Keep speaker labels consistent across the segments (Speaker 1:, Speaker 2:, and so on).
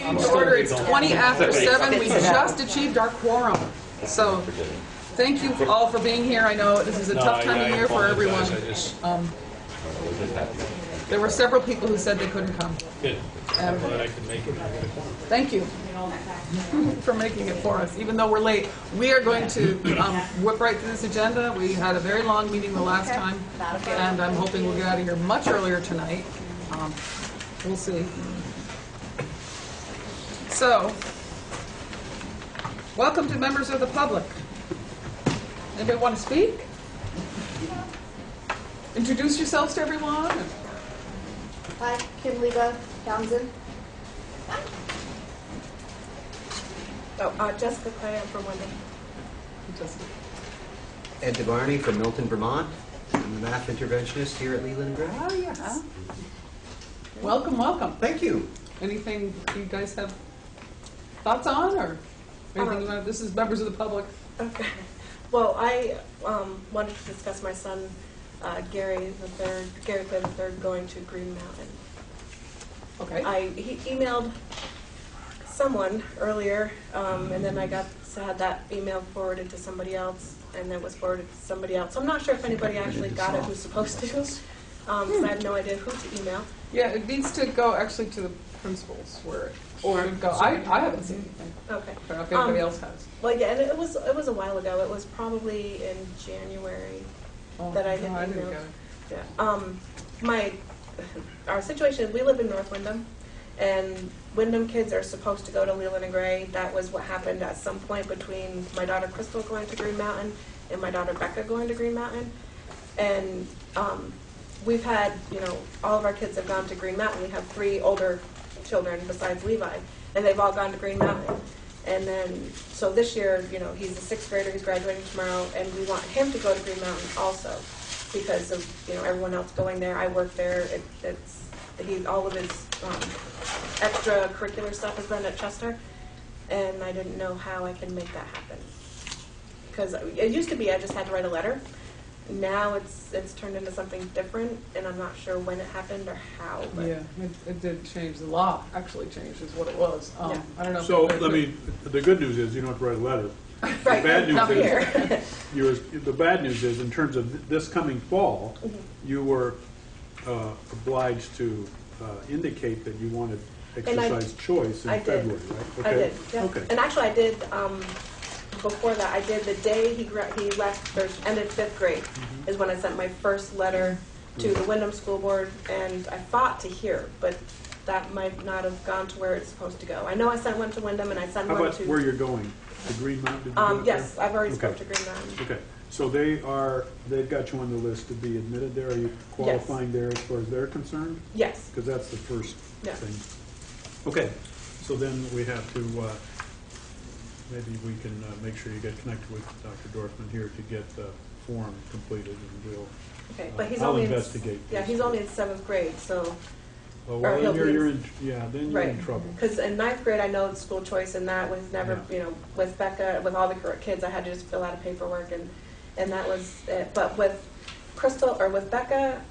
Speaker 1: meeting to order. It's 20 after 7. We just achieved our quorum. So thank you all for being here. I know this is a tough time of year for everyone. There were several people who said they couldn't come.
Speaker 2: Good. I'm glad I could make it.
Speaker 1: Thank you for making it for us, even though we're late. We are going to whip right through this agenda. We had a very long meeting the last time, and I'm hoping we'll get out of here much earlier tonight. We'll see. So, welcome to members of the public. Anybody want to speak? Introduce yourselves to everyone.
Speaker 3: Hi, Kim Leva Townsend. Jessica Clay, I'm from Wyndham.
Speaker 4: Ed DeBarney from Milton, Vermont. I'm the math interventionist here at Leland Gray.
Speaker 1: Oh, yes. Welcome, welcome.
Speaker 4: Thank you.
Speaker 1: Anything you guys have thoughts on, or anything you want? This is members of the public.
Speaker 3: Okay. Well, I wanted to discuss my son, Gary Clay III, going to Green Mountain.
Speaker 1: Okay.
Speaker 3: He emailed someone earlier, and then I had that email forwarded to somebody else, and then was forwarded to somebody else. So I'm not sure if anybody actually got it who's supposed to, because I have no idea who to email.
Speaker 1: Yeah, it needs to go actually to the principals where it should go. I haven't seen anything.
Speaker 3: Okay.
Speaker 1: I don't know if anybody else has.
Speaker 3: Well, yeah, and it was a while ago. It was probably in January that I had
Speaker 1: I didn't
Speaker 3: emailed.
Speaker 1: get it.
Speaker 3: Yeah. Our situation, we live in North Wyndham, and Wyndham kids are supposed to go to Leland and Gray. That was what happened at some point between my daughter Crystal going to Green Mountain and my daughter Becca going to Green Mountain. And we've had, all of our kids have gone to Green Mountain. We have 3 older children besides Levi, and they've all gone to Green Mountain. And then, so this year, he's a 6th grader, he's graduating tomorrow, and we want him to go to Green Mountain also, because of, everyone else going there. I work there. All of his extracurricular stuff is run at Chester, and I didn't know how I can make that happen. Because it used to be I just had to write a letter. Now it's turned into something different, and I'm not sure when it happened or how. But
Speaker 1: Yeah, it did change. The law actually changed is what it was.
Speaker 3: Yeah.
Speaker 1: I don't know.
Speaker 2: So, the good news is you don't have to write a letter.
Speaker 3: right,
Speaker 2: The bad
Speaker 3: not
Speaker 2: news
Speaker 3: here.
Speaker 2: the bad news is, in terms of this coming fall, you were obliged to indicate that you wanted exercise choice in February, right? Okay.
Speaker 3: I did. Yeah.
Speaker 2: Okay.
Speaker 3: And actually, I did. Before that, I did the day he left, or ended 5th grade, is when I sent my first letter to the Wyndham School Board, and I fought to hear, but that might not have gone to where it's supposed to go. I know I sent one to Wyndham, and I sent one to...
Speaker 2: How about where you're going? To Green Mountain?
Speaker 3: Yes, I've already
Speaker 2: Okay.
Speaker 3: spoke to Green Mountain.
Speaker 2: Okay. So they've got you on the list to be admitted there. Are you qualifying there as far as they're concerned?
Speaker 3: Yes.
Speaker 2: Because that's the first
Speaker 3: Yeah.
Speaker 2: thing. Okay. So then we have to... maybe we can make sure you get connected with Dr. Dorfman here to get the form completed, and we'll.
Speaker 3: Okay, but he's
Speaker 2: I'll
Speaker 3: only
Speaker 2: investigate.
Speaker 3: Yeah, he's only in 7th grade, so.
Speaker 2: Well, then you're in. Yeah, then you're in trouble.
Speaker 3: Because in 9th grade, I know it's school choice, and that was never, with Becca, with all the kids, I had to just fill out a paperwork, and that was it. But with Crystal, or with Becca,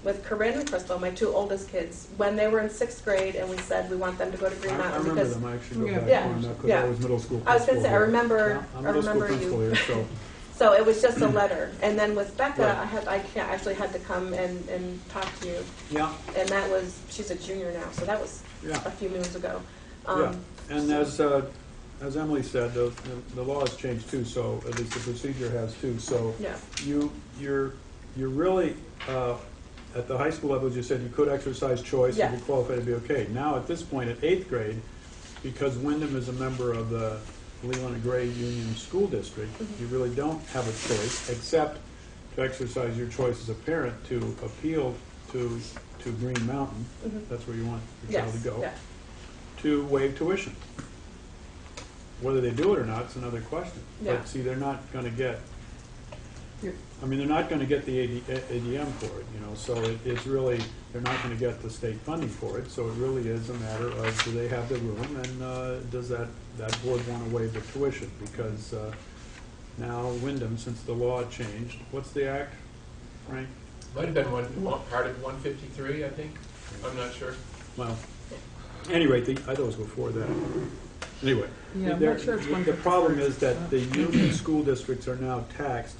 Speaker 3: with Corinne and Crystal, my 2 oldest kids, when they were in 6th grade, and we said we want them to go to Green Mountain.
Speaker 2: I remember
Speaker 3: because
Speaker 2: them. I actually go back
Speaker 3: Yeah.
Speaker 2: on that because
Speaker 3: Yeah.
Speaker 2: I was middle school principal.
Speaker 3: I was going to say, I remember
Speaker 2: principal
Speaker 3: you.
Speaker 2: Here, so.
Speaker 3: So it was just a letter. And then with Becca,
Speaker 2: Right.
Speaker 3: I actually had to come and talk to you.
Speaker 2: Yeah.
Speaker 3: And that was, she's a junior now, so that was a few moons ago.
Speaker 2: Yeah. And as Emily said, the law has changed too. So at least the procedure has too. So
Speaker 3: Yeah.
Speaker 2: you're really at the high school level, as you said, you could exercise choice
Speaker 3: Yeah.
Speaker 2: and be qualified to be okay. Now at this point, at 8th grade, because Wyndham is a member of the Leland and Gray Union School District, you really don't have a choice except to exercise your choice as a parent to appeal to Green Mountain. That's where you want your child to go.
Speaker 3: Yeah.
Speaker 2: To waive tuition. Whether they do it or not is another question.
Speaker 3: Yeah.
Speaker 2: But see, they're not going to get. They're not going to get the ADM for it, so it's really, they're not going to get the state funding for it, so it really is a matter of, do they have the room, and does that board want to waive the tuition? Because now Wyndham, since the law changed, what's the act, Frank?
Speaker 5: Might have been part of 153, I think. I'm not sure.
Speaker 2: Well, Anyway, I thought it was before that. Anyway,
Speaker 1: Yeah, I'm
Speaker 2: there-
Speaker 1: not sure it's one
Speaker 2: the
Speaker 1: for
Speaker 2: problem
Speaker 1: first.
Speaker 2: is that the union school districts are now taxed,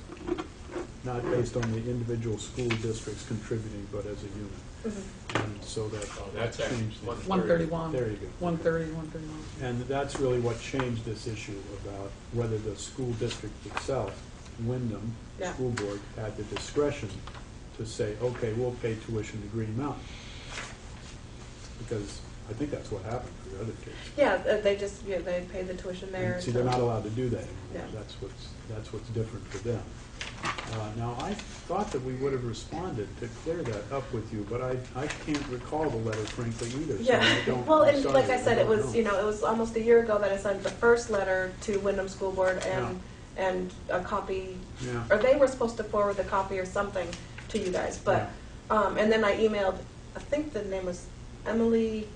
Speaker 2: not based on the individual school districts contributing, but as a unit. And so that
Speaker 5: That's
Speaker 2: changed. the-
Speaker 1: 131.
Speaker 2: There you go.
Speaker 1: 130, 131.
Speaker 2: And that's really what changed this issue about whether the school district itself, Wyndham
Speaker 3: Yeah.
Speaker 2: School Board, had the discretion to say, okay, we'll pay tuition to Green Mountain. Because I think that's what happened for the other kids.
Speaker 3: Yeah, they pay the tuition there.
Speaker 2: And see, they're not allowed to do that
Speaker 3: Yeah.
Speaker 2: anymore. That's what's different for them. Now, I thought that we would have responded to clear that up with you, but I can't recall the letter frankly either. So
Speaker 3: Yeah,
Speaker 2: I don't,
Speaker 3: well,
Speaker 2: I'm
Speaker 3: and
Speaker 2: sorry,
Speaker 3: like I said, it
Speaker 2: don't
Speaker 3: was,
Speaker 2: know.
Speaker 3: you know, it was almost a year ago that I sent the first letter to Wyndham School Board and a copy,
Speaker 2: Yeah.
Speaker 3: or they were supposed to forward the copy or something to you guys, but, and then I emailed, I think the name was Emily,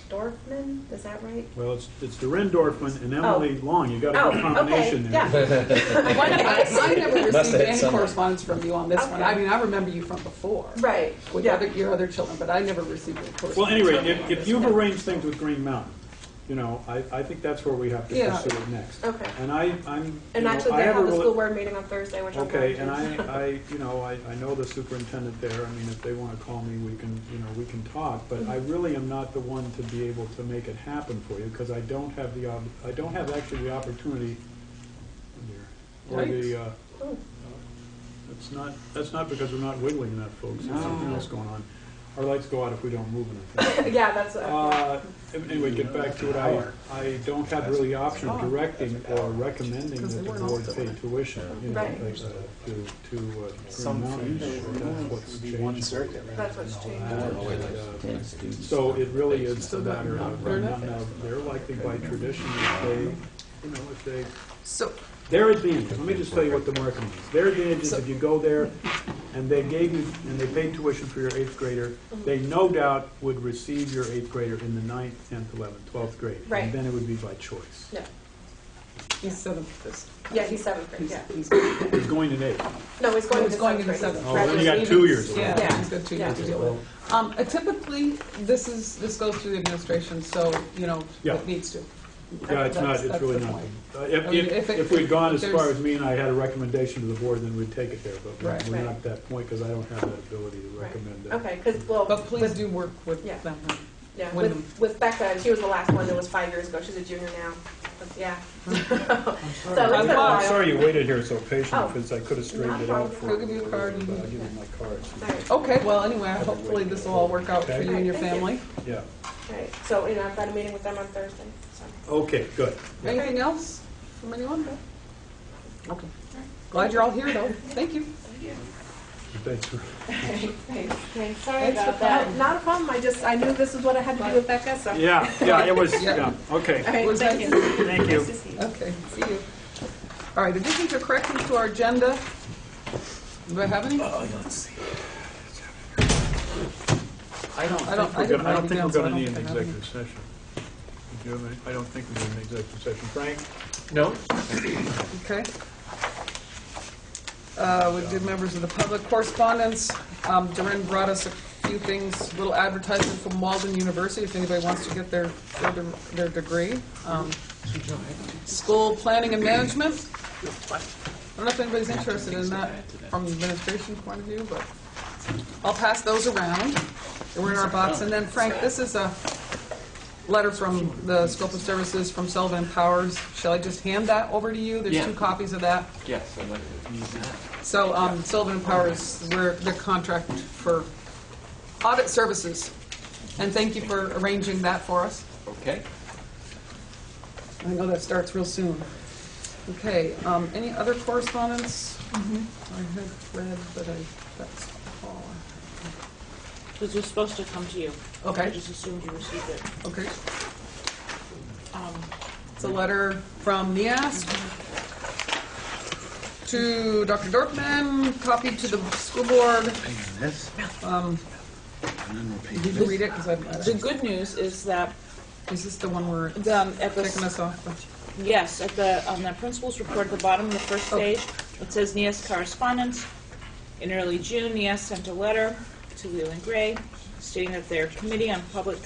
Speaker 3: Dorfman, is that right?
Speaker 2: Well, it's Doreen Dorfman and Emily Long. You got a good
Speaker 3: Oh,
Speaker 2: combination
Speaker 3: okay,
Speaker 2: there.
Speaker 3: yeah.
Speaker 1: I never
Speaker 6: Must
Speaker 1: received
Speaker 6: have
Speaker 1: any
Speaker 6: somewhere.
Speaker 1: correspondence from you on this one.
Speaker 3: Okay.
Speaker 1: I mean, I remember you from before.
Speaker 3: Right,
Speaker 1: With
Speaker 3: yeah.
Speaker 1: your other children, but I never received any correspondence.
Speaker 2: Well, anyway,
Speaker 1: from you on
Speaker 2: if
Speaker 1: this
Speaker 2: you've
Speaker 1: one.
Speaker 2: arranged things with Green Mountain, you know, I think that's where we have to
Speaker 1: Yeah.
Speaker 2: pursue it next.
Speaker 3: Okay.
Speaker 2: And I'm,
Speaker 3: And
Speaker 2: you know,
Speaker 3: actually,
Speaker 2: I
Speaker 3: they
Speaker 2: have a
Speaker 3: have the
Speaker 2: rela-
Speaker 3: school board meeting on Thursday, which I'm
Speaker 2: Okay,
Speaker 3: going
Speaker 2: and
Speaker 3: to.
Speaker 2: I know the superintendent there. I mean, if they want to call me, we can talk. But I really am not the one to be able to make it happen for you because I don't have actually the opportunity. Or the,
Speaker 3: Oh.
Speaker 2: that's not because we're not wiggling enough, folks. There's something else going on. Our lights go out if we don't move enough.
Speaker 3: Yeah, that's,
Speaker 2: Anyway, get back to it. I don't have really the option of directing or recommending
Speaker 1: Because
Speaker 2: that
Speaker 1: they
Speaker 2: the
Speaker 1: weren't all
Speaker 2: board
Speaker 1: still
Speaker 2: pay
Speaker 1: there.
Speaker 2: tuition, you know,
Speaker 3: Right.
Speaker 2: to
Speaker 6: Some
Speaker 2: Green Mountain. That's what's
Speaker 6: one
Speaker 2: changed.
Speaker 6: circuit.
Speaker 3: that's what's changed.
Speaker 2: And, so it really is a matter of, now, they're likely by tradition, if they,
Speaker 1: So,
Speaker 2: their advantage, let me just tell you what the marketing is. Their advantage is if you go there and they gave you, and they paid tuition for your 8th grader, they no doubt would receive your 8th grader in the 9th, 10th, 11th, 12th grade.
Speaker 3: Right.
Speaker 2: And then it would be by choice.
Speaker 3: Yeah,
Speaker 1: he's 7th this.
Speaker 3: yeah, he's 7th grade, yeah.
Speaker 1: He's
Speaker 2: He's going in 8th.
Speaker 3: No, he's going
Speaker 1: He's
Speaker 3: to
Speaker 1: going
Speaker 3: 7th
Speaker 1: into
Speaker 3: grade.
Speaker 1: 7th.
Speaker 2: Oh, then you got 2 years.
Speaker 1: Yeah,
Speaker 3: Yeah.
Speaker 1: he's got 2
Speaker 3: Yeah.
Speaker 1: years to deal with. Typically, this goes through the administration, so,
Speaker 2: Yeah.
Speaker 1: it needs to.
Speaker 2: Yeah, it's
Speaker 1: That's
Speaker 2: really
Speaker 1: the
Speaker 2: not.
Speaker 1: point.
Speaker 2: If,
Speaker 1: I mean,
Speaker 2: if,
Speaker 1: if it-
Speaker 2: if we'd gone as
Speaker 1: if
Speaker 2: far
Speaker 1: there's-
Speaker 2: as me and I had a recommendation to the board, then we'd take it there, but
Speaker 1: Right.
Speaker 2: we're
Speaker 3: Right.
Speaker 2: not at that point because I don't have that ability to
Speaker 3: Right.
Speaker 2: recommend that.
Speaker 3: Okay, because, well,
Speaker 1: But please do work with
Speaker 3: Yeah.
Speaker 1: them.
Speaker 3: yeah,
Speaker 1: Wyndham.
Speaker 3: with Becca, and she was the last one that was 5 years ago. She's a junior now. But yeah. So it's been a
Speaker 1: I'm
Speaker 3: while.
Speaker 2: sorry you waited here so patiently
Speaker 3: Oh.
Speaker 2: because I could have straightened it
Speaker 3: Not a
Speaker 2: out for
Speaker 1: I'll
Speaker 2: you.
Speaker 1: give you a card.
Speaker 2: But I'll give you my cards.
Speaker 3: All right.
Speaker 1: Okay, well, anyway, hopefully this will all work out for
Speaker 2: Okay.
Speaker 1: you and your
Speaker 3: Thank you.
Speaker 1: family.
Speaker 2: Yeah.
Speaker 3: All right. So, I've got a meeting with them on Thursday. So.
Speaker 2: Okay, good.
Speaker 1: Anything else from anyone? Okay. Glad you're all here, though. Thank you.
Speaker 2: Thanks for.
Speaker 3: Okay, sorry
Speaker 1: Thanks for
Speaker 3: about that.
Speaker 1: coming.
Speaker 3: Not a problem. I knew this is what I had to do with Becca, so.
Speaker 2: Yeah, it was,
Speaker 1: Yeah.
Speaker 2: okay.
Speaker 3: All right,
Speaker 1: Was
Speaker 3: thank
Speaker 1: that-
Speaker 3: you.
Speaker 2: Thank you.
Speaker 3: Nice to see you.
Speaker 1: Okay, see you. All right, additions or corrections to our agenda? Do I have any?
Speaker 6: Let's see.
Speaker 1: I don't
Speaker 2: I don't think we're
Speaker 1: down, so
Speaker 2: going to
Speaker 1: I don't
Speaker 2: need an
Speaker 1: think I have any.
Speaker 2: executive session. Did you have any? I don't think we need an executive session. Frank?
Speaker 6: No?
Speaker 1: Okay. We did members of the public correspondence. Doreen brought us a few things, little advertisement from Walden University, if anybody wants to get their degree. School planning and management. I don't know if anybody's interested in that from the administration point of view, but I'll pass those around. They're in our box. And then Frank, this is a letter from the scope of services from Sullivan Powers. Shall I just hand that over to you? There's
Speaker 5: Yeah.
Speaker 1: 2 copies of that.
Speaker 5: Yes, I'd like to use that.
Speaker 1: So Sullivan Powers, we're their contract for audit services. And thank you for arranging that for us.
Speaker 5: Okay.
Speaker 1: I know that starts real soon. Okay, any other correspondence? I had read, but that's all.
Speaker 7: This was supposed to come to you. I
Speaker 1: Okay,
Speaker 7: just assumed you received it.
Speaker 1: okay. It's a letter from NIASC to Dr. Dorfman, copied to the school board. Did you read it? Because I've,
Speaker 7: The good news is that,
Speaker 1: is this the one where it's
Speaker 7: at
Speaker 1: taking
Speaker 7: the,
Speaker 1: us off?
Speaker 7: yes, on the principal's report at the bottom of the first
Speaker 1: Okay.
Speaker 7: page, it says NIAS correspondence. In early June, NIAS sent a letter to Leland Gray stating that their Committee on Public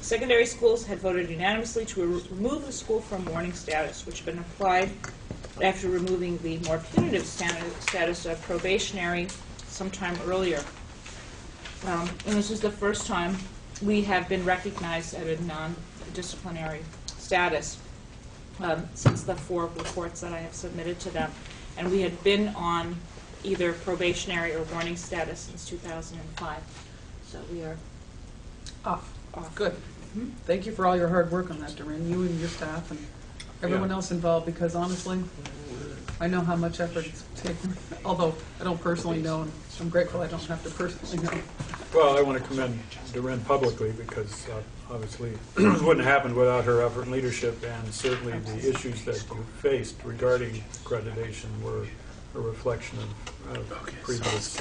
Speaker 7: Secondary Schools had voted unanimously to remove the school from warning status, which had been applied after removing the more punitive status of probationary sometime earlier. And this is the first time we have been recognized at a non-disciplinary status since the 4 reports that I have submitted to them. And we had been on either probationary or warning status since 2005. So we are
Speaker 1: Off.
Speaker 7: off.
Speaker 1: Good. Thank you for all your hard work on that, Doreen, you and your staff and everyone
Speaker 2: Yeah.
Speaker 1: else involved, because honestly, I know how much effort it's taken, although I don't personally know, and I'm grateful I don't have to personally know.
Speaker 2: Well, I want to commend Doreen publicly because obviously it wouldn't have happened without her effort and leadership, and certainly the issues that you faced regarding accreditation were a reflection of previous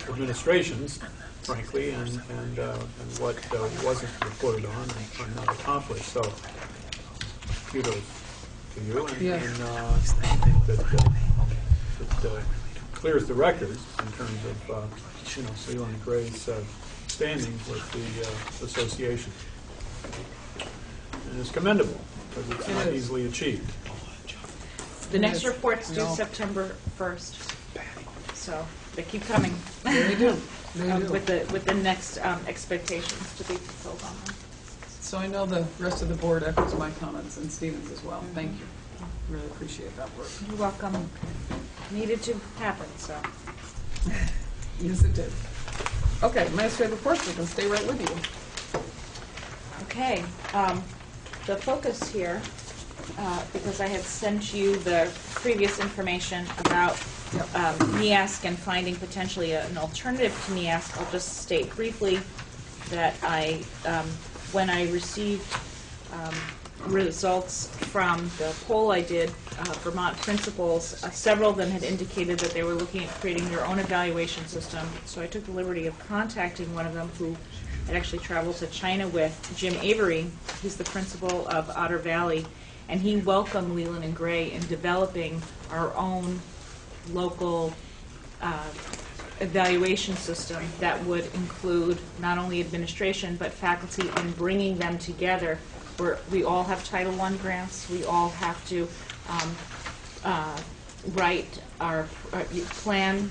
Speaker 2: administrations, frankly, and what wasn't reported on and not accomplished. So kudos to you, and,
Speaker 1: Yeah.
Speaker 2: and I think that it clears the record in terms of Leland and Gray's standing with the association. And it's commendable because it's not easily achieved.
Speaker 7: The next
Speaker 1: Yes.
Speaker 7: report's due
Speaker 1: No.
Speaker 7: September 1st, so they keep coming.
Speaker 1: They do. They do.
Speaker 7: With the next expectations to be fulfilled on them.
Speaker 1: So I know the rest of the board echoes my comments, and Stephen's as well. Thank you. Really appreciate that work.
Speaker 7: You're welcome. Needed to happen, so.
Speaker 1: Yes, it did. Okay, administrative reports, we can stay right with you.
Speaker 7: Okay, the focus here, because I had sent you the previous information about NEASC and finding potentially an alternative to NEASC, I'll just state briefly that when I received results from the poll I did, Vermont principals, several of them had indicated that they were looking at creating their own evaluation system. So I took the liberty of contacting one of them who had actually traveled to China with, Jim Avery. He's the principal of Otter Valley, and he welcomed Leland and Gray in developing our own local evaluation system that would include not only administration but faculty, and bringing them together. We all have Title I grants. We all have to write our plan,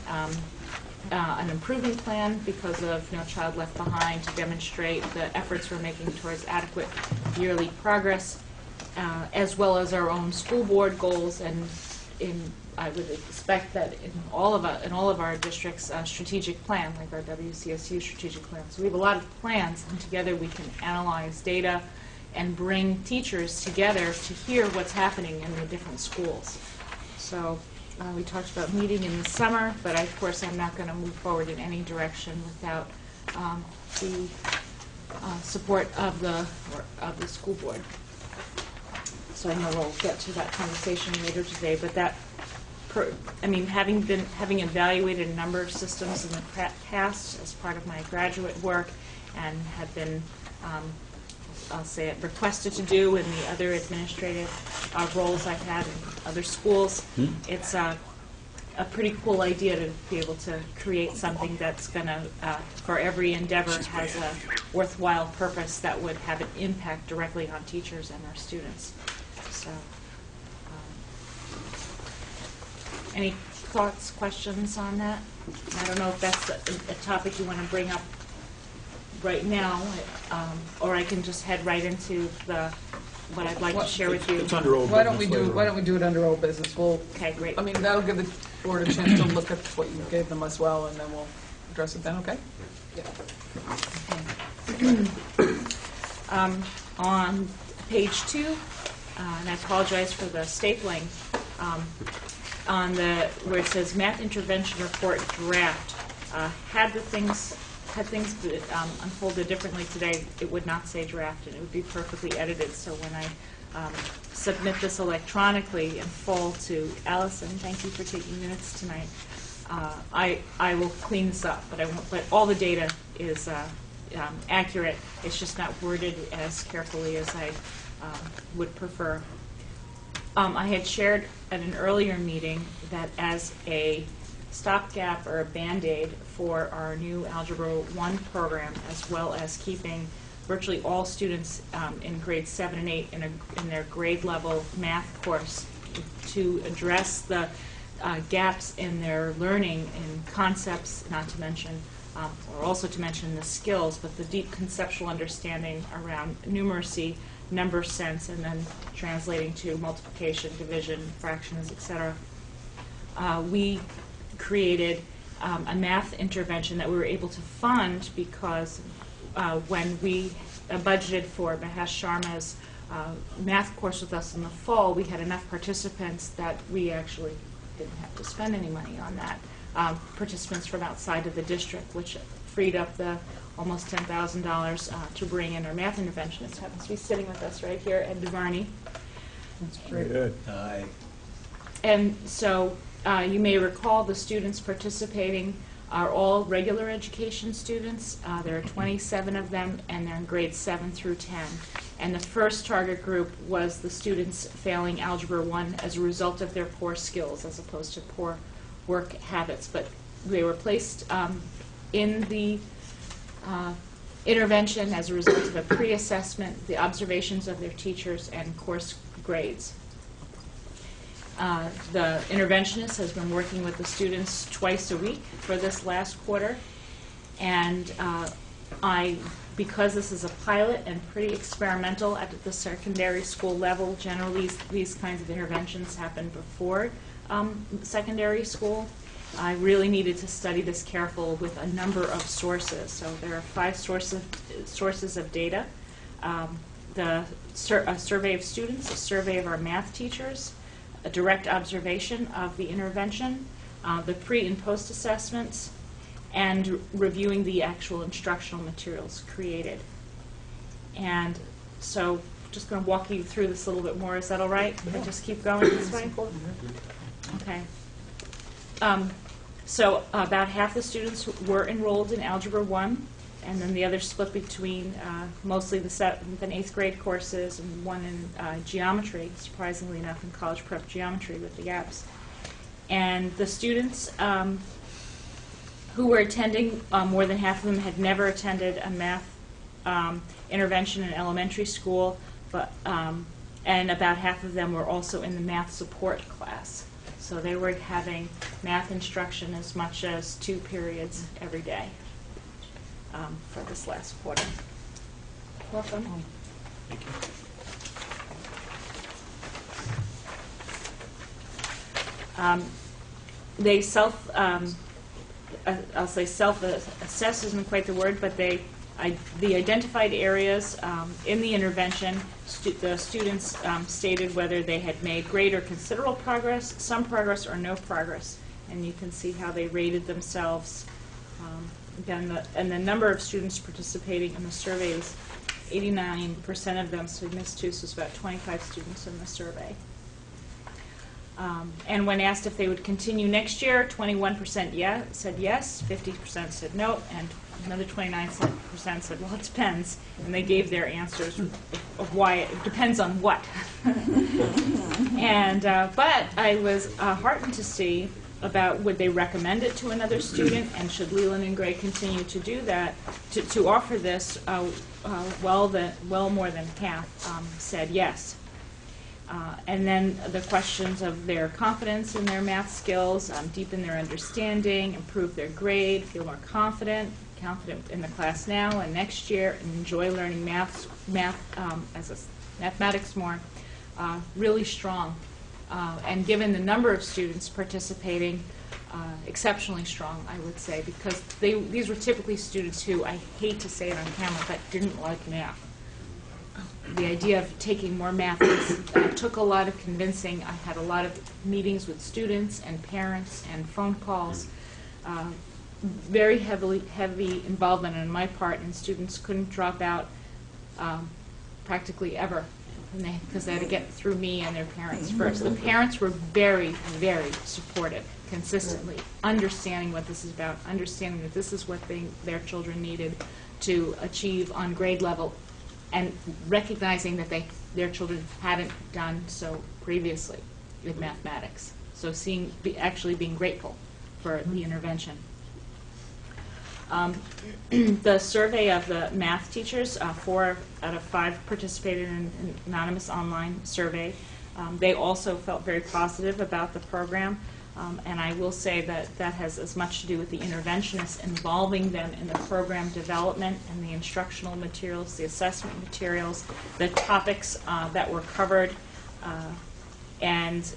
Speaker 7: an improvement plan because of No Child Left Behind, to demonstrate the efforts we're making towards adequate yearly progress, as well as our own school board goals. And I would expect that in all of our districts, strategic plan, like our WCSU strategic plan. So we have a lot of plans, and together we can analyze data and bring teachers together to hear what's happening in the different schools. So we talked about meeting in the summer, but of course I'm not going to move forward in any direction without the support of the school board. So I know we'll get to that conversation later today, but that, having evaluated a number of systems in the past as part of my graduate work, and had been I'll say it, requested to do in the other administrative roles I've had in other schools. It's a pretty cool idea to be able to create something that's going to, for every endeavor, has a worthwhile purpose that would have an impact directly on teachers and our students. So, any thoughts, questions on that? I don't know if that's a topic you want to bring up right now, or I can just head right into what I'd like to share with you.
Speaker 2: It's under old
Speaker 1: Why don't we
Speaker 2: business
Speaker 1: do
Speaker 2: later
Speaker 1: it under old business? We'll,
Speaker 7: Okay, great.
Speaker 1: I mean, that'll give the board a chance to look at what you gave them as well, and then we'll address it then, okay?
Speaker 7: On page 2, and I apologize for the stapling, where it says math intervention report draft, had things unfolded differently today, it would not say draft, and it would be perfectly edited. So when I submit this electronically in full to Allison, thank you for taking minutes tonight, I will clean this up, but I won't. But all the data is accurate. It's just not worded as carefully as I would prefer. I had shared at an earlier meeting that as a stopgap or a Band-Aid for our new Algebra 1 program, as well as keeping virtually all students in grades 7 and 8 in their grade level math course to address the gaps in their learning in concepts, not to mention, or also to mention the skills, but the deep conceptual understanding around numeracy, number sense, and then translating to multiplication, division, fractions, etc. We created a math intervention that we were able to fund because when we budgeted for Mahesh Sharma's math course with us in the fall, we had enough participants that we actually didn't have to spend any money on that. Participants from outside of the district, which freed up the almost $10,000 to bring in our math interventionist. Happens to be sitting with us right here, Ed DeVarney.
Speaker 1: That's
Speaker 2: Very
Speaker 1: great.
Speaker 2: good.
Speaker 7: And so you may recall the students participating are all regular education students. There are 27 of them, and they're in grades 7 through 10. And the first target group was the students failing Algebra 1 as a result of their poor skills as opposed to poor work habits. But they were placed in the intervention as a result of a pre-assessment, the observations of their teachers, and course grades. The interventionist has been working with the students twice a week for this last quarter, and because this is a pilot and pretty experimental at the secondary school level, generally these kinds of interventions happen before secondary school. I really needed to study this careful with a number of sources. So there are 5 sources of data. A survey of students, a survey of our math teachers, a direct observation of the intervention, the pre and post assessments, and reviewing the actual instructional materials created. And so just going to walk you through this a little bit more. Is that all right? Can I just keep going this way? Okay. So about half the students were enrolled in Algebra 1, and then the other split between mostly the 7th and 8th grade courses and one in geometry, surprisingly enough, in college prep geometry with the gaps. And the students who were attending, more than half of them had never attended a math intervention in elementary school, but and about half of them were also in the math support class. So they were having math instruction as much as 2 periods every day for this last quarter. Welcome.
Speaker 2: Thank you.
Speaker 7: They I'll say self-assess isn't quite the word, but the identified areas in the intervention, the students stated whether they had made great or considerable progress, some progress, or no progress. And you can see how they rated themselves. Again, and the number of students participating in the survey is 89% of them, so we missed 2, so it's about 25 students in the survey. And when asked if they would continue next year, 21% said yes, 50% said no, and another 29% said, well, it depends. And they gave their answers of why it depends on what. And but I was heartened to see about would they recommend it to another student, and should Leland and Gray continue to do that, to offer this. Well more than half said yes. And then the questions of their confidence in their math skills, deepen their understanding, improve their grade, feel more confident in the class now and next year, and enjoy learning mathematics more, really strong. And given the number of students participating, exceptionally strong, I would say, because these were typically students who, I hate to say it on camera, but didn't like math. The idea of taking more math took a lot of convincing. I had a lot of meetings with students and parents and phone calls. Very heavy involvement on my part, and students couldn't drop out practically ever because they had to get through me and their parents first. The parents were very, very supportive, consistently, understanding what this is about, understanding that this is what their children needed to achieve on grade level, and recognizing that their children hadn't done so previously with mathematics. So actually being grateful for the intervention. The survey of the math teachers, 4 out of 5 participated in an anonymous online survey. They also felt very positive about the program, and I will say that that has as much to do with the interventionists involving them in the program development and the instructional materials, the assessment materials, the topics that were covered, and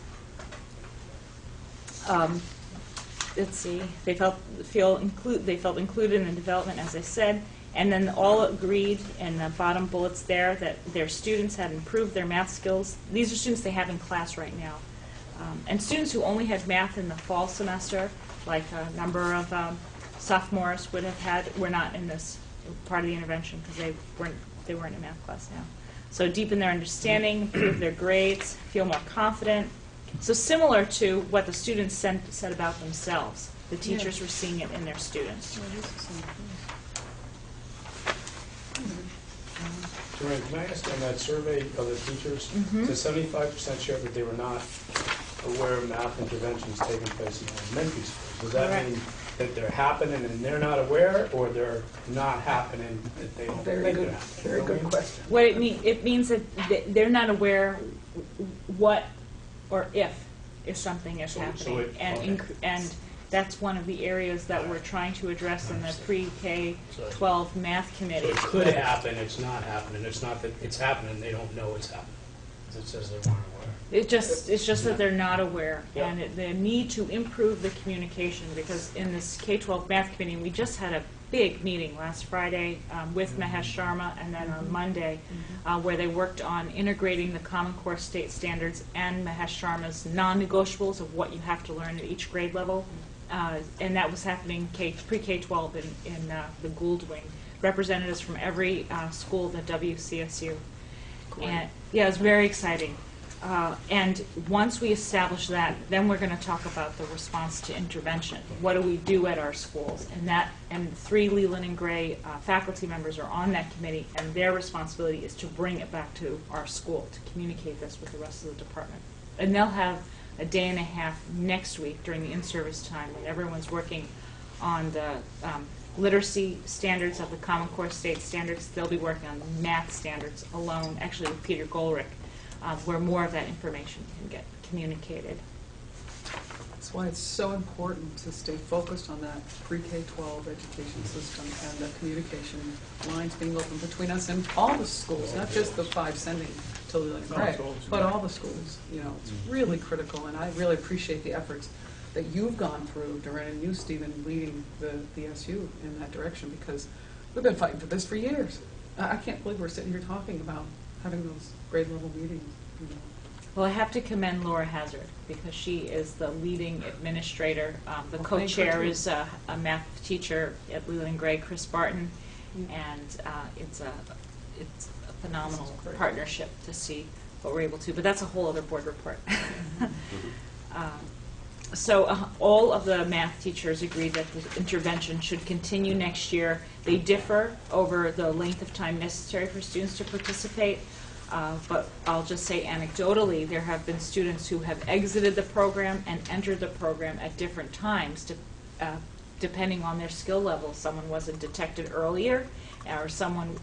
Speaker 7: let's see, they felt included in the development, as I said, and then all agreed in the bottom bullets there that their students had improved their math skills. These are students they have in class right now. And students who only had math in the fall semester, like a number of sophomores would have had, were not in this part of the intervention because they weren't in math class now. So deepen their understanding, improve their grades, feel more confident. So similar to what the students said about themselves. The teachers were seeing it in their students.
Speaker 6: Joanne, can I ask on that survey of the teachers, the 75% shared that they were not aware of math interventions taking place in elementary schools. Does that
Speaker 7: Correct.
Speaker 6: mean that they're happening and they're not aware, or they're not happening that they don't think they're happening?
Speaker 1: Very good question.
Speaker 7: What it means that they're not aware what or if something is
Speaker 6: So
Speaker 7: happening,
Speaker 6: it-
Speaker 7: and
Speaker 6: okay.
Speaker 7: and that's one of the areas that we're trying to address in the pre-K-12 math
Speaker 6: So
Speaker 7: committee.
Speaker 6: it could happen, it's not happening. It's not that it's happening, they don't know it's happening. Because it says they weren't aware.
Speaker 7: It's just that they're not aware,
Speaker 6: Yeah.
Speaker 7: and the need to improve the communication, because in this K-12 math committee, we just had a big meeting last Friday with Mahesh Sharma, and then on Monday, where they worked on integrating the Common Core state standards and Mahesh Sharma's non-negotiables of what you have to learn at each grade level. And that was happening pre-K-12 in the Gould Wing. Representatives from every school of the WCSU. And yeah, it was very exciting. And once we establish that, then we're going to talk about the response to intervention. What do we do at our schools? And 3 Leland and Gray faculty members are on that committee, and their responsibility is to bring it back to our school, to communicate this with the rest of the department. And they'll have a day and a half next week during the in-service time when everyone's working on the literacy standards of the Common Core state standards. They'll be working on math standards alone, actually with Peter Goldrick, where more of that information can get communicated.
Speaker 1: That's why it's so important to stay focused on that pre-K-12 education system and the communication lines being open between us and all the schools, not just the 5 sending to Leland and Gray, but all the schools. You know, it's really critical, and I really appreciate the efforts that you've gone through, Doreen, and you, Stephen, leading the SU in that direction, because we've been fighting for this for years. I can't believe we're sitting here talking about having those grade level meetings. You know.
Speaker 7: Well, I have to commend Laura Hazard, because she is the leading administrator. The
Speaker 1: Well,
Speaker 7: co-chair
Speaker 1: thank you.
Speaker 7: is a math teacher at Leland and Gray, Chris Barton, and it's a phenomenal
Speaker 1: This is great.
Speaker 7: partnership to see what we're able to. But that's a whole other board report. So all of the math teachers agreed that the intervention should continue next year. They differ over the length of time necessary for students to participate. But I'll just say anecdotally, there have been students who have exited the program and entered the program at different times, depending on their skill level. Someone wasn't detected earlier, or someone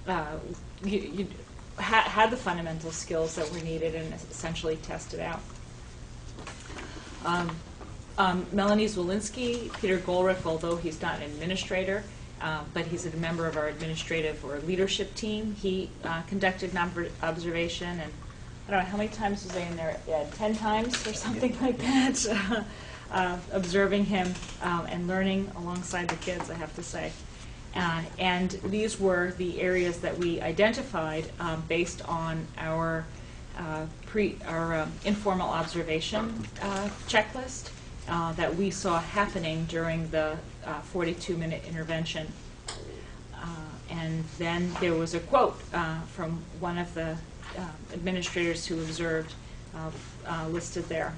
Speaker 7: had the fundamental skills that were needed and essentially tested out. Melanie Zwolinski, Peter Goldrick, although he's not an administrator, but he's a member of our administrative or leadership team. He conducted observation, and I don't know, how many times was I in there? 10 times or something like that, observing him and learning alongside the kids, I have to say. And these were the areas that we identified based on our informal observation checklist that we saw happening during the 42-minute intervention. And then there was a quote from one of the administrators who observed, listed there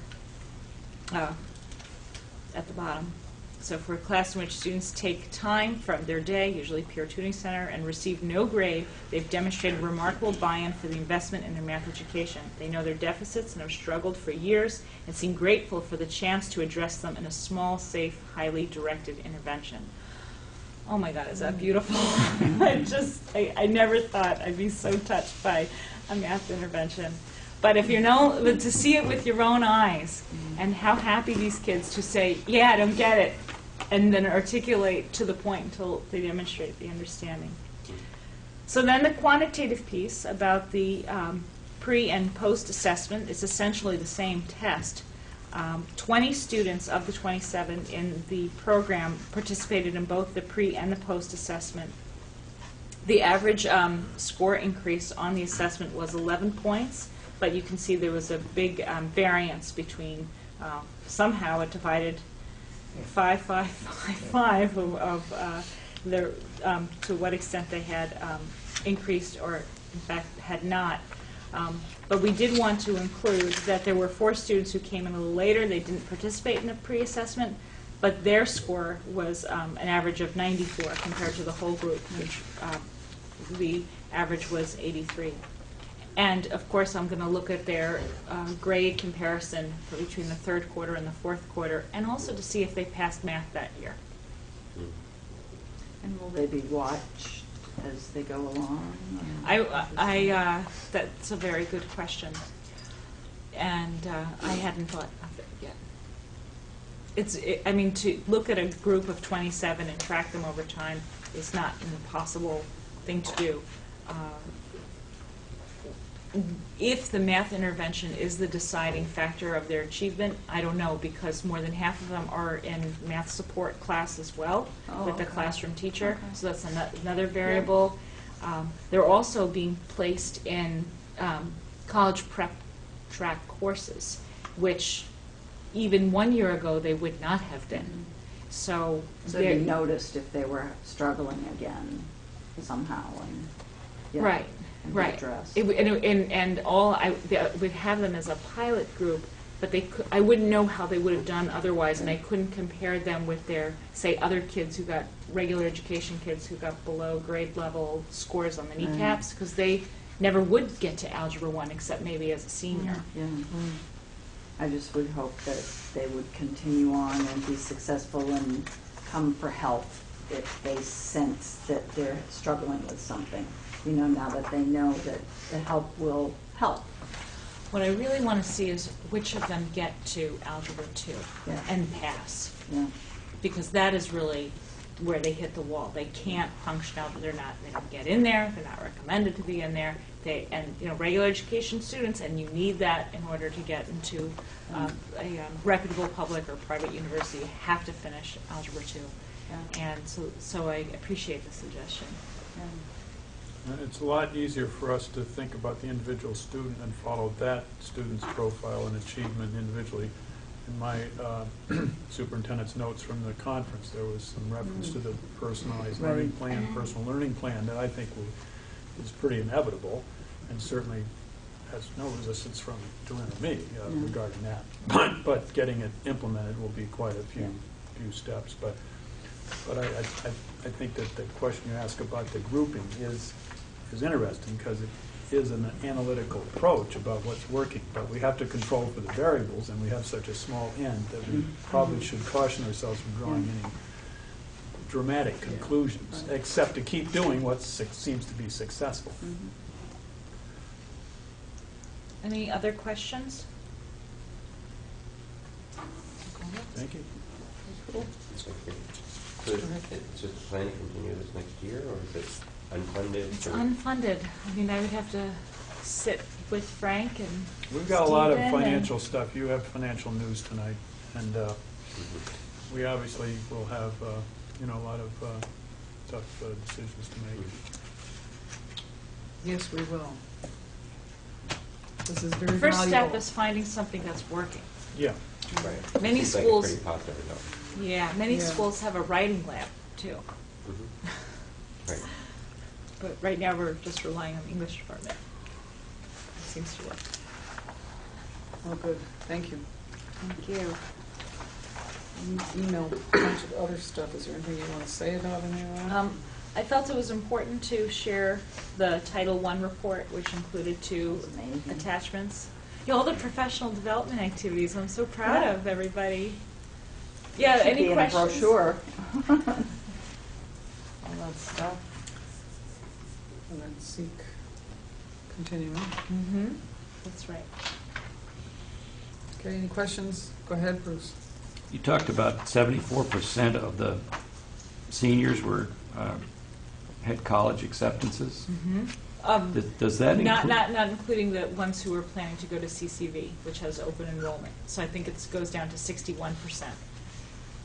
Speaker 7: at the bottom. So for a class in which students take time from their day, usually peer tutoring center, and receive no grade, they've demonstrated remarkable buy-in for the investment in their math education. They know their deficits and have struggled for years and seem grateful for the chance to address them in a small, safe, highly directed intervention. Oh my God, is that beautiful? I never thought I'd be so touched by a math intervention. But if you know, but to see it with your own eyes, and how happy these kids to say, yeah, I don't get it, and then articulate to the point until they demonstrate the understanding. So then the quantitative piece about the pre and post assessment is essentially the same test. 20 students of the 27 in the program participated in both the pre and the post assessment. The average score increase on the assessment was 11 points, but you can see there was a big variance between, somehow it divided 5, 5, 5, 5 of their, to what extent they had increased or in fact had not. But we did want to include that there were 4 students who came in a little later. They didn't participate in the pre-assessment, but their score was an average of 94 compared to the whole group, which the average was 83. And of course, I'm going to look at their grade comparison for between the 3rd quarter and the 4th quarter, and also to see if they passed math that year.
Speaker 8: And will they be watched as they go along?
Speaker 7: That's a very good question, and I hadn't thought of it yet. I mean, to look at a group of 27 and track them over time is not an impossible thing to do. If the math intervention is the deciding factor of their achievement, I don't know, because more than half of them are in math support class as well with the classroom teacher, so that's another variable. They're also being placed in college prep track courses, which even 1 year ago they would not have been. So
Speaker 8: they noticed if they were struggling again somehow, and yeah.
Speaker 7: Right. Right. I would have them as a pilot group, but I wouldn't know how they would have done otherwise, and I couldn't compare them with their, say, other kids who got regular education kids who got below grade level scores on the kneecaps, because they never would get to Algebra 1 except maybe as a senior.
Speaker 8: Yeah. I just would hope that they would continue on and be successful and come for help if they sense that they're struggling with something. You know, now that they know that the help will help.
Speaker 7: What I really want to see is which of them get to Algebra 2 and pass. Yeah. Because that is really where they hit the wall. They can't function out. They don't get in there. They're not recommended to be in there. Regular education students, and you need that in order to get into a reputable public or private university. You have to finish Algebra 2. Yeah. And so I appreciate the suggestion. Yeah.
Speaker 2: It's a lot easier for us to think about the individual student and follow that student's profile and achievement individually. In my superintendent's notes from the conference, there was some reference to the personalized learning plan, personal learning plan, that I think is pretty inevitable, and certainly has no resistance from Joanne or me regarding that. But getting it implemented will be quite a few steps. But I think that the question you ask about the grouping is interesting, because it is an analytical approach about what's working, but we have to control for the variables, and we have such a small n that we probably should caution ourselves from drawing any dramatic conclusions, except to keep doing what seems to be successful.
Speaker 7: Any other questions?
Speaker 2: Thank you.
Speaker 7: Cool.
Speaker 9: So is the plan to continue this next year, or is it unfunded?
Speaker 7: It's unfunded. I mean, I would have to sit with Frank and
Speaker 2: We've got a lot of
Speaker 7: Stephen
Speaker 2: financial stuff. You have financial news tonight, and we obviously will have a lot of tough decisions to make.
Speaker 1: Yes, we will. This is very
Speaker 7: The first
Speaker 1: valuable.
Speaker 7: step is finding something that's working.
Speaker 2: Yeah.
Speaker 9: Right.
Speaker 7: Many
Speaker 9: Seems
Speaker 7: schools,
Speaker 9: like a pretty positive note.
Speaker 7: yeah, many schools have a writing lab too.
Speaker 9: Right.
Speaker 7: But right now we're just relying on the English department. It seems to work.
Speaker 1: Oh, good. Thank you.
Speaker 7: Thank you.
Speaker 1: You emailed a bunch of other stuff. Is there anything you want to say about any of that?
Speaker 7: I felt it was important to share the Title I report, which included 2
Speaker 8: Amazing.
Speaker 7: attachments. All the professional development activities. I'm so proud of everybody. Yeah,
Speaker 8: Should
Speaker 7: any
Speaker 8: be
Speaker 7: questions?
Speaker 8: in a brochure. All that stuff.
Speaker 1: And then seek continuing.
Speaker 7: Mm-hmm. That's right.
Speaker 1: Okay, any questions? Go ahead, Bruce.
Speaker 10: You talked about 74% of the seniors were had college acceptances.
Speaker 7: Mm-hmm.
Speaker 10: Does that include?
Speaker 7: Not including the ones who are planning to go to CCV, which has open enrollment. So I think it goes down to 61%.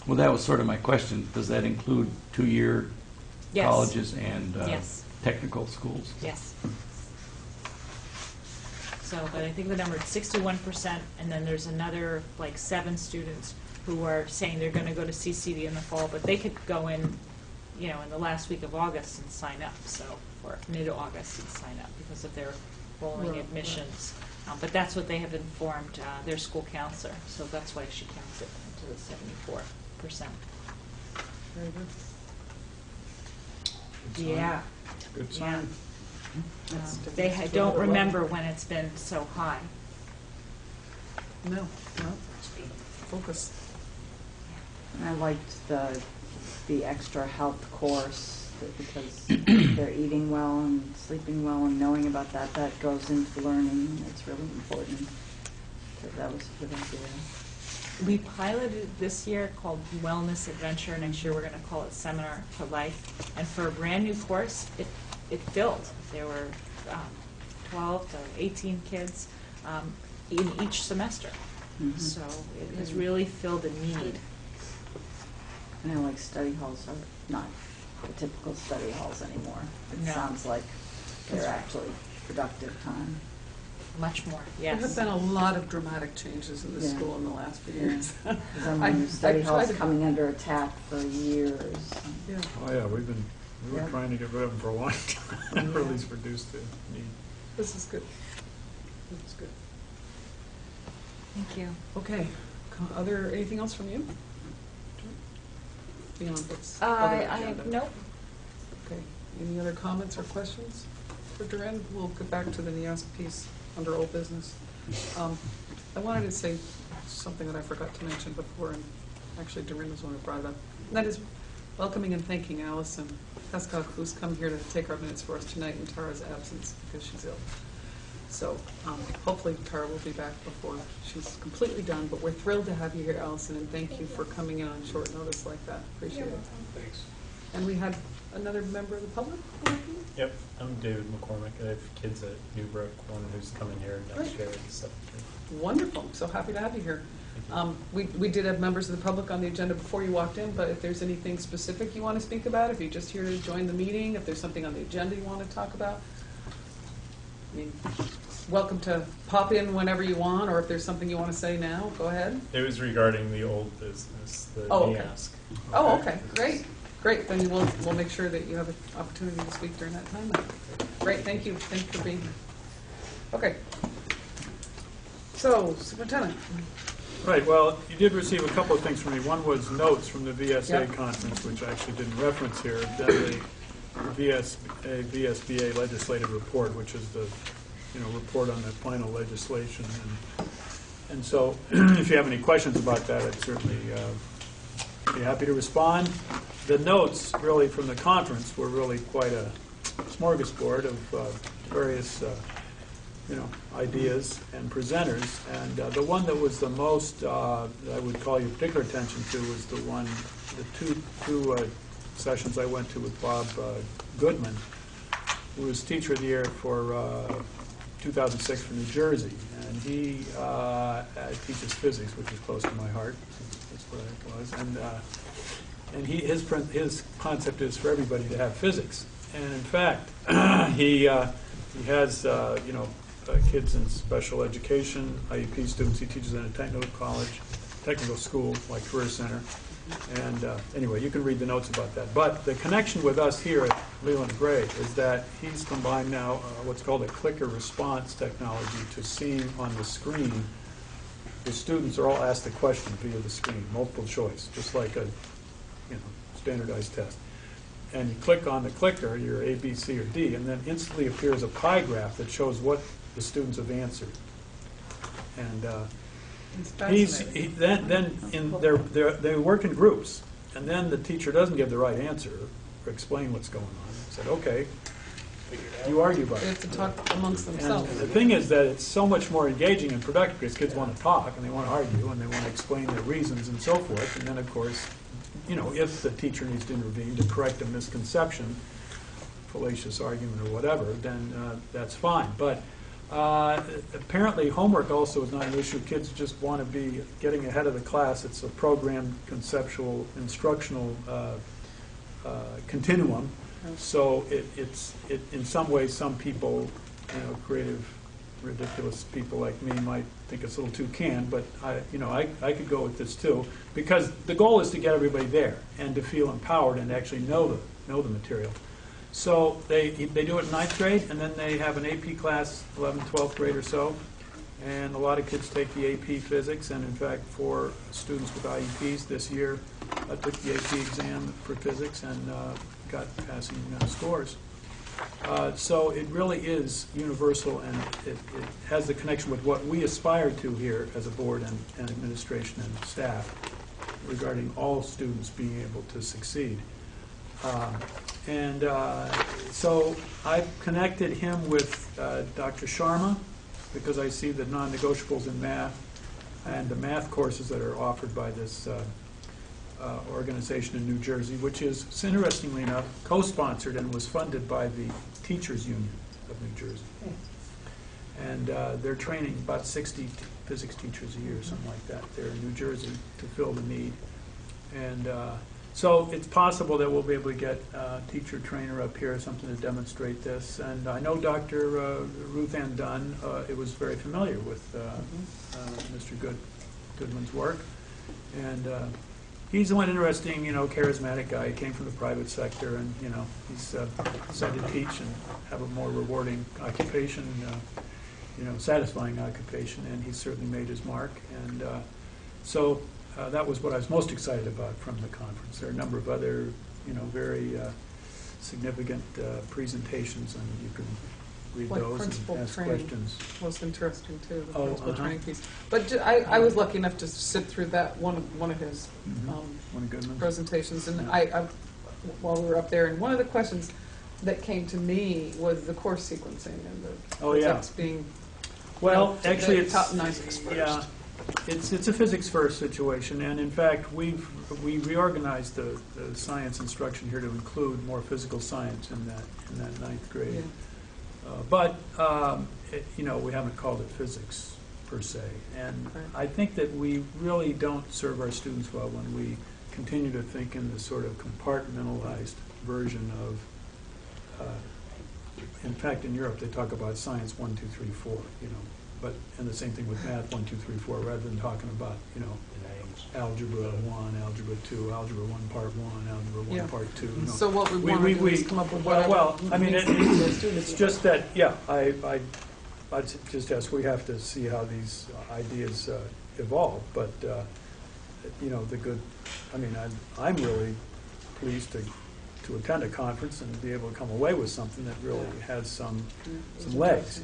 Speaker 10: Well, that was sort of my question. Does that include 2-year
Speaker 7: Yes.
Speaker 10: colleges and
Speaker 7: Yes.
Speaker 10: technical schools?
Speaker 7: Yes. So, but I think the number is 61%, and then there's another like 7 students who are saying they're going to go to CCD in the fall, but they could go in, in the last week of August and sign up, so, or mid-August and sign up because of their rolling
Speaker 1: Right,
Speaker 7: admissions. But that's what they have informed their school counselor, so that's why she counts it into the 74%.
Speaker 1: Very good.
Speaker 2: Good sign.
Speaker 7: Yeah.
Speaker 2: Good
Speaker 7: Yeah.
Speaker 2: sign.
Speaker 1: That's
Speaker 7: They
Speaker 1: different.
Speaker 7: don't remember when it's been so high.
Speaker 1: No. Focus.
Speaker 8: And I liked the extra health course because they're eating well and sleeping well and knowing about that. That goes into learning. It's really important. So that was a good idea.
Speaker 7: We piloted this year called Wellness Adventure. Next year we're going to call it Seminar for Life. And for a brand new course, it filled. There were 12 to 18 kids in each semester.
Speaker 8: Mhm.
Speaker 7: So it has really filled a need.
Speaker 8: And I like study halls are not the typical study halls anymore. It
Speaker 7: No.
Speaker 8: sounds like they're actually productive time.
Speaker 7: Much more,
Speaker 1: There have
Speaker 7: yes.
Speaker 1: been a lot of dramatic changes in the
Speaker 8: Yeah.
Speaker 1: school in the last few
Speaker 8: Yeah.
Speaker 1: years.
Speaker 8: Because I mean, study
Speaker 1: I
Speaker 8: halls
Speaker 1: tried to-
Speaker 8: coming under attack for years.
Speaker 1: Yeah.
Speaker 2: Oh, yeah, we were
Speaker 8: Yeah.
Speaker 2: trying to get rid of them for a long time, or at least reduce the need.
Speaker 1: This is good. This is good.
Speaker 7: Thank you.
Speaker 1: Okay. Anything else from you? Beyond what's
Speaker 7: I
Speaker 1: other
Speaker 7: have,
Speaker 1: agenda?
Speaker 7: nope.
Speaker 1: Okay. Any other comments or questions for Duran? We'll get back to the NIASC piece under old business. I wanted to say something that I forgot to mention before, and actually Duran was the one who brought it up. And that is welcoming and thanking Allison Pescock, who's come here to take our minutes for us tonight in Tara's absence because she's ill. So hopefully Tara will be back before she's completely done, but we're thrilled to have you here, Allison, and thank you for coming in on short notice like that. Appreciate it.
Speaker 6: Thanks.
Speaker 1: And we had another member of the public?
Speaker 11: Yep, I'm David McCormick. I have kids at Newbrook, one who's coming here next
Speaker 1: Great.
Speaker 11: year at 7th.
Speaker 1: Wonderful. I'm so happy to have you here. We did have members of the public on the agenda before you walked in, but if there's anything specific you want to speak about, if you're just here to join the meeting, if there's something on the agenda you want to talk about, I mean, welcome to pop in whenever you want, or if there's something you want to say now, go ahead.
Speaker 11: It was regarding the old business, the
Speaker 1: Oh, okay.
Speaker 11: NIASC.
Speaker 1: Oh, okay, great. Then we'll make sure that you have an opportunity to speak during that time. Great, thank you. Thank you for being here. Okay. So, Superintendent.
Speaker 2: Right, well, you did receive a couple of things from me. One was notes from the VSA
Speaker 1: Yep.
Speaker 2: conference, which I actually didn't reference here. Then the VSBA legislative report, which is the report on the final legislation. And so if you have any questions about that, I'd certainly be happy to respond. The notes really from the conference were really quite a smorgasbord of various ideas and presenters. And the one that was the most that I would call your particular attention to was the two sessions I went to with Bob Goodman, who was Teacher of the Year for 2006 for New Jersey. And he teaches physics, which is close to my heart. That's what it was. And his concept is for everybody to have physics. And in fact, he has kids in special education, IEP students. He teaches in a technical school like Career Center. And anyway, you can read the notes about that. But the connection with us here at Leland Gray is that he's combined now what's called a clicker response technology to seeing on the screen the students are all asked the question via the screen, multiple choice, just like a standardized test. And you click on the clicker, your A, B, C, or D, and then instantly appears a pie graph that shows what the students have answered. And they work in groups, and then the teacher doesn't give the right answer or explain what's going on. He said, okay, you argue about
Speaker 1: They have
Speaker 2: it.
Speaker 1: to talk amongst themselves.
Speaker 2: And the thing is that it's so much more engaging and productive because kids want to talk and they want to argue and they want to explain their reasons and so forth. And then, of course, if the teacher needs to intervene to correct a misconception, fallacious argument or whatever, then that's fine. But apparently homework also is not an issue. Kids just want to be getting ahead of the class. It's a programmed, conceptual, instructional continuum. So it's in some ways, some people, creative, ridiculous people like me might think it's a little too canned, but I could go with this too, because the goal is to get everybody there and to feel empowered and actually know the material. So they do it in 9th grade, and then they have an AP class, 11th, 12th grade or so, and a lot of kids take the AP physics, and in fact, 4 students with IEPs this year took the AP exam for physics and got passing scores. So it really is universal, and it has the connection with what we aspire to here as a board and administration and staff regarding all students being able to succeed. So I've connected him with Dr. Sharma because I see the non-negotiables in math and the math courses that are offered by this organization in New Jersey, which is, interestingly enough, co-sponsored and was funded by the Teachers Union of New Jersey. And they're training about 60 physics teachers a year, something like that, there in New Jersey to fill the need. And so it's possible that we'll be able to get a teacher trainer up here or something to demonstrate this. And I know Dr. Ruth Ann Dunn was very familiar with Mr. Goodman's work. And he's one interesting, charismatic guy. He came from the private sector, and he's decided to teach and have a more rewarding occupation, satisfying occupation, and he's certainly made his mark. And so that was what I was most excited about from the conference. There are a number of other, very significant presentations, and you can read
Speaker 1: Like
Speaker 2: those
Speaker 1: principal
Speaker 2: and ask
Speaker 1: training
Speaker 2: questions.
Speaker 1: was interesting too, the
Speaker 2: Oh,
Speaker 1: principal
Speaker 2: uh-huh.
Speaker 1: training piece. But I was lucky enough to sit through that one of his
Speaker 2: One of Goodman's.
Speaker 1: presentations, and I while we were up there, and one of the questions that came to me was the course sequencing and the
Speaker 2: Oh, yeah.
Speaker 1: physics being
Speaker 2: Well, actually, it's
Speaker 1: top physics first.
Speaker 2: yeah, it's a physics first situation, and in fact, we reorganized the science instruction here to include more physical science in that 9th grade.
Speaker 1: Yeah.
Speaker 2: But we haven't called it physics per se, and
Speaker 1: Right.
Speaker 2: I think that we really don't serve our students well when we continue to think in this sort of compartmentalized version of. In fact, in Europe, they talk about science 1, 2, 3, 4. And the same thing with math 1, 2, 3, 4, rather than talking about algebra 1, algebra 2, algebra 1 part 1, algebra 1
Speaker 1: Yeah.
Speaker 2: part 2.
Speaker 1: So what we want to do is come up with whatever
Speaker 2: Well, I mean,
Speaker 1: makes sense to our students.
Speaker 2: it's just that, yeah, I'd just ask, we have to see how these ideas evolve, but, I'm really pleased to attend a conference and be able to come away with something that really has some legs,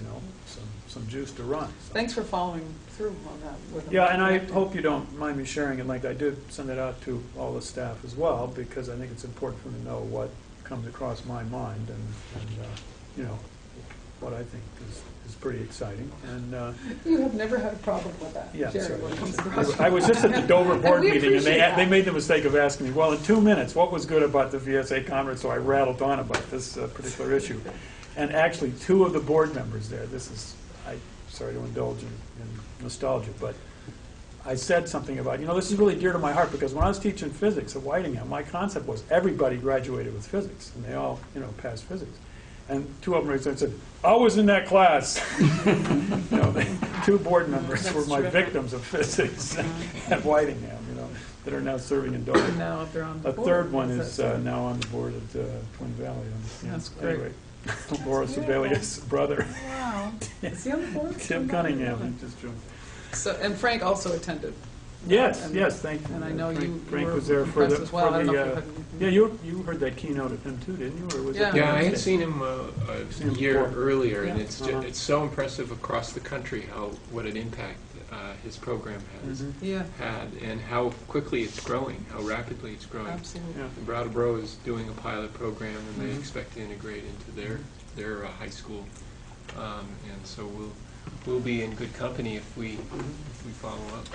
Speaker 2: some juice to run. So.
Speaker 1: Thanks for following through on that with them.
Speaker 2: Yeah, and I hope you don't mind me sharing it. Like I did send it out to all the staff as well, because I think it's important for them to know what comes across my mind and what I think is pretty exciting. And
Speaker 1: You have never had a problem with that,
Speaker 2: yeah,
Speaker 1: Jerry,
Speaker 2: sorry.
Speaker 1: when it comes across.
Speaker 2: I was just at the Dover board
Speaker 1: we
Speaker 2: meeting, and
Speaker 1: appreciate that.
Speaker 2: they made the mistake of asking me, well, in 2 minutes, what was good about the VSA conference? So I rattled on about this particular issue. And actually, 2 of the board members there, I'm sorry to indulge in nostalgia, but I said something about, this is really dear to my heart, because when I was teaching physics at Whitingham, my concept was everybody graduated with physics, and they all, passed physics. And 2 of them raised their hand and said, I was in that class. 2 board members
Speaker 1: That's
Speaker 2: were my
Speaker 1: terrific.
Speaker 2: victims of physics at Whitingham, that are now serving in Dover.
Speaker 1: Now they're on the
Speaker 2: A
Speaker 1: board.
Speaker 2: third one
Speaker 1: Is
Speaker 2: is
Speaker 1: that-
Speaker 2: now on the board at Twin Valley.
Speaker 1: That's great.
Speaker 2: Anyway, Laura Sebelius' brother,
Speaker 1: Wow. Is he on the board?
Speaker 2: Tim Cunningham, he just joined.
Speaker 1: So, and Frank also attended.
Speaker 2: Yes,
Speaker 1: And-
Speaker 2: yes, thank you.
Speaker 1: And I know you
Speaker 2: Frank
Speaker 1: were
Speaker 2: was there for
Speaker 1: impressed
Speaker 2: the,
Speaker 1: as well. I don't know if you
Speaker 2: for
Speaker 1: had-
Speaker 2: the, yeah, you heard that keynote of him too, didn't you? Or was it?
Speaker 1: Yeah.
Speaker 5: Yeah, I had
Speaker 2: Wednesday?
Speaker 5: seen him
Speaker 2: Seen him
Speaker 5: a year
Speaker 2: before.
Speaker 5: earlier, and
Speaker 1: Yeah.
Speaker 2: Uh-huh.
Speaker 5: it's so impressive across the country what an impact his program has
Speaker 2: Mhm.
Speaker 1: Yeah,
Speaker 5: had, and how quickly it's growing, how rapidly it's growing.
Speaker 1: absolutely.
Speaker 2: Yeah.
Speaker 5: And Brattleboro is doing a pilot program, and they
Speaker 2: Mhm.
Speaker 5: expect to integrate into their high school, and so we'll be in good company if we follow up.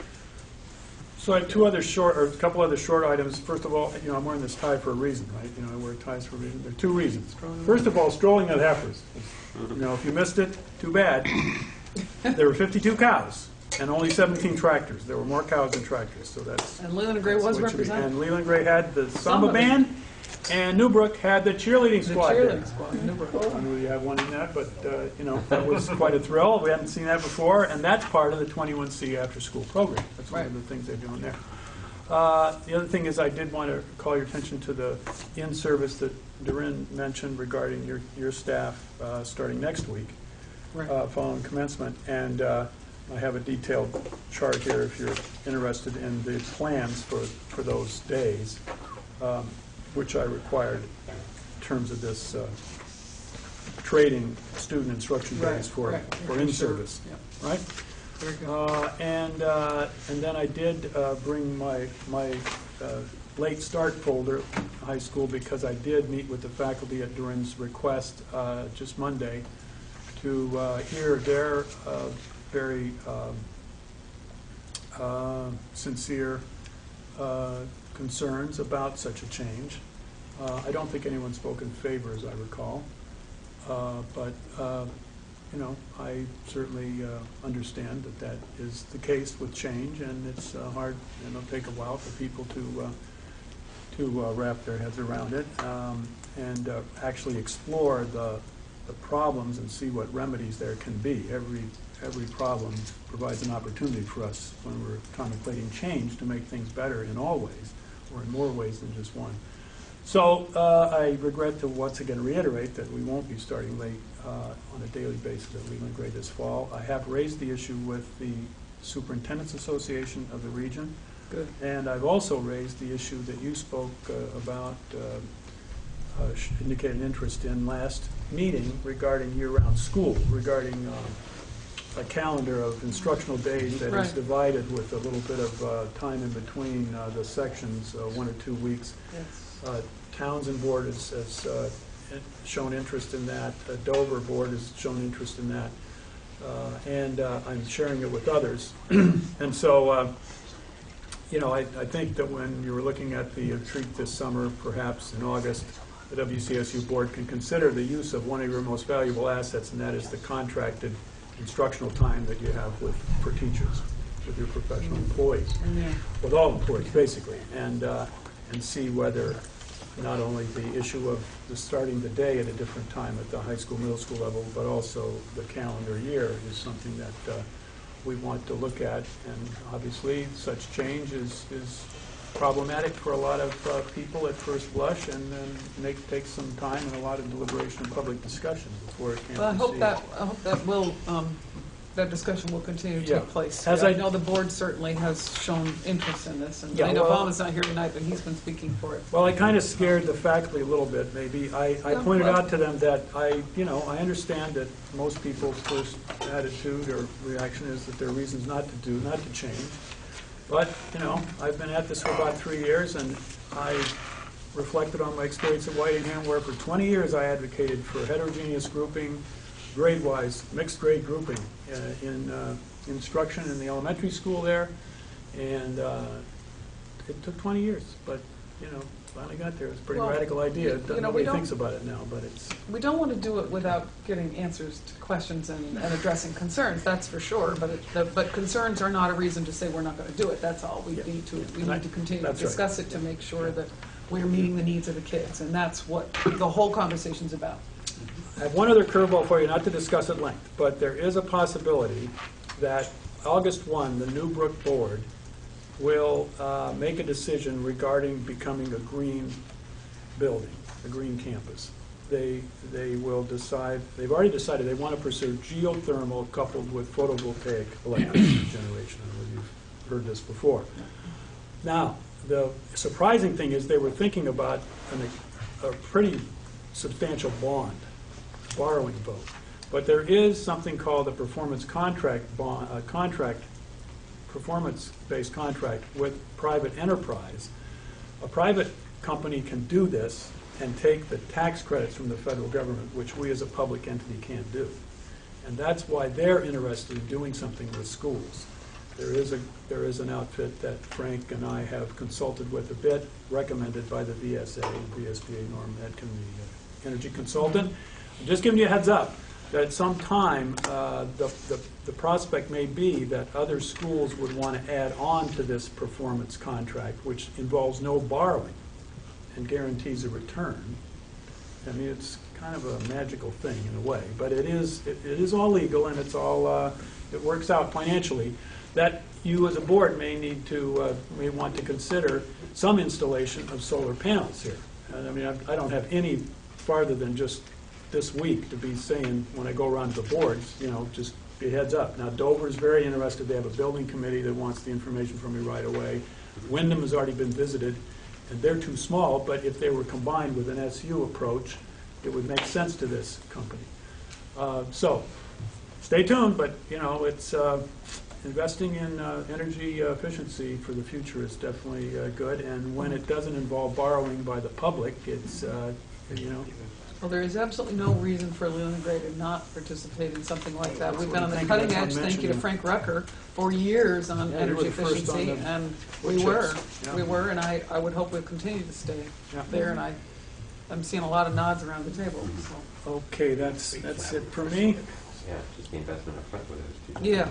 Speaker 2: So I have a couple other short items. First of all, I'm wearing this tie for a reason, right? I wear ties for a reason. There are two reasons. First of all, strolling of heifers. If you missed it, too bad. There were 52 cows and only 17 tractors. There were more cows than tractors, so that's...
Speaker 1: And Leland Gray was
Speaker 2: what should be.
Speaker 1: represented.
Speaker 2: And Leland Gray had the
Speaker 1: Samba
Speaker 2: samba band, and Newbrook had the cheerleading
Speaker 1: The
Speaker 2: squad there.
Speaker 1: cheerleading squad, Newbrook.
Speaker 2: I don't know if you have one in that, but, that was quite a thrill. We hadn't seen that before, and that's part of the 21C after-school program. That's one of the things they're doing there. The other thing is I did want to call your attention to the in-service that Doreen mentioned regarding your staff starting next week,
Speaker 1: Right.
Speaker 2: following commencement. And I have a detailed chart here if you're interested in the plans for those days, which I required in terms of this trading student instruction days for in-service,
Speaker 1: Yeah.
Speaker 2: right?
Speaker 1: Very good.
Speaker 2: And then I did bring my late start folder, high school, because I did meet with the faculty at Durin's request just Monday to hear their very sincere concerns about such a change. I don't think anyone spoke in favor, as I recall, but I certainly understand that is the case with change, and it's hard, and it'll take a while for people to wrap their heads around it, and actually explore the problems and see what remedies there can be. Every problem provides an opportunity for us when we're contemplating change to make things better in all ways, or in more ways than just one. So I regret to once again reiterate that we won't be starting late on a daily basis at Leland Gray this fall. I have raised the issue with the Superintendent's Association of the region.
Speaker 1: Good.
Speaker 2: And I've also raised the issue that you spoke about, indicated interest in last meeting regarding year-round school, regarding a calendar of instructional days that is divided with a little bit of time in between the sections, 1 or 2 weeks.
Speaker 1: Yes.
Speaker 2: Townsend Board has shown interest in that. Dover Board has shown interest in that. And I'm sharing it with others. And so, I think that when you were looking at the retreat this summer, perhaps in August, the WCSU Board can consider the use of one of your most valuable assets, and that is the contracted instructional time that you have for teachers, with your professional employees, with all employees, basically, and see whether not only the issue of starting the day at a different time at the high school, middle school level, but also the calendar year is something that we want to look at. And obviously, such change is problematic for a lot of people at first blush, and then takes some time and a lot of deliberation and public discussion before it can
Speaker 1: Well, I
Speaker 2: be
Speaker 1: hope
Speaker 2: seen.
Speaker 1: that discussion will continue to
Speaker 2: Yeah.
Speaker 1: take place.
Speaker 2: As
Speaker 1: I
Speaker 2: I-
Speaker 1: know the board certainly has shown interest in this, and
Speaker 2: Yeah,
Speaker 1: I know
Speaker 2: well-
Speaker 1: Bob is not here tonight, but he's been speaking for it.
Speaker 2: Well, I kind of scared the faculty a little bit, maybe. I pointed out to them that I understand that most people's first attitude or reaction is that there are reasons not to change. But, I've been at this for about 3 years, and I reflected on my experience at Whitingham, where for 20 years I advocated for heterogeneous grouping, grade-wise, mixed grade grouping in instruction in the elementary school there. And it took 20 years, but, finally got there. It's a pretty
Speaker 1: Well,
Speaker 2: radical idea.
Speaker 1: we
Speaker 2: Nobody
Speaker 1: don't-
Speaker 2: thinks about it now, but it's...
Speaker 1: We don't want to do it without getting answers to questions and addressing concerns, that's for sure, but concerns are not a reason to say we're not going to do it, that's all. We
Speaker 2: Yeah.
Speaker 1: need to continue to
Speaker 2: That's right.
Speaker 1: discuss it to make sure that we're meeting the needs of the kids, and that's what the whole conversation's about.
Speaker 2: I have one other curveball for you, not to discuss at length, but there is a possibility that August 1, the Newbrook Board will make a decision regarding becoming a green building, a green campus. they will decide, they've already decided they want to pursue geothermal coupled with photovoltaic electricity generation. I don't know if you've heard this before. Now, the surprising thing is they were thinking about a pretty substantial bond, borrowing vote. But there is something called a performance contract bond, performance-based contract with private enterprise. A private company can do this and take the tax credits from the federal government, which we as a public entity can't do. And that's why they're interested in doing something with schools. There is an outfit that Frank and I have consulted with a bit, recommended by the VSA and VSBA. Norm Edkin, the energy consultant. I'm just giving you a heads up that at some time the prospect may be that other schools would want to add on to this performance contract, which involves no borrowing and guarantees a return. I mean, it's kind of a magical thing in a way, but it is all legal, and it's all it works out financially. That you as a board may need to may want to consider some installation of solar panels here. And I mean, I don't have any farther than just this week to be saying when I go around to the boards, you know, just be heads up. Now, Dover's very interested. They have a building committee that wants the information from me right away. Wyndham has already been visited, and they're too small, but if they were combined with an SU approach, it would make sense to this company. So, stay tuned, but, you know, it's investing in energy efficiency for the future is definitely good, and when it doesn't involve borrowing by the public, it's, you know.
Speaker 1: Well, there is absolutely no reason for Leland Gray to not participate in something like that.
Speaker 2: That's
Speaker 1: We've
Speaker 2: what
Speaker 1: been on
Speaker 2: I'm
Speaker 1: the
Speaker 2: thinking.
Speaker 1: cutting
Speaker 2: That's
Speaker 1: edge,
Speaker 2: what I'm
Speaker 1: thank you to
Speaker 2: mentioning.
Speaker 1: Frank Rucker, for years on
Speaker 2: Yeah, you
Speaker 1: energy
Speaker 2: were the first on
Speaker 1: efficiency,
Speaker 2: the
Speaker 1: and
Speaker 2: wood
Speaker 1: we were.
Speaker 2: chips. Yeah.
Speaker 1: We were, and I would hope we'll continue to stay
Speaker 2: Yeah.
Speaker 1: there, and I'm seeing a lot of nods around the table, so.
Speaker 2: Okay, that's it for me.
Speaker 9: Yeah, just the investment up front with those two.
Speaker 1: Yeah,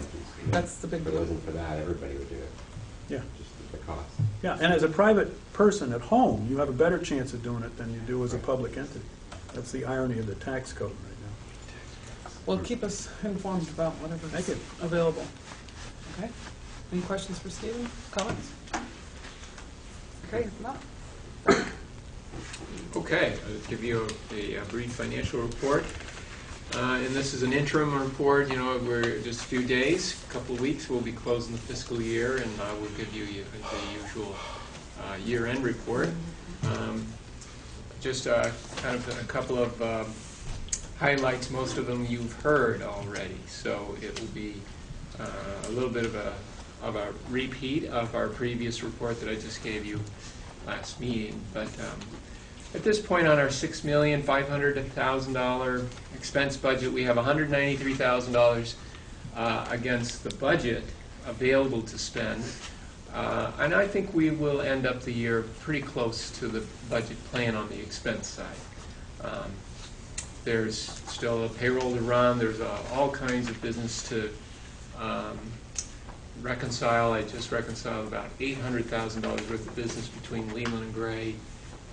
Speaker 1: that's the big
Speaker 9: If it
Speaker 1: deal.
Speaker 9: wasn't for that, everybody would do it,
Speaker 2: Yeah.
Speaker 9: just the cost.
Speaker 2: Yeah, and as a private person at home, you have a better chance of doing it than you do as a public entity. That's the irony of the tax code right now.
Speaker 1: Well, keep us informed about whatever's
Speaker 2: Thank you.
Speaker 1: available. Okay? Any questions for Stephen? Comments? Okay, if not,
Speaker 5: Okay, I'll give you a brief financial report. And this is an interim report. You know, we're just a few days, a couple of weeks, we'll be closing the fiscal year, and I will give you the usual year-end report. Just kind of a couple of highlights. Most of them you've heard already, so it will be a little bit of a repeat of our previous report that I just gave you last meeting. But at this point on our $6,500,000 expense budget, we have $193,000 against the budget available to spend. And I think we will end up the year pretty close to the budget plan on the expense side. There's still a payroll to run. There's all kinds of business to reconcile. I just reconciled about $800,000 worth of business between Leland and Gray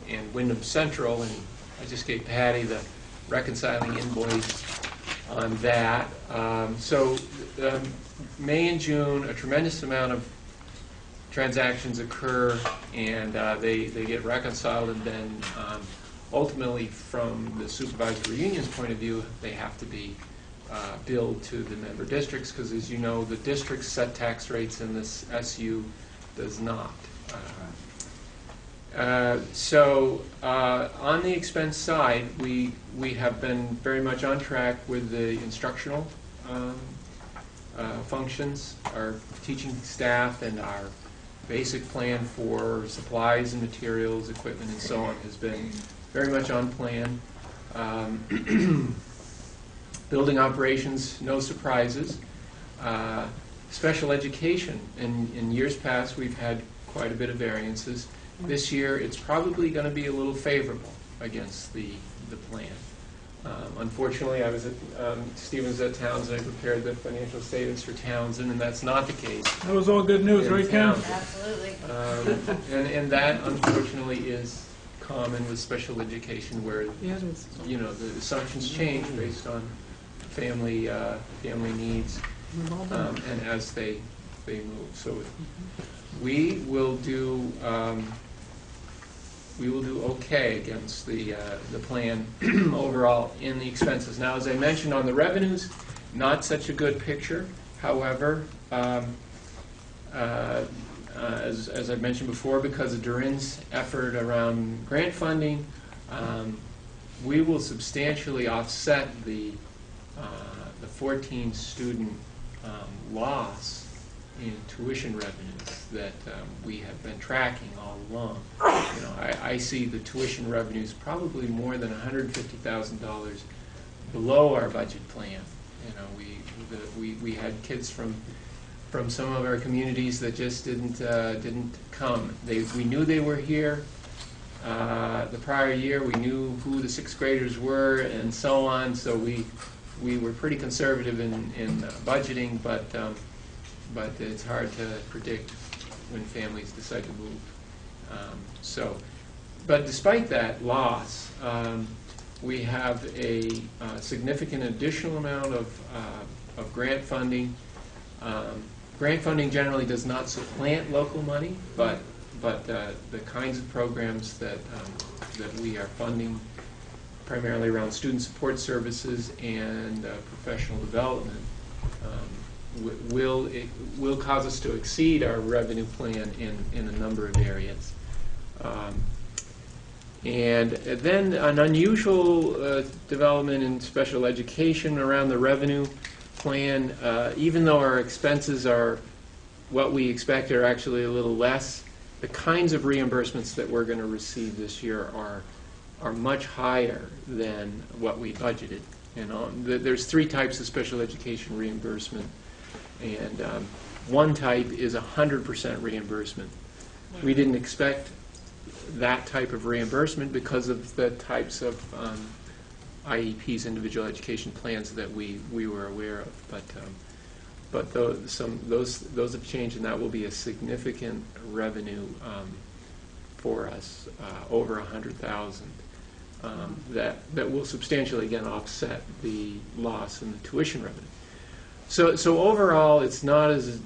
Speaker 5: and Wyndham Central, and I just gave Patty the reconciling invoice on that. So May and June, a tremendous amount of transactions occur, and they get reconciled, and then ultimately, from the supervisory union's point of view, they have to be billed to the member districts, because as you know, the districts set tax rates and this SU does not. So on the expense side, we have been very much on track with the instructional functions. Our teaching staff and our basic plan for supplies and materials, equipment, and so on has been very much on plan. Building operations, no surprises. Special education, in years past we've had quite a bit of variances. This year it's probably going to be a little favorable against the plan. Unfortunately, I was at Stevens at Townsend. I prepared the financial statements for Townsend, and that's not the case.
Speaker 2: That was all good news,
Speaker 5: in
Speaker 2: right, Ken?
Speaker 5: Townsend.
Speaker 8: Absolutely.
Speaker 5: And that unfortunately is common with special education, where
Speaker 1: yeah, it is.
Speaker 5: you know the assumptions change based on family needs,
Speaker 1: We've all done it.
Speaker 5: and as they move. So we will do we will do okay against the plan overall in the expenses. Now, as I mentioned on the revenues, not such a good picture. However, as I've mentioned before, because of Durin's effort around grant funding, we will substantially offset the 14 student loss in tuition revenues that we have been tracking all along. You know, I see the tuition revenues probably more than $150,000 below our budget plan. You know, we had kids from some of our communities that just didn't come. We knew they were here. The prior year, we knew who the sixth graders were, and so on. So we were pretty conservative in budgeting, but it's hard to predict when families decide to move. But despite that loss, we have a significant additional amount of grant funding. Grant funding generally does not supplant local money, but the kinds of programs that we are funding, primarily around student support services and professional development, will cause us to exceed our revenue plan in a number of areas. And then an unusual development in special education around the revenue plan. Even though our expenses are what we expect are actually a little less, the kinds of reimbursements that we're going to receive this year are much higher than what we budgeted. You know, there's 3 types of special education reimbursement, and one type is 100% reimbursement. We didn't expect that type of reimbursement because of the types of IEPs, individual education plans, that we were aware of. But those have changed, and that will be a significant revenue for us, over 100,000. That will substantially again offset the loss in the tuition revenue. So overall, it's not as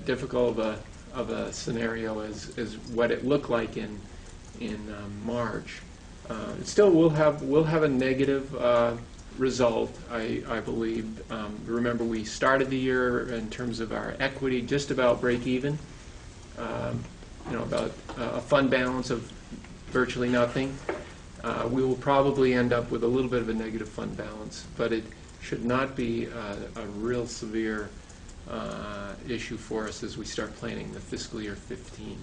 Speaker 5: difficult of a scenario as what it looked like in March. Still, we'll have a negative result, I believe. Remember, we started the year in terms of our equity just about break even. About a fund balance of virtually nothing. We will probably end up with a little bit of a negative fund balance, but it should not be a real severe issue for us as we start planning the fiscal year 15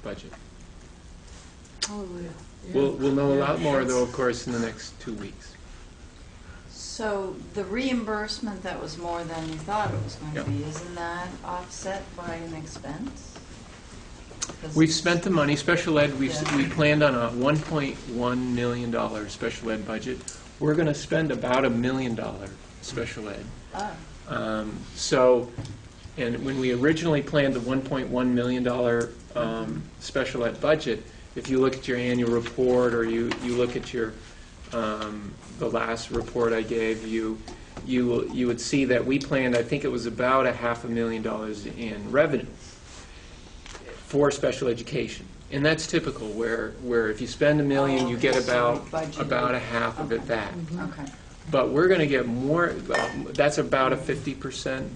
Speaker 5: budget.
Speaker 8: Hallelujah.
Speaker 5: We'll know a lot more, though, of course, in the next 2 weeks.
Speaker 8: So the reimbursement that was more than you thought it was going to
Speaker 5: Yep.
Speaker 8: be, isn't that offset by an expense? 'Cause
Speaker 5: We've spent the money. Special ed, we planned on a $1.1 million special ed budget. We're going to spend about $1 million special ed. And when we originally planned the $1.1 million special ed budget, if you look at your annual report, or you look at your the last report I gave you, you would see that we planned, I think it was about $500,000 in revenue for special education. And that's typical, where if you spend $1 million, you get about a half of it back.
Speaker 8: Okay.
Speaker 5: But we're going to get more. That's about a 50%,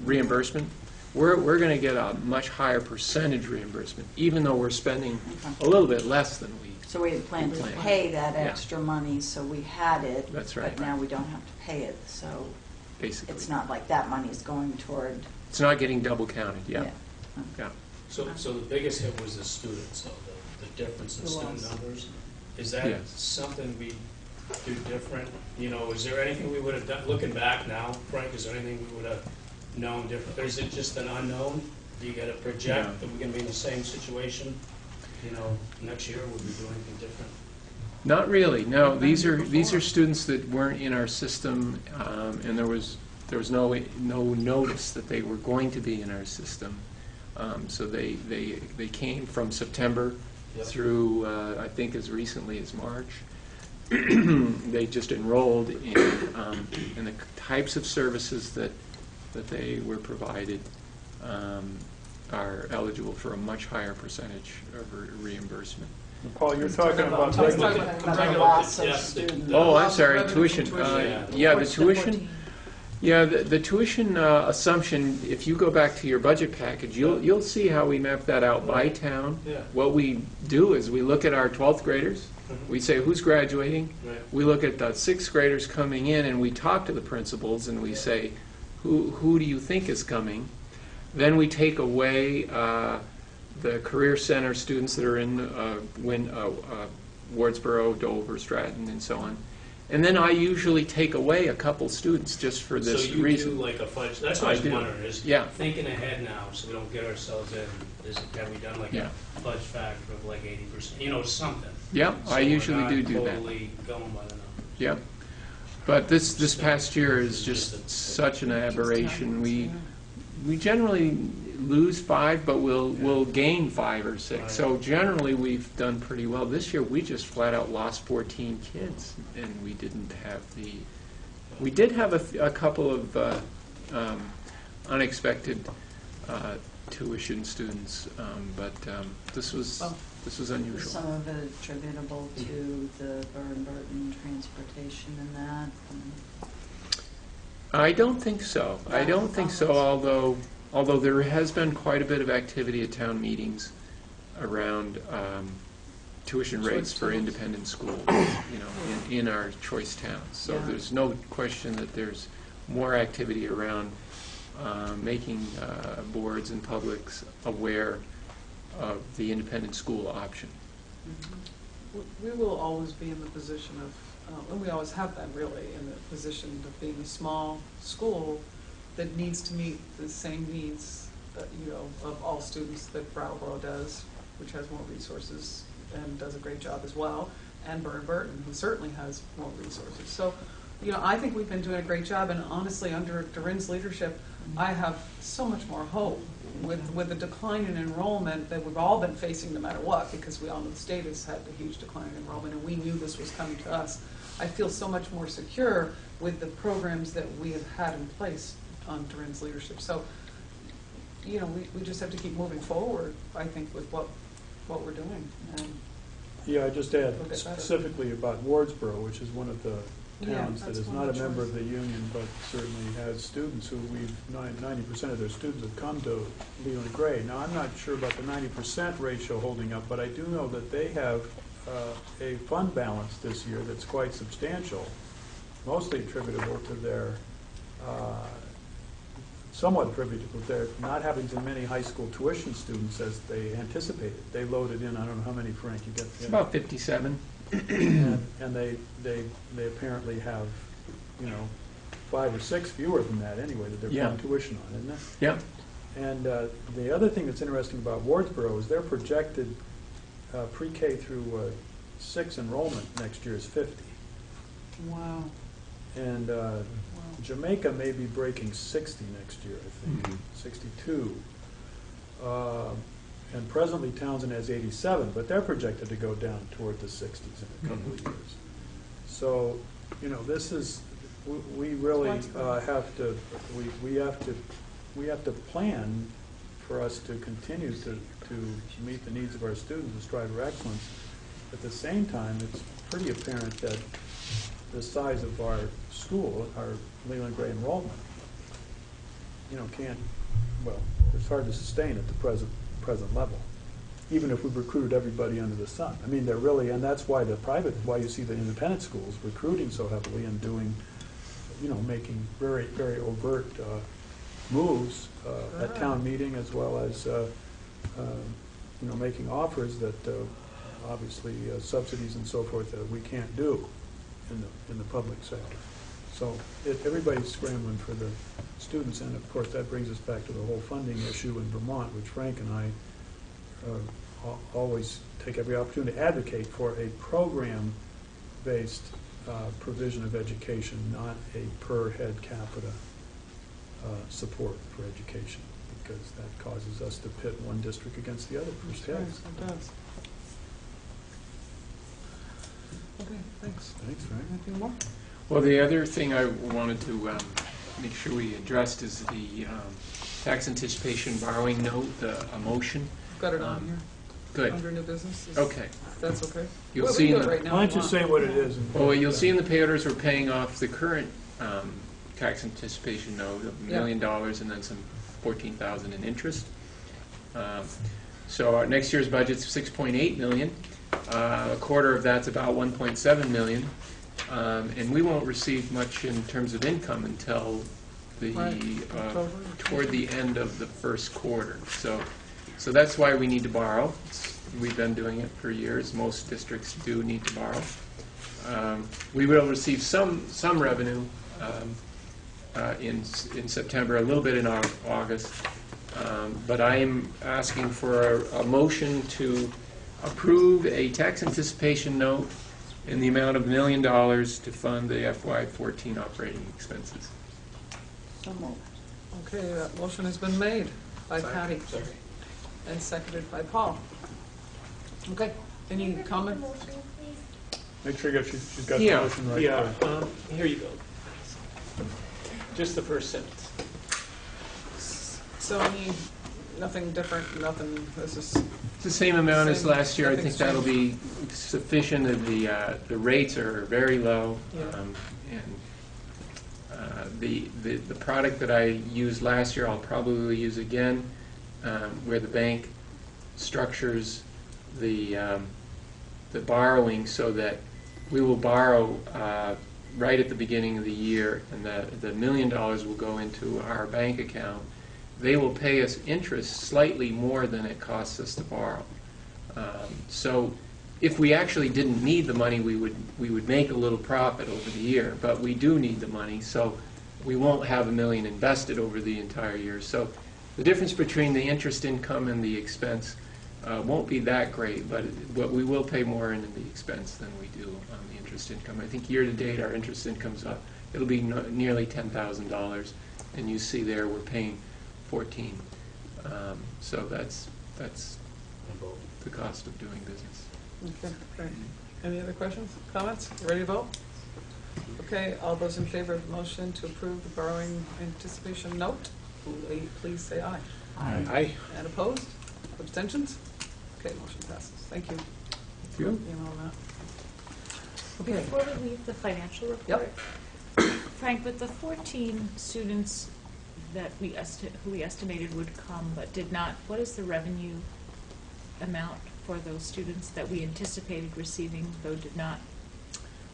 Speaker 5: reimbursement. We're going to get a much higher percentage reimbursement, even though we're spending a little bit less than we.
Speaker 8: So we had planned to pay that
Speaker 5: Yeah.
Speaker 8: extra money, so we had it.
Speaker 5: That's right.
Speaker 8: But now we don't have to pay it, so
Speaker 5: Basically,
Speaker 8: it's not like that money is going toward.
Speaker 5: it's not getting double counted. Yeah.
Speaker 6: So the biggest hit was the students, though, the difference in student numbers. Is that
Speaker 5: Yes.
Speaker 6: something we do different? Is there anything we would have done, looking back now, Frank, is there anything we would have known different? Or is it just an unknown? Do you get a project that we're going to be in the same situation, next year? Would we do anything different?
Speaker 5: Not really. No, these are students that weren't in our system, and there was no notice that they were going to be in our system. So they came from September through I think as recently as March. They just enrolled in the types of services that they were provided are eligible for a much higher percentage of reimbursement.
Speaker 2: Paul, you're talking about
Speaker 1: He's talking
Speaker 2: regular,
Speaker 1: about
Speaker 8: About the
Speaker 6: regular
Speaker 8: loss of
Speaker 6: depth that-
Speaker 8: students.
Speaker 5: Oh, I'm
Speaker 1: Loss of
Speaker 5: sorry,
Speaker 1: revenue
Speaker 5: tuition.
Speaker 1: from tuition.
Speaker 5: Yeah, the
Speaker 7: Towards the
Speaker 5: tuition.
Speaker 7: 14.
Speaker 5: Yeah, the tuition assumption, if you go back to your budget package, you'll see how we map that out by town.
Speaker 6: Yeah.
Speaker 5: What we do is we look at our 12th graders, we say who's graduating,
Speaker 6: Right.
Speaker 5: we look at the 6th graders coming in, and we talk to the principals, and we say, who do you think is coming? Then we take away the Career Center students that are in Wardsboro, Dover, Stratton, and so on. And then I usually take away a couple students just for this
Speaker 6: So you
Speaker 5: reason.
Speaker 6: do like a fudge, that's what I
Speaker 5: I
Speaker 6: was
Speaker 5: do.
Speaker 6: wondering, is
Speaker 5: Yeah.
Speaker 6: thinking ahead now, so we don't get ourselves in, have we done like
Speaker 5: Yeah.
Speaker 6: a fudge factor of like 80%, you know, something?
Speaker 5: Yeah,
Speaker 6: So
Speaker 5: I
Speaker 6: we're
Speaker 5: usually
Speaker 6: not
Speaker 5: do that.
Speaker 6: totally going by the numbers.
Speaker 5: Yeah. But this past year is just such an aberration. We generally lose 5, but we'll gain 5 or 6.
Speaker 6: Right.
Speaker 5: So generally, we've done pretty well. This year, we just flat out lost 14 kids, and we didn't have the. We did have a couple of unexpected tuition students, but this was unusual.
Speaker 8: Some of it attributable to the Burton transportation and that.
Speaker 5: I don't think so. I don't think so, although there has been quite a bit of activity at town meetings around tuition rates for independent schools, in our choice towns. So
Speaker 8: Yeah.
Speaker 5: there's no question that there's more activity around making boards and publics aware of the independent school option.
Speaker 1: We will always be in the position of, and we always have been really, in the position of being a small school that needs to meet the same needs, of all students that Brattleboro does, which has more resources and does a great job as well, and Burton, who certainly has more resources. So, I think we've been doing a great job, and honestly, under Doreen's leadership, I have so much more hope with the decline in enrollment that we've all been facing no matter what, because we all know the state has had a huge decline in enrollment, and we knew this was coming to us. I feel so much more secure with the programs that we have had in place on Doreen's leadership. So, we just have to keep moving forward, I think, with what we're doing. And
Speaker 2: yeah, I just add
Speaker 1: We'll get better.
Speaker 2: specifically about Wardsboro, which is one of the
Speaker 1: Yeah,
Speaker 2: towns that
Speaker 1: that's
Speaker 2: is
Speaker 1: one
Speaker 2: not a
Speaker 1: of the
Speaker 2: member of
Speaker 1: choices.
Speaker 2: the union, but certainly has students who 90% of their students have come to Leland Gray. Now, I'm not sure about the 90% ratio holding up, but I do know that they have a fund balance this year that's quite substantial, mostly attributable to their, somewhat attributable to their not having as many high school tuition students as they anticipated. They loaded in, I don't know how many, Frank, you get?
Speaker 5: It's about 57.
Speaker 2: And they apparently have, 5 or 6 fewer than that anyway that they're
Speaker 5: Yeah.
Speaker 2: paying tuition on, isn't it?
Speaker 5: Yeah.
Speaker 2: And the other thing that's interesting about Wardsboro is their projected pre-K through 6 enrollment next year is 50.
Speaker 1: wow.
Speaker 2: And Jamaica may be breaking 60 next year, I think,
Speaker 5: Mhm.
Speaker 2: 62. And presently Townsend has 87, but they're projected to go down toward the 60s in a couple of years. So, this is, we really have to, we have to plan for us to continue to meet the needs of our students and strive for excellence. At the same time, it's pretty apparent that the size of our school, our Leland Gray enrollment, it's hard to sustain at the present level, even if we've recruited everybody under the sun. I mean, they're really, and that's why why you see the independent schools recruiting so heavily and doing, making very, very overt moves at town meeting, as well as, making offers that obviously subsidies and so forth that we can't do in the public sector. So everybody's scrambling for the students, and of course that brings us back to the whole funding issue in Vermont, which Frank and I always take every opportunity to advocate for a program-based provision of education, not a per head capita support for education, because that causes us to pit one district against the other per se.
Speaker 1: It does. Okay, thanks.
Speaker 2: Thanks, Frank.
Speaker 1: Anything more?
Speaker 5: Well, the other thing I wanted to make sure we addressed is the tax anticipation borrowing note, a motion.
Speaker 1: Got it on here.
Speaker 5: Good.
Speaker 1: under new business.
Speaker 5: Okay.
Speaker 1: If that's okay.
Speaker 5: You'll
Speaker 1: Well,
Speaker 5: see
Speaker 1: we can do
Speaker 5: in
Speaker 1: it
Speaker 5: the-
Speaker 1: right now
Speaker 2: Why
Speaker 1: if
Speaker 2: don't you
Speaker 1: want.
Speaker 2: say what it is?
Speaker 5: Well, you'll see in the pay orders, we're paying off the current tax anticipation note of $1 million and then some $14,000 in interest. So our next year's budget's $6.8 million. A quarter of that's about $1.7 million. And we won't receive much in terms of income until
Speaker 1: October.
Speaker 5: toward the end of the first quarter. So that's why we need to borrow. We've been doing it for years. Most districts do need to borrow. We will receive some revenue in September, a little bit in August. But I am asking for a motion to approve a tax anticipation note in the amount of $1 million to fund the FY14 operating expenses.
Speaker 8: So moved.
Speaker 1: Okay, that motion has been made by Patty and seconded by Paul. Okay, any comment?
Speaker 2: Make sure she's got the
Speaker 5: Yeah,
Speaker 2: motion right
Speaker 6: Yeah,
Speaker 2: there.
Speaker 6: here you go. Just the first sentence.
Speaker 1: So nothing different, nothing, this is,
Speaker 5: It's the same amount as
Speaker 1: Same,
Speaker 5: last year. I think
Speaker 1: nothing's
Speaker 5: that'll be sufficient. The rates are very low.
Speaker 1: Yeah.
Speaker 5: And the product that I used last year, I'll probably use again, where the bank structures the borrowing so that we will borrow right at the beginning of the year, and the $1 million will go into our bank account. They will pay us interest slightly more than it costs us to borrow. So if we actually didn't need the money, we would make a little profit over the year, but we do need the money, so we won't have $1 million invested over the entire year. So the difference between the interest income and the expense won't be that great, but we will pay more into the expense than we do on the interest income. I think year to date our interest income's up. It'll be nearly $10,000, and you see there we're paying 14. So that's the cost of doing business.
Speaker 1: okay, great. Any other questions, comments? You ready to vote? Okay, all those in favor of the motion to approve the borrowing anticipation note, please say aye.
Speaker 5: Aye.
Speaker 1: And opposed? Abstentions? Okay, motion passes. Thank you.
Speaker 5: Thank you.
Speaker 1: You know that. Okay.
Speaker 7: Before we leave the financial report, Frank, with the 14 students that who we estimated would come but did not, what is the revenue amount for those students that we anticipated receiving though did not?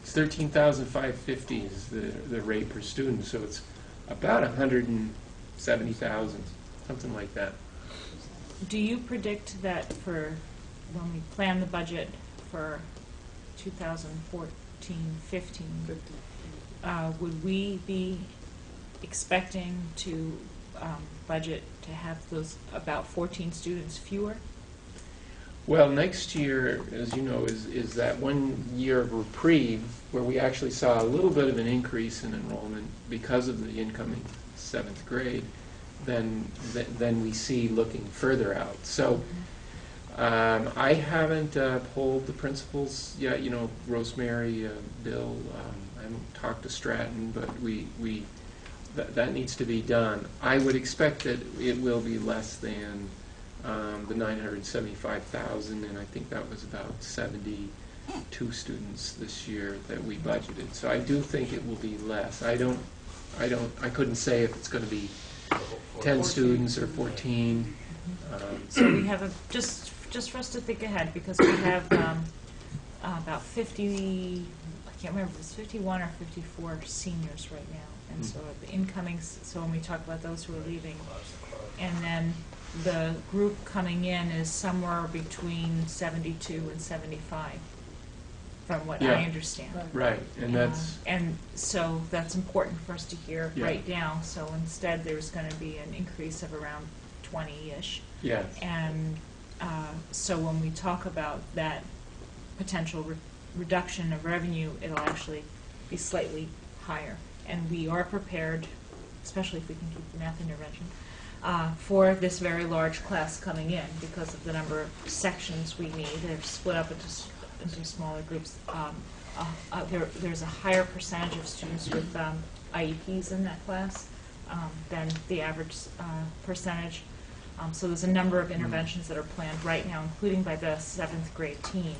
Speaker 5: It's $13,550 is the rate per student, so it's about $170,000, something like that.
Speaker 7: Do you predict that for when we plan the budget for 2014-15, would we be expecting to budget to have those about 14 students fewer?
Speaker 5: Well, next year, as you know, is that 1 year of reprieve where we actually saw a little bit of an increase in enrollment because of the incoming 7th grade than we see looking further out. So I haven't polled the principals yet. You know, Rosemary, Bill, I haven't talked to Stratton, but that needs to be done. I would expect that it will be less than the 975,000, and I think that was about 72 students this year that we budgeted. So I do think it will be less. I couldn't say if it's going to be 10 students or 14.
Speaker 7: So we have just for us to think ahead, because we have about 50, I can't remember if it's 51 or 54 seniors right now. And so the incoming, so when we talk about those who are leaving, and then the group coming in is somewhere between 72 and 75, from what I understand.
Speaker 5: Right, and that's...
Speaker 7: And so that's important for us to hear
Speaker 5: Yeah.
Speaker 7: right now. So instead, there's going to be an increase of around 20-ish.
Speaker 5: Yes.
Speaker 7: And so when we talk about that potential reduction of revenue, it'll actually be slightly higher. And we are prepared, especially if we can keep the math intervention, for this very large class coming in because of the number of sections we need. They're split up into smaller groups. There's a higher percentage of students with IEPs in that class than the average percentage. So there's a number of interventions that are planned right now, including by the 7th grade team,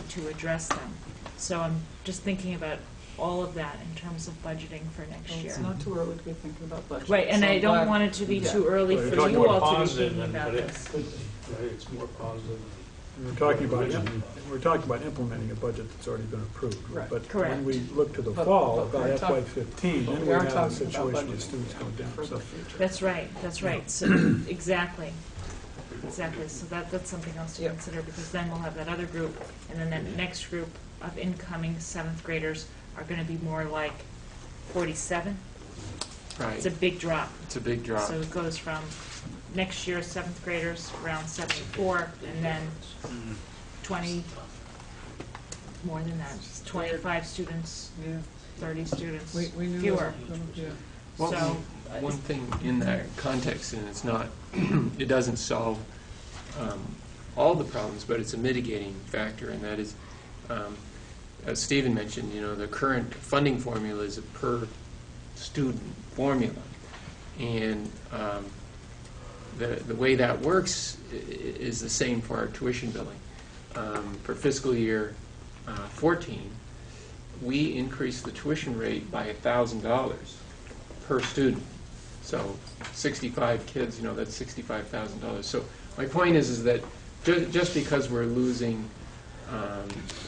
Speaker 7: to address them. So I'm just thinking about all of that in terms of budgeting for next year.
Speaker 1: It's not too early to be thinking about budget.
Speaker 7: Right, and
Speaker 1: So
Speaker 7: I
Speaker 1: I'm
Speaker 7: don't
Speaker 1: glad-
Speaker 7: want it to be
Speaker 1: Yeah.
Speaker 7: too early
Speaker 6: Well,
Speaker 7: for
Speaker 6: you're talking
Speaker 7: you
Speaker 6: about
Speaker 7: all to be
Speaker 6: positive
Speaker 7: thinking
Speaker 6: then,
Speaker 7: about
Speaker 6: but it
Speaker 7: this.
Speaker 6: could be, right? It's more positive.
Speaker 2: We're talking about implementing a budget that's already been approved.
Speaker 1: Right.
Speaker 2: But
Speaker 7: Correct.
Speaker 2: when we look to the
Speaker 1: But-
Speaker 2: fall,
Speaker 1: but
Speaker 2: by
Speaker 1: we're talking-
Speaker 2: FY15,
Speaker 1: but
Speaker 2: then
Speaker 1: we
Speaker 2: we
Speaker 1: are
Speaker 2: have a
Speaker 1: talking about
Speaker 2: situation where
Speaker 1: budgeting
Speaker 2: students go down.
Speaker 1: for
Speaker 2: So
Speaker 1: the future.
Speaker 7: That's right, so, exactly. Exactly, so that's something else to
Speaker 1: Yep.
Speaker 7: consider, because then we'll have that other group, and then that next group of incoming 7th graders are gonna be more like 47.
Speaker 5: Right.
Speaker 7: It's a big drop.
Speaker 5: It's a big drop.
Speaker 7: So it goes from next year's 7th graders around 74, and then 20, more than that, 25 students,
Speaker 1: Yeah.
Speaker 7: 30 students,
Speaker 1: We knew
Speaker 7: fewer.
Speaker 1: that. Yeah.
Speaker 5: Well,
Speaker 7: So,
Speaker 5: one thing in that context, and it's not, it doesn't solve all the problems, but it's a mitigating factor, and that is, as Stephen mentioned, the current funding formula is a per student formula, and the way that works is the same for our tuition billing. For fiscal year 14, we increased the tuition rate by $1,000 per student. So 65 kids, that's $65,000. So my point is that just because we're losing,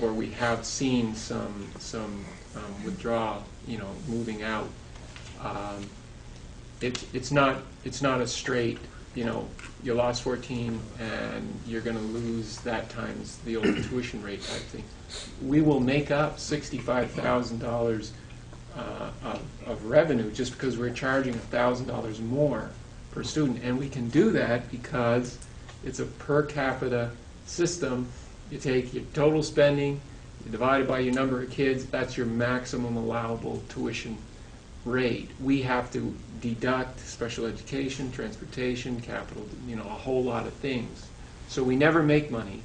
Speaker 5: or we have seen some withdrawal, moving out, it's not a straight, you lost 14 and you're going to lose that times the old tuition rate type thing. We will make up $65,000 of revenue just because we're charging $1,000 more per student, and we can do that because it's a per capita system. You take your total spending, you divide it by your number of kids, that's your maximum allowable tuition rate. We have to deduct special education, transportation, capital, a whole lot of things. So we never make money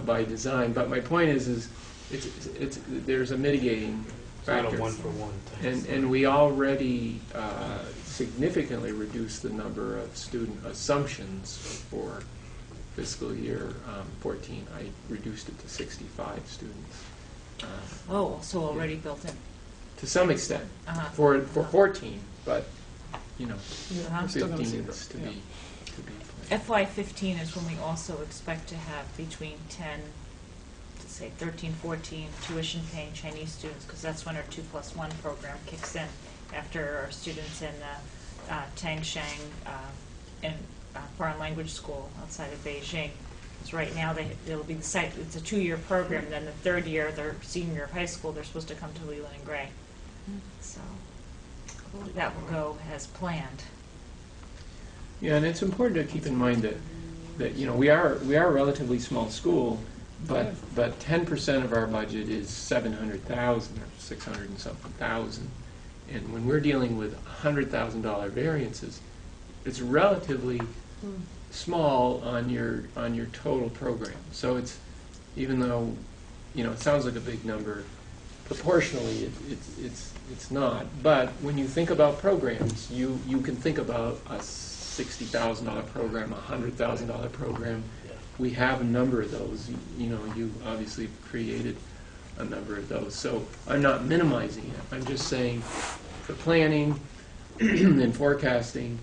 Speaker 5: by design. But my point is there's a mitigating factor.
Speaker 6: It's not a one-for-one thing.
Speaker 5: And we already significantly reduced the number of student assumptions for fiscal year 14. I reduced it to 65 students.
Speaker 7: so already built in.
Speaker 5: To some extent,
Speaker 7: Uh-huh.
Speaker 5: for 14, but,
Speaker 7: Uh-huh.
Speaker 1: Still gonna see
Speaker 5: 15
Speaker 1: that,
Speaker 5: is to
Speaker 1: yeah.
Speaker 5: be
Speaker 7: FY15 is when we also expect to have between 10 to say 13, 14 tuition-paying Chinese students, because that's when our 2+1 program kicks in after our students in Tangshan in foreign language school outside of Beijing. So right now it'll be it's a 2-year program, and then the 3rd year, their senior year of high school, they're supposed to come to Leland and Gray. So that will go as planned.
Speaker 5: Yeah, and it's important to keep in mind that we are a relatively small school, but 10% of our budget is 700,000 or 600 and something thousand, and when we're dealing with $100,000 variances, it's relatively small on your total program. So it's, even though it sounds like a big number, proportionally it's not. But when you think about programs, you can think about a $60,000 program, a $100,000 program. We have a number of those. You obviously created a number of those. So I'm not minimizing it. I'm just saying for planning and forecasting,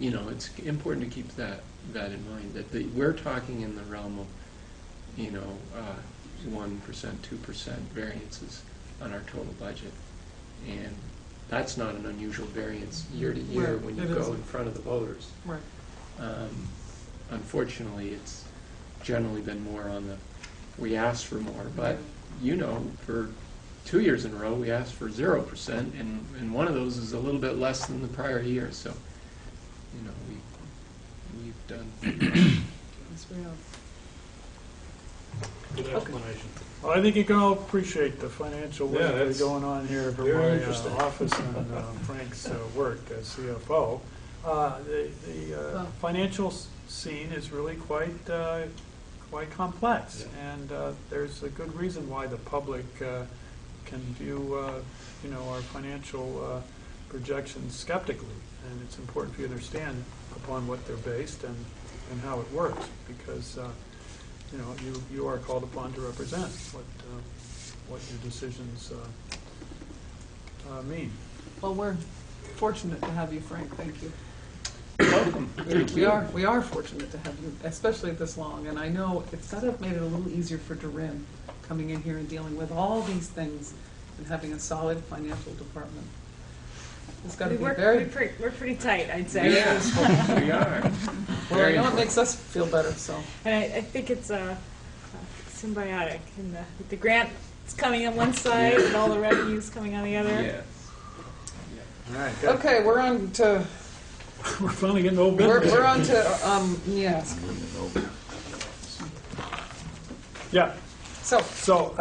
Speaker 5: it's important to keep that in mind, that we're talking in the realm of 1%, 2% variances on our total budget. And that's not an unusual variance year to year
Speaker 1: Right,
Speaker 5: when you
Speaker 1: it
Speaker 5: go
Speaker 1: isn't.
Speaker 5: in front of the voters.
Speaker 1: Right.
Speaker 5: Unfortunately, it's generally been more on the, we asked for more, but for 2 years in a row, we asked for 0%, and one of those is a little bit less than the prior year, so, we've done.
Speaker 1: Yes, we have.
Speaker 6: Good explanation.
Speaker 2: Well, I think you can all appreciate the financial work
Speaker 6: Yeah,
Speaker 2: that's
Speaker 6: that's
Speaker 2: going on here from
Speaker 6: very
Speaker 2: my
Speaker 6: interesting.
Speaker 2: office and Frank's work as CFO. The financial scene is really quite complex, and there's a good reason why the public can view our financial projections skeptically. and it's important for you to understand upon what they're based and how it works, because you are called upon to represent what your decisions mean.
Speaker 1: Well, we're fortunate to have you, Frank. Thank you.
Speaker 2: Welcome.
Speaker 1: We are fortunate to have you, especially this long. And I know it's got to have made it a little easier for Doreen coming in here and dealing with all these things and having a solid financial department. It's got to be very.
Speaker 7: We're pretty tight, I'd say.
Speaker 5: Yes, we are.
Speaker 1: Well, I know it makes us feel better. So.
Speaker 7: And I think it's symbiotic, and the grant is coming on one side and all the revenues coming on the other.
Speaker 5: Yes.
Speaker 2: All right. Good.
Speaker 1: Okay, we're on to.
Speaker 2: We're finally getting old business.
Speaker 1: We're on to yes.
Speaker 2: Yeah.
Speaker 1: So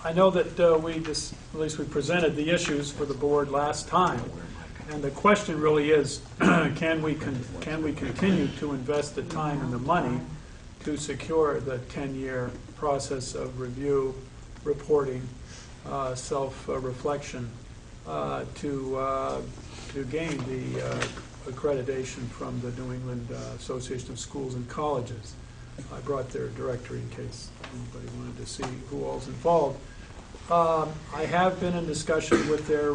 Speaker 2: I know that we just, at least we presented the issues for the board last time, and the question really is, can we continue to invest the time and the money to secure the 10-year process of review, reporting, self-reflection, to gain the accreditation from the New England Association of Schools and Colleges. I brought their directory in case anybody wanted to see who all's involved. I have been in discussion with their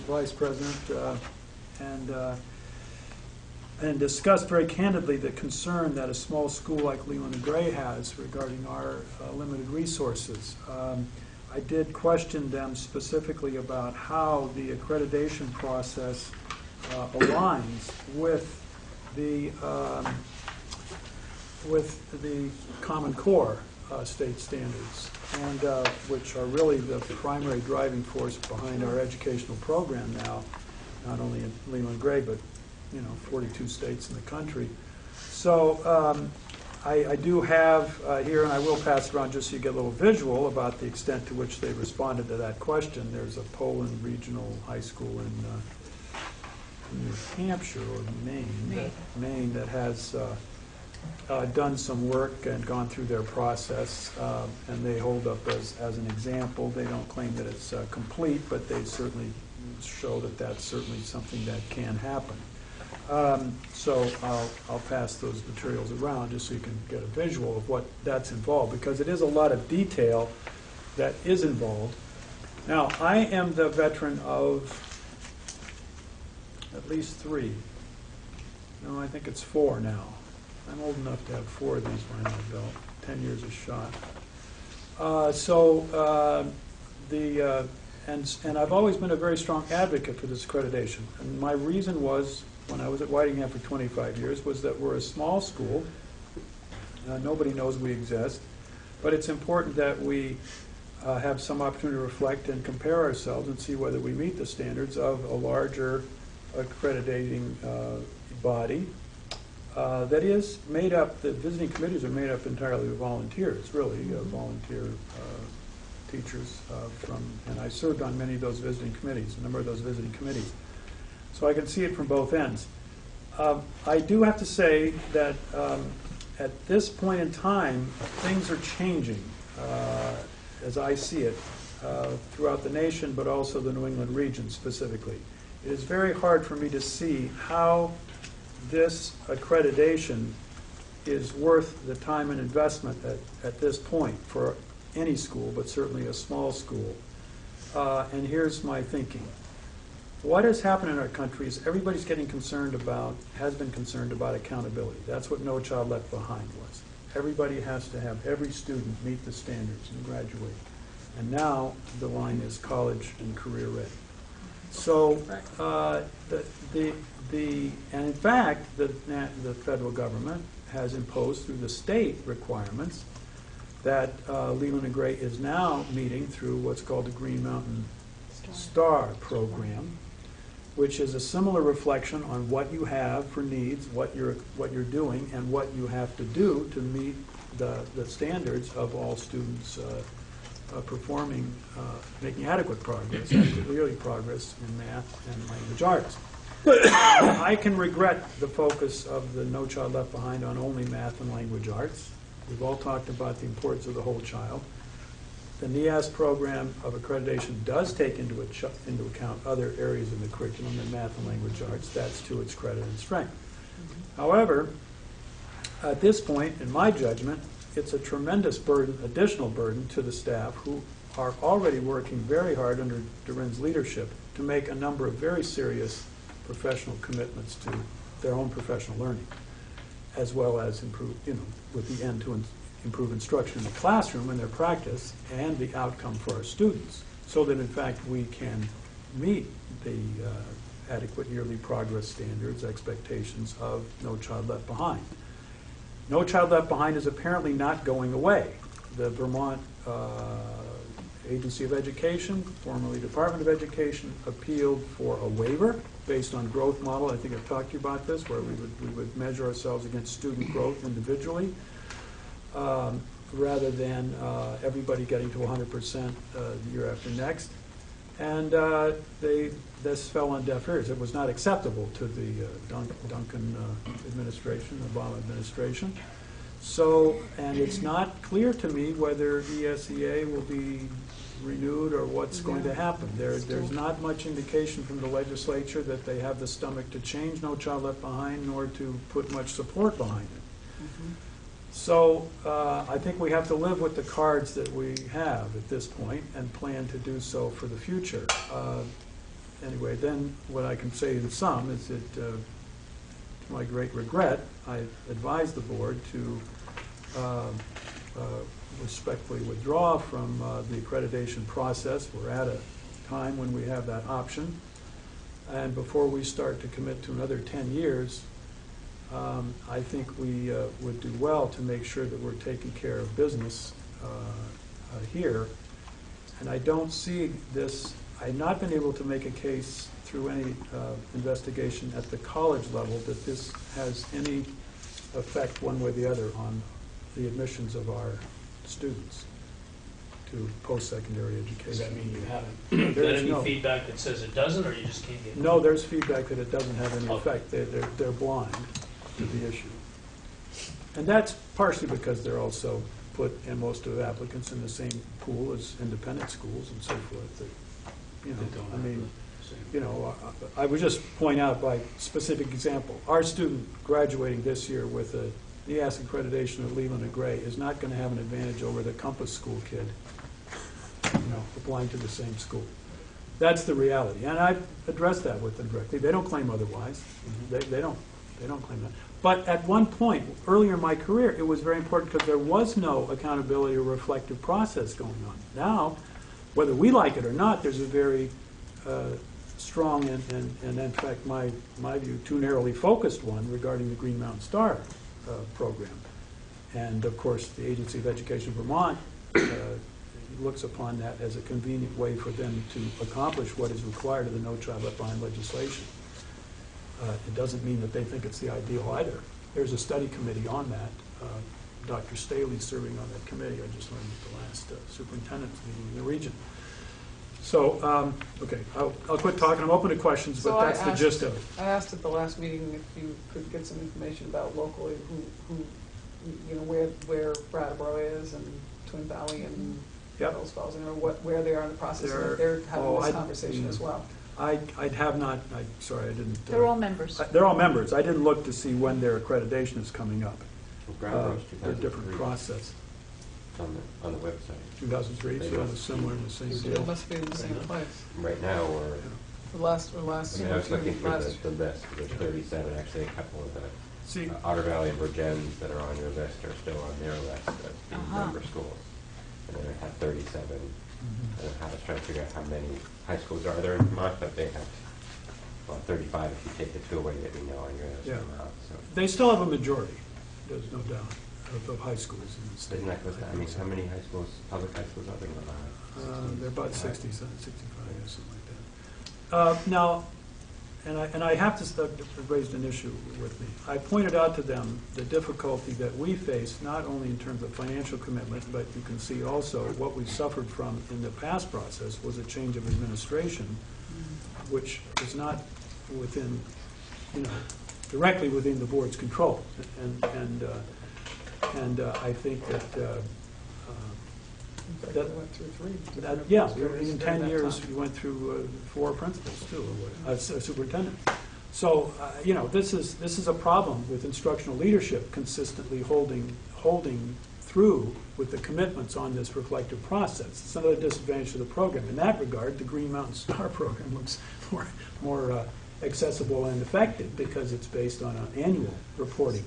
Speaker 2: vice president and discussed very candidly the concern that a small school like Leland and Gray has regarding our limited resources. I did question them specifically about how the accreditation process aligns with the Common Core state standards, and which are really the primary driving force behind our educational program now, not only in Leland Gray, but 42 states in the country. So I do have here, and I will pass it around just so you get a little visual about the extent to which they responded to that question. There's a Poland Regional High School in New Hampshire or Maine that has done some work and gone through their process, and they hold up as an example. They don't claim that it's complete, but they certainly show that that's certainly something that can happen. So I'll pass those materials around just so you can get a visual of what that's involved, because it is a lot of detail that is involved. Now, I am the veteran of at least 3. No, I think it's 4 now. I'm old enough to have 4 of these behind my belt. 10 years of shot. And I've always been a very strong advocate for this accreditation. And my reason was, when I was at Whitingham for 25 years, was that we're a small school. Nobody knows we exist. But it's important that we have some opportunity to reflect and compare ourselves and see whether we meet the standards of a larger accrediting body that is made up, the visiting committees are made up entirely of volunteers, really, volunteer teachers and I served on many of those visiting committees, a number of those visiting committees. So I can see it from both ends. I do have to say that at this point in time, things are changing, as I see it, throughout the nation, but also the New England region specifically. It is very hard for me to see how this accreditation is worth the time and investment at this point for any school, but certainly a small school. And here's my thinking. What has happened in our country is everybody's getting concerned about, has been concerned about accountability. That's what No Child Left Behind was. Everybody has to have, every student meet the standards and graduate. And now the line is college and career ready. So and in fact, the federal government has imposed through the state requirements that Leland and Gray is now meeting through what's called the Green Mountain Star program, which is a similar reflection on what you have for needs, what you're doing, and what you have to do to meet the standards of all students performing, making adequate progress, really progress in math and language arts. I can regret the focus of the No Child Left Behind on only math and language arts. We've all talked about the importance of the whole child. the NEAS program of accreditation does take into account other areas of the curriculum than math and language arts. That's to its credit and strength. However, at this point, in my judgment, it's a tremendous burden, additional burden to the staff who are already working very hard under Durin's leadership to make a number of very serious professional commitments to their own professional learning, as well as improve, with the end to improve instruction in the classroom and their practice and the outcome for our students, so that in fact we can meet the adequate yearly progress standards, expectations of No Child Left Behind. No Child Left Behind is apparently not going away. The Vermont Agency of Education, formerly Department of Education, appealed for a waiver based on growth model. I think I've talked to you about this, where we would measure ourselves against student growth individually, rather than everybody getting to 100% the year after next. And this fell on deaf ears. It was not acceptable to the Duncan administration, the Obama administration. So, and it's not clear to me whether ESEA will be renewed or what's going to happen. There's not much indication from the legislature that they have the stomach to change No Child Left Behind, nor to put much support behind it. So I think we have to live with the cards that we have at this point and plan to do so for the future. Anyway, then what I can say in sum is that, to my great regret, I advised the board to respectfully withdraw from the accreditation process. We're at a time when we have that option. And before we start to commit to another 10 years, I think we would do well to make sure that we're taking care of business here. And I don't see this, I've not been able to make a case through any investigation at the college level that this has any effect one way or the other on the admissions of our students to post-secondary education.
Speaker 6: Does that mean you haven't got any feedback that says it doesn't, or you just can't get?
Speaker 2: No, there's feedback that it doesn't have any effect. They're blind to the issue. And that's partially because they're also put in most of the applicants in the same pool as independent schools and so forth. That, I would just point out by specific example, our student graduating this year with a NEAS accreditation at Leland and Gray is not going to have an advantage over the Compass School kid, applying to the same school. That's the reality, and I've addressed that with them directly. They don't claim otherwise. They don't claim that. But at one point, earlier in my career, it was very important because there was no accountability or reflective process going on. Now, whether we like it or not, there's a very strong and in fact, my view, too narrowly focused one regarding the Green Mountain Star program. And of course, the Agency of Education Vermont looks upon that as a convenient way for them to accomplish what is required of the No Child Left Behind legislation. It doesn't mean that they think it's the ideal either. There's a study committee on that. Dr. Staley's serving on that committee. I just learned at the last superintendent's meeting in the region. So, okay, I'll quit talking. I'm open to questions, but that's the gist of it.
Speaker 1: I asked at the last meeting if you could get some information about locally where Brattleboro is and Twin Valley and Bells Falls, where they are in the process. They're having this conversation as well.
Speaker 2: I'd have not, sorry, I didn't.
Speaker 7: They're all members.
Speaker 2: They're all members. I didn't look to see when their accreditation is coming up.
Speaker 9: Brattleboro's
Speaker 2: They're a different process.
Speaker 9: On the website.
Speaker 2: 2003, so it was similar in the same
Speaker 1: It
Speaker 2: deal.
Speaker 1: must be in the same place.
Speaker 9: Right now, we're,
Speaker 1: The last.
Speaker 9: I was looking for the list. There's 37, actually a couple of the Otter Valley and Virgins that are on your list are still on their list of the member schools. And then I have 37. And I was trying to figure out how many high schools are there in Vermont, but they have, 35 if you take the two away that we know on your list.
Speaker 2: Yeah.
Speaker 9: So.
Speaker 2: They still have a majority, there's no doubt, of high schools in the state.
Speaker 9: Isn't that close to, how many high schools, public high schools are there?
Speaker 2: They're about 60, 65, or something like that. Now, and I have to raised an issue with me. I pointed out to them the difficulty that we face, not only in terms of financial commitment, but you can see also what we suffered from in the past process was a change of administration, which is not within, directly within the board's control. And I think that
Speaker 1: Seems like
Speaker 2: That-
Speaker 1: we went through 3.
Speaker 2: Yeah,
Speaker 1: During
Speaker 2: in 10
Speaker 1: that
Speaker 2: years,
Speaker 1: time.
Speaker 2: we went through 4 principals too, or a superintendent. So, you know, this is a problem with instructional leadership consistently holding through with the commitments on this reflective process. It's another disadvantage of the program. In that regard, the Green Mountain Star program looks more accessible and effective because it's based on annual reporting.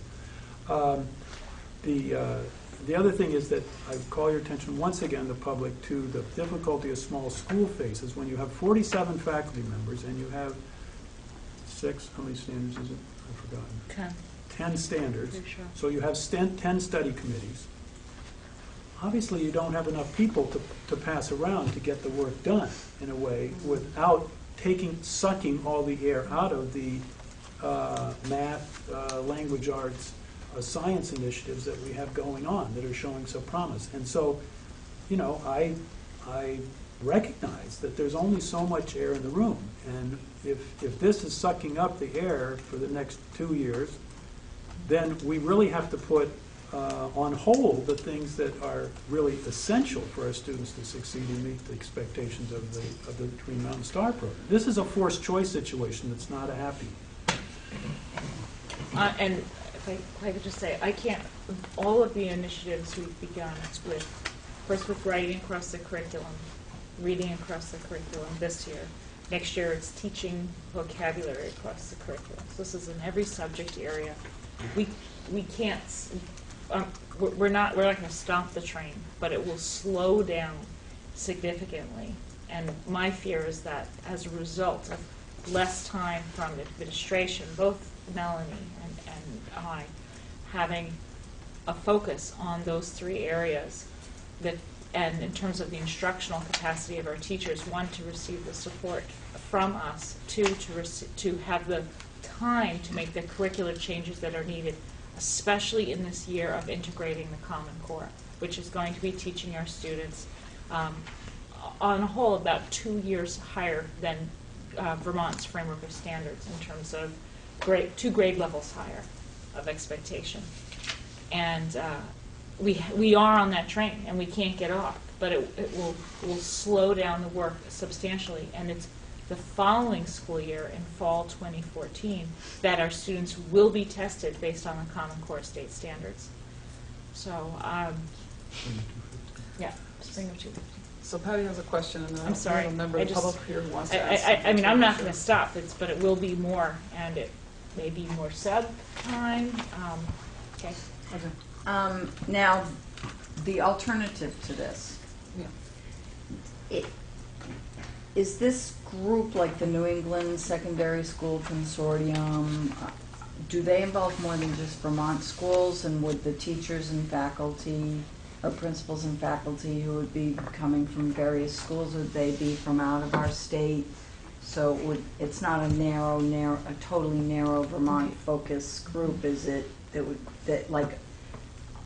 Speaker 2: The other thing is that I call your attention once again, the public, to the difficulty a small school faces when you have 47 faculty members and you have 6, how many standards is it? I've forgotten. 10 standards.
Speaker 7: Pretty sure.
Speaker 2: So you have 10 study committees. Obviously, you don't have enough people to pass around to get the work done in a way without sucking all the air out of the math, language arts, science initiatives that we have going on that are showing some promise. And so, you know, I recognize that there's only so much air in the room. And if this is sucking up the air for the next 2 years, then we really have to put on hold the things that are really essential for our students to succeed and meet the expectations of the Green Mountain Star program. This is a forced choice situation that's not a happy.
Speaker 7: And if I could just say, I can't, all of the initiatives we've begun with, first with writing across the curriculum, reading across the curriculum this year. Next year it's teaching vocabulary across the curriculum. So this is in every subject area. We can't, we're not going to stop the train, but it will slow down significantly. And my fear is that as a result of less time from administration, both Melanie and I, having a focus on those 3 areas, that, and in terms of the instructional capacity of our teachers, 1, to receive the support from us, 2, to have the time to make the curricular changes that are needed, especially in this year of integrating the Common Core, which is going to be teaching our students on a whole about 2 years higher than Vermont's framework of standards in terms of 2 grade levels higher of expectation. And we are on that train and we can't get off, but it will slow down the work substantially. And it's the following school year in fall 2014 that our students will be tested based on the Common Core state standards. So, yeah, spring of 250.
Speaker 1: So Patty has a question, and then
Speaker 7: I'm sorry.
Speaker 1: a member of the public here who wants to ask.
Speaker 7: I mean, I'm not going to stop, but it will be more, and it may be more sub time. Okay.
Speaker 8: Now, the alternative to this,
Speaker 1: Yeah.
Speaker 8: is this group like the New England Secondary School Consortium, do they involve more than just Vermont schools, and would the teachers and faculty, or principals and faculty who would be coming from various schools, would they be from out of our state? So it's not a totally narrow Vermont focused group, is it? That like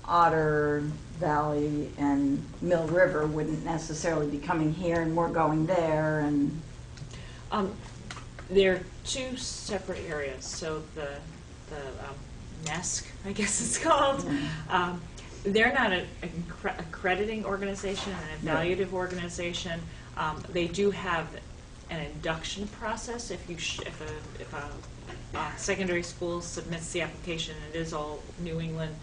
Speaker 8: Otter Valley and Mill River wouldn't necessarily be coming here and we're going there, and
Speaker 7: There are 2 separate areas. So the NESC, I guess it's called. They're not an accrediting organization, an evaluative organization. They do have an induction process. If a secondary school submits the application, it is all New England,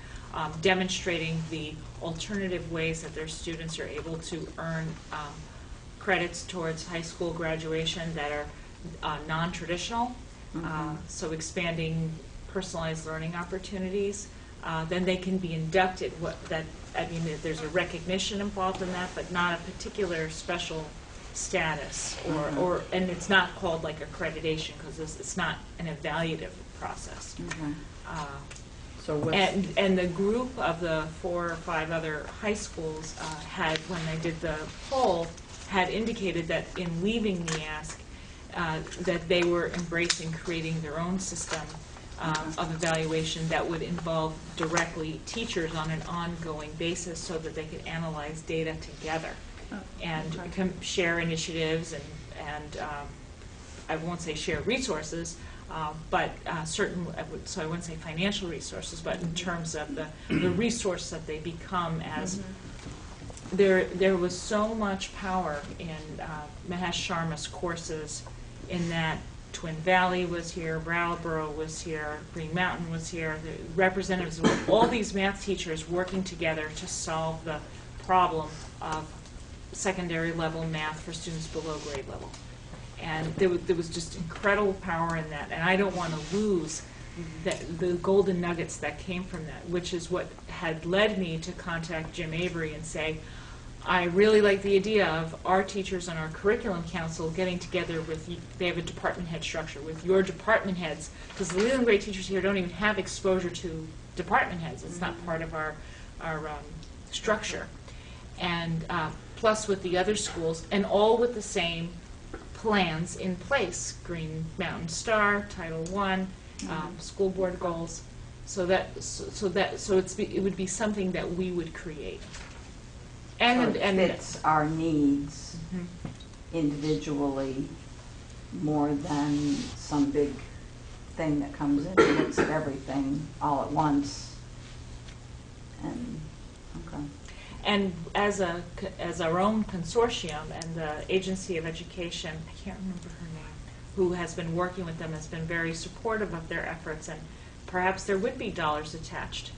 Speaker 7: demonstrating the alternative ways that their students are able to earn credits towards high school graduation that are non-traditional. So expanding personalized learning opportunities. Then they can be inducted. There's a recognition involved in that, but not a particular special status, and it's not called like accreditation because it's not an evaluative process.
Speaker 8: so
Speaker 7: And the group of the 4 or 5 other high schools had, when they did the poll, had indicated that in leaving NEASC, that they were embracing creating their own system of evaluation that would involve directly teachers on an ongoing basis so that they could analyze data together and share initiatives and I won't say share resources, but so I wouldn't say financial resources, but in terms of the resource that they become as there was so much power in Mahesh Sharma's courses, in that Twin Valley was here, Brattleboro was here, Green Mountain was here, the representatives of all these math teachers working together to solve the problem of secondary level math for students below grade level. And there was just incredible power in that, and I don't want to lose the golden nuggets that came from that, which is what had led me to contact Jim Avery and say, I really like the idea of our teachers on our curriculum council getting together with, they have a department head structure, with your department heads, because the Leland grade teachers here don't even have exposure to department heads. It's not part of our structure. And plus with the other schools, and all with the same plans in place, Green Mountain Star, Title I, school board goals, so it would be something that we would create. And
Speaker 8: so it fits our needs individually more than some big thing that comes in and looks at everything all at once. And okay.
Speaker 7: And as our own consortium and the Agency of Education, I can't remember her name, who has been working with them, has been very supportive of their efforts, and perhaps there would be dollars attached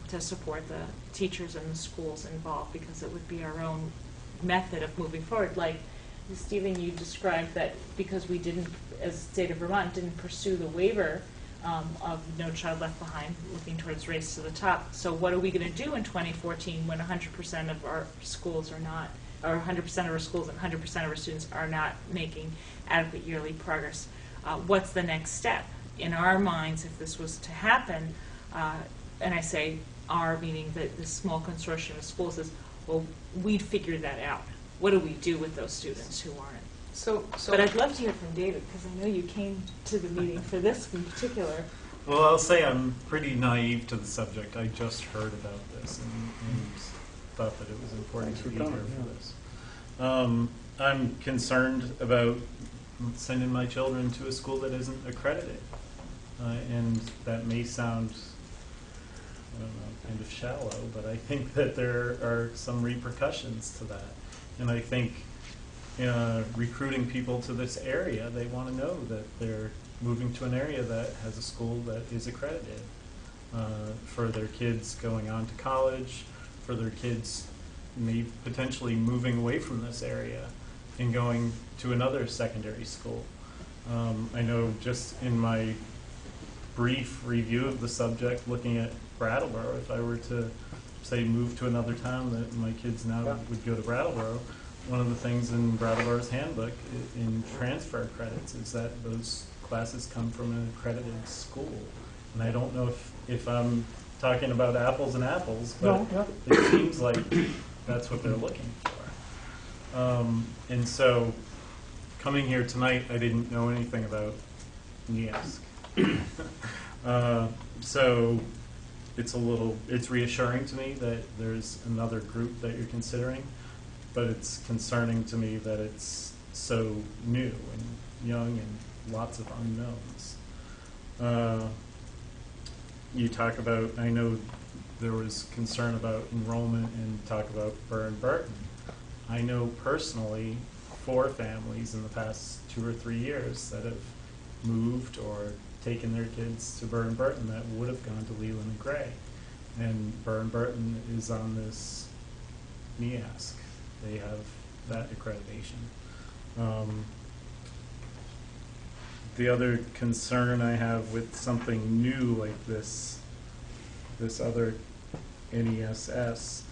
Speaker 7: to support the teachers and the schools involved, because it would be our own method of moving forward. Like, Stephen, you described that because we didn't, as state of Vermont, didn't pursue the waiver of No Child Left Behind, looking towards Race to the Top. So what are we going to do in 2014 when 100% of our schools are not, or 100% of our schools and 100% of our students are not making adequate yearly progress? What's the next step? In our minds, if this was to happen, and I say our, meaning the small consortium of schools, is, well, we'd figure that out. What do we do with those students who aren't? But I'd love to hear from David, because I know you came to the meeting for this in particular.
Speaker 11: Well, I'll say I'm pretty naive to the subject. I just heard about this and thought that it was important to be here for this. I'm concerned about sending my children to a school that isn't accredited. And that may sound, I don't know, kind of shallow, but I think that there are some repercussions to that. And I think recruiting people to this area, they want to know that they're moving to an area that has a school that is accredited for their kids going on to college, for their kids maybe potentially moving away from this area and going to another secondary school. I know just in my brief review of the subject, looking at Brattleboro, if I were to say move to another town, that my kids now would go to Brattleboro, one of the things in Brattleboro's handbook in transfer credits is that those classes come from an accredited school. And I don't know if I'm talking about apples and apples, but it seems like that's what they're looking for. And so coming here tonight, I didn't know anything about NEASC. So it's reassuring to me that there's another group that you're considering, but it's concerning to me that it's so new and young and lots of unknowns. You talk about, I know there was concern about enrollment and talk about Burr & Burton. I know personally 4 families in the past 2 or 3 years that have moved or taken their kids to Burr & Burton that would have gone to Leland and Gray. And Burr & Burton is on this NEASC. They have that accreditation. The other concern I have with something new like this other NESS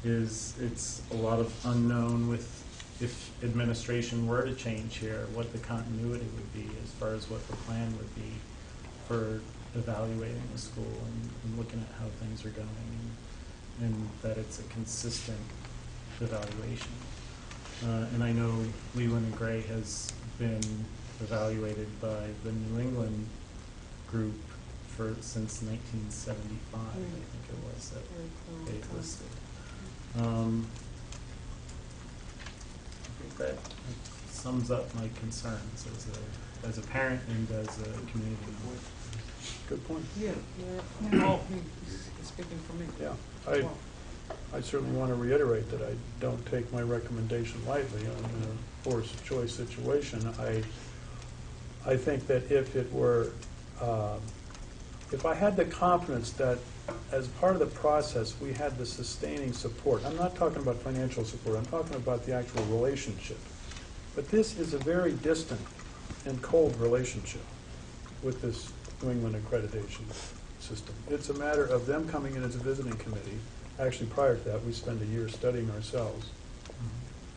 Speaker 11: is it's a lot of unknown with if administration were to change here, what the continuity would be as far as what the plan would be for evaluating the school and looking at how things are going and that it's a consistent evaluation. And I know Leland and Gray has been evaluated by the New England group since 1975, I think it was, that they listed. I think that sums up my concerns as a parent and as a community member.
Speaker 2: Good point.
Speaker 1: Yeah. Well, he's speaking for me.
Speaker 2: Yeah. I certainly want to reiterate that I don't take my recommendation lightly. I'm in a forced choice situation. I think that if it were, if I had the confidence that as part of the process we had the sustaining support, I'm not talking about financial support, I'm talking about the actual relationship. But this is a very distant and cold relationship with this New England accreditation system. It's a matter of them coming in as a visiting committee. Actually, prior to that, we spent a year studying ourselves.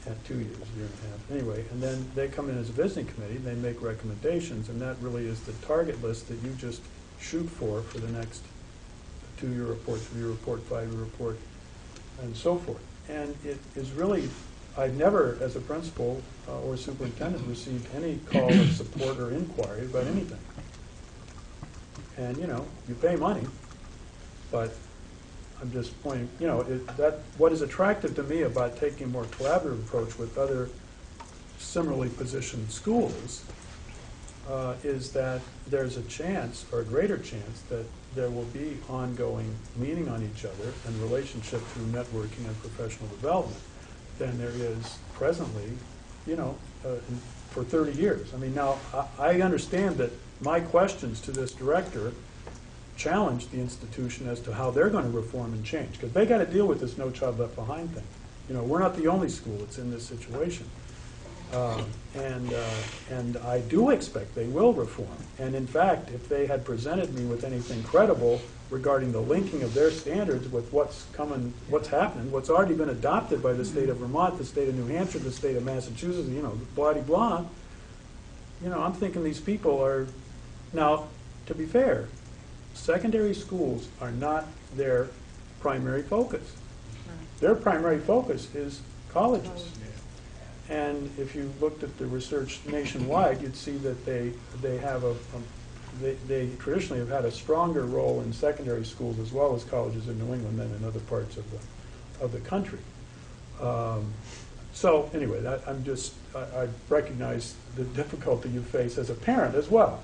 Speaker 2: At 2 years, a year and a half. Anyway, and then they come in as a visiting committee, and they make recommendations, and that really is the target list that you just shoot for the next 2-year report, 3-year report, 5-year report, and so forth. And it is really, I've never, as a principal or superintendent, received any call of support or inquiry about anything. And, you know, you pay money, but I'm just pointing, you know, what is attractive to me about taking a more collaborative approach with other similarly positioned schools is that there's a chance, or a greater chance, that there will be ongoing meaning on each other and relationship through networking and professional development than there is presently, you know, for 30 years. I mean, now, I understand that my questions to this director challenge the institution as to how they're going to reform and change, because they got to deal with this No Child Left Behind thing. You know, we're not the only school that's in this situation, and I do expect they will reform. And in fact, if they had presented me with anything credible regarding the linking of their standards with what's coming, what's happening, what's already been adopted by the state of Vermont, the state of New Hampshire, the state of Massachusetts, you know, blah de blah. You know, I'm thinking these people are now. To be fair, secondary schools are not their primary focus. Their primary focus is colleges. And if you looked at the research nationwide, you'd see that they have they traditionally have had a stronger role in secondary schools as well as colleges in New England than in other parts of the country. So anyway, I recognize the difficulty you face as a parent as well.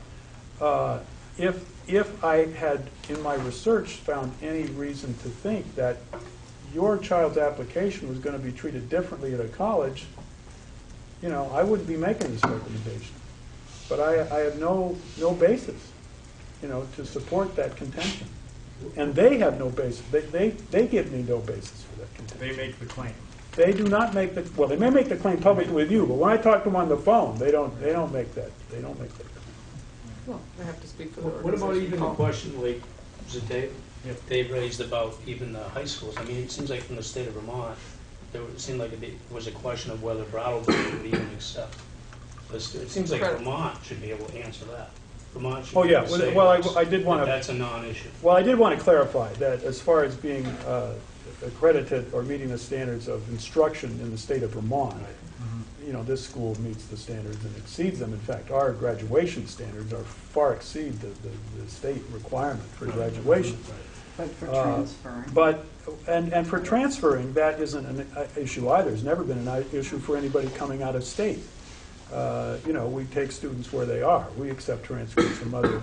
Speaker 2: If I had, in my research, found any reason to think that your child's application was going to be treated differently at a college, you know, I wouldn't be making this recommendation. But I have no basis, you know, to support that contention. And they have no basis. They give me no basis for that contention.
Speaker 11: They make the claim.
Speaker 2: They do not make the, well, they may make the claim publicly with you, but when I talk to them on the phone, they don't make that. They don't make that claim.
Speaker 1: Well, I have to speak for the
Speaker 6: What about
Speaker 1: organization.
Speaker 6: even the question, like, was it Dave?
Speaker 11: Yep.
Speaker 6: Dave raised about even the high schools. I mean, it seems like from the state of Vermont, it seemed like it was a question of whether Brattleboro would even accept this. It seems like
Speaker 1: Correct.
Speaker 6: Vermont should be able to answer that. Vermont should
Speaker 2: Oh,
Speaker 6: be
Speaker 2: yeah.
Speaker 6: able to say
Speaker 2: Well,
Speaker 6: that's-
Speaker 2: I did want to.
Speaker 6: that's a non-issue.
Speaker 2: Well, I did want to clarify that as far as being accredited or meeting the standards of instruction in the state of Vermont, you know, this school meets the standards and exceeds them. In fact, our graduation standards are far exceed the state requirement for graduation.
Speaker 8: But for transferring.
Speaker 2: And for transferring, that isn't an issue either. It's never been an issue for anybody coming out of state. You know, we take students where they are. We accept transfers from other.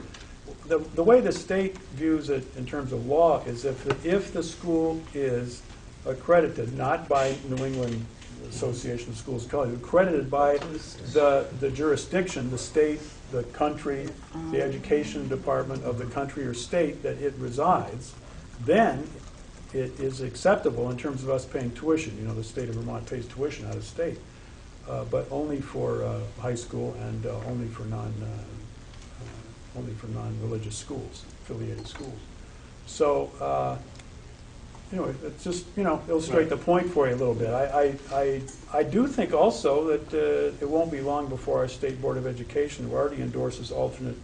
Speaker 2: The way the state views it in terms of law is if the school is accredited, not by New England Association of Schools and Colleges, accredited by the jurisdiction, the state, the country, the education department of the country or state that it resides, then it is acceptable in terms of us paying tuition. You know, the state of Vermont pays tuition out of state, but only for high school and only for non-religious schools, affiliated schools. So, you know, it's just, you know, illustrate the point for you a little bit. I do think also that it won't be long before our State Board of Education, who already endorses alternate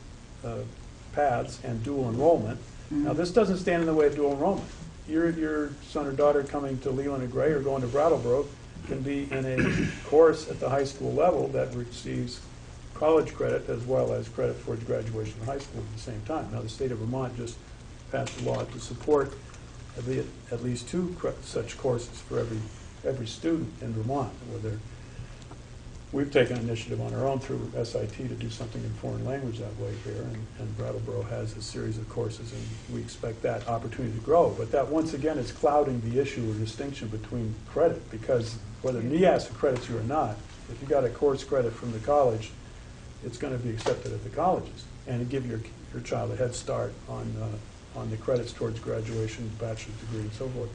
Speaker 2: paths and dual enrollment. Now, this doesn't stand in the way of dual enrollment. Your son or daughter coming to Leland and Gray or going to Brattleboro can be in a course at the high school level that receives college credit as well as credit towards graduation from high school at the same time. Now, the state of Vermont just passed a law to support at least 2 such courses for every student in Vermont, whether we've taken initiative on our own through SIT to do something in foreign language that way here, and Brattleboro has a series of courses, and we expect that opportunity to grow. But that, once again, is clouding the issue or distinction between credit, because whether NEAS accredits you or not, if you got a course credit from the college, it's going to be accepted at the colleges, and to give your child a head start on the credits towards graduation, bachelor's degree, and so forth.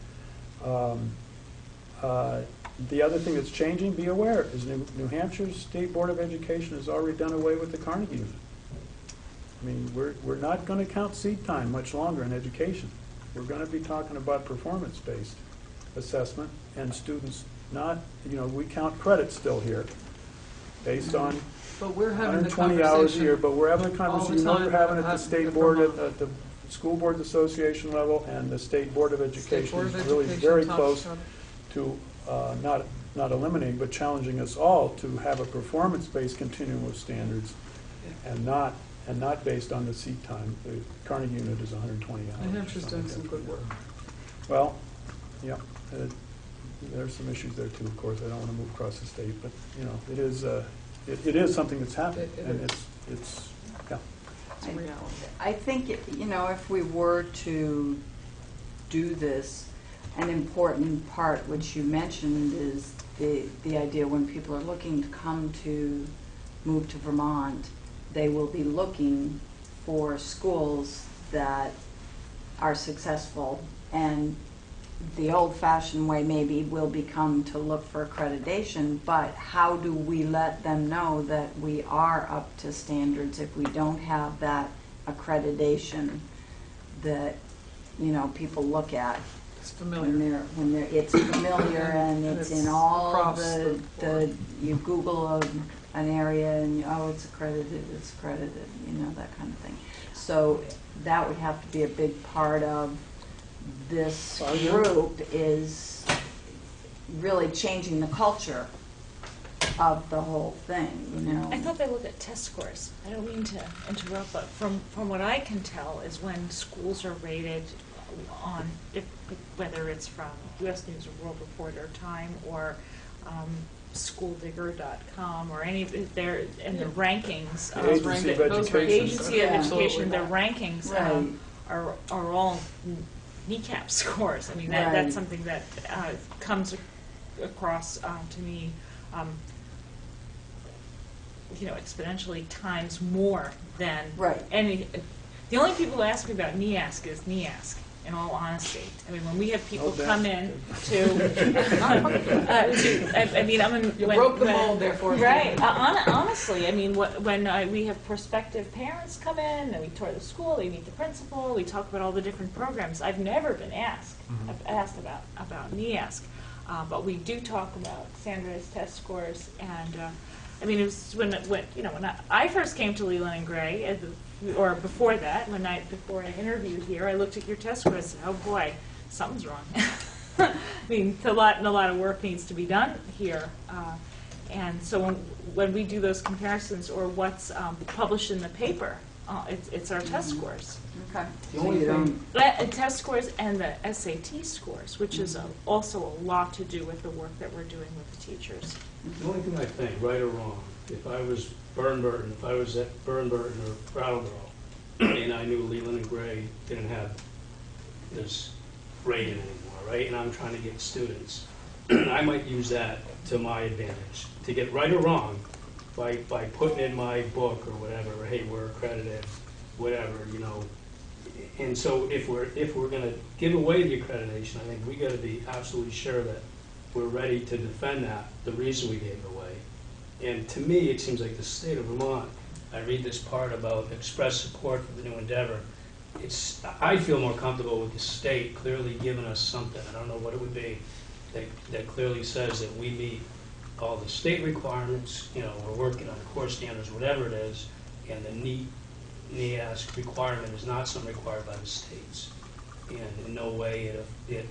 Speaker 2: The other thing that's changing, be aware, is New Hampshire's State Board of Education has already done away with the Carnegie unit. I mean, we're not going to count seat time much longer in education. We're going to be talking about performance-based assessment, and students not, we count credit still here based on
Speaker 1: But we're having the
Speaker 2: 120 hours a
Speaker 1: conversation
Speaker 2: year, but we're having a
Speaker 1: all the
Speaker 2: conversation, we're
Speaker 1: time
Speaker 2: having at the
Speaker 1: about
Speaker 2: state
Speaker 1: the
Speaker 2: board,
Speaker 1: Vermont.
Speaker 2: at the school board association level, and the State Board of
Speaker 1: State
Speaker 2: Education
Speaker 1: Board of
Speaker 2: is really
Speaker 1: Education
Speaker 2: very
Speaker 1: talks
Speaker 2: close
Speaker 1: about it.
Speaker 2: to not eliminating, but challenging us all to have a performance-based continuum of standards, and not based on the seat time. The Carnegie unit is 120 hours.
Speaker 1: New Hampshire's doing some good work.
Speaker 2: Well, yeah, there's some issues there too, of course. I don't want to move across the state, but, it is something that's happening, and it's yeah.
Speaker 1: It's a reality.
Speaker 8: I think, if we were to do this, an important part, which you mentioned, is the idea when people are looking to move to Vermont, they will be looking for schools that are successful, and the old-fashioned way maybe will become to look for accreditation, but how do we let them know that we are up to standards if we don't have that accreditation that, people look at?
Speaker 1: It's familiar.
Speaker 8: When they're it's familiar and it's in all
Speaker 1: across
Speaker 8: the
Speaker 1: board.
Speaker 8: you Google an area and it's accredited, that kind of thing. So that would have to be a big part of this group, is really changing the culture of the whole thing,
Speaker 7: I thought they looked at test scores. I don't mean to interrupt, but from what I can tell is when schools are rated on, whether it's from U.S. News or World Report or Time or schooldigger.com or any of their, and the rankings.
Speaker 2: The Agency of
Speaker 1: those
Speaker 2: Education.
Speaker 7: The Agency of
Speaker 8: Yeah.
Speaker 7: Education, their
Speaker 1: Absolutely.
Speaker 7: rankings
Speaker 8: Right.
Speaker 7: are all kneecap scores. I mean,
Speaker 8: Right.
Speaker 7: that's something that comes across to me, exponentially times more than
Speaker 8: Right.
Speaker 7: any. The only people who ask me about NEASC is NEASC. In all honesty, I mean, when we have people come in
Speaker 1: You broke the mold there for us.
Speaker 7: Right. Honestly, I mean, when we have prospective parents come in, and we tour the school, they meet the principal, we talk about all the different programs. I've never been asked about NEASC, but we do talk about standardized test scores. And I mean, it was when I first came to Leland and Gray, or before that, before I interviewed here, I looked at your test scores and said, oh boy, something's wrong. I mean, a lot of work needs to be done here. And so when we do those comparisons, or what's published in the paper, it's our test scores.
Speaker 8: Okay.
Speaker 4: The only thing,
Speaker 7: Test scores and the SAT scores, which is also a lot to do with the work that we're doing with the teachers.
Speaker 6: The only thing I think, right or wrong, if I was Burnburton, if I was at Burnburton or Brattleboro, and I knew Leland and Gray didn't have this rating anymore, right? And I'm trying to get students, I might use that to my advantage, to get right or wrong, by putting in my book or whatever, or, hey, we're accredited, whatever, And so if we're going to give away the accreditation, I think we got to be absolutely sure that we're ready to defend that, the reason we gave it away. And to me, it seems like the state of Vermont, I read this part about express support for the new endeavor. I feel more comfortable with the state clearly giving us something, I don't know what it would be, that clearly says that we meet all the state requirements, we're working on core standards, whatever it is, and the NEASC requirement is not something required by the states. And in no way it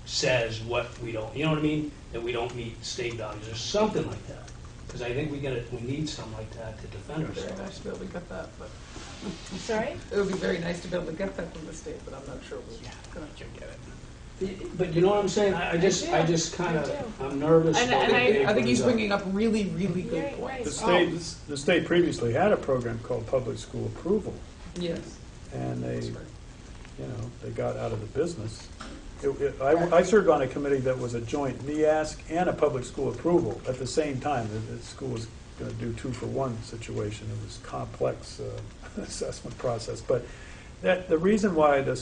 Speaker 6: says what we don't, you know what I mean? That we don't meet state values or something like that. Because I think we need something like that to defend
Speaker 1: Very
Speaker 6: ourselves.
Speaker 1: nice to be able to get that, but
Speaker 7: Sorry?
Speaker 1: it would be very nice to be able to get that from the state, but I'm not sure we're going to get it.
Speaker 6: But you know what I'm saying? I just kind of, I'm nervous.
Speaker 7: And
Speaker 6: what
Speaker 7: I-
Speaker 6: Dave
Speaker 1: I think he's
Speaker 6: brings up.
Speaker 1: bringing up really, really good
Speaker 7: Right, right.
Speaker 1: points.
Speaker 2: The state previously had a program called public school approval,
Speaker 1: Yes.
Speaker 2: and they got out of the business. I served on a committee that was a joint NEASC and a public school approval at the same time. The school was going to do 2-for-1 situation. It was complex assessment process. But the reason why the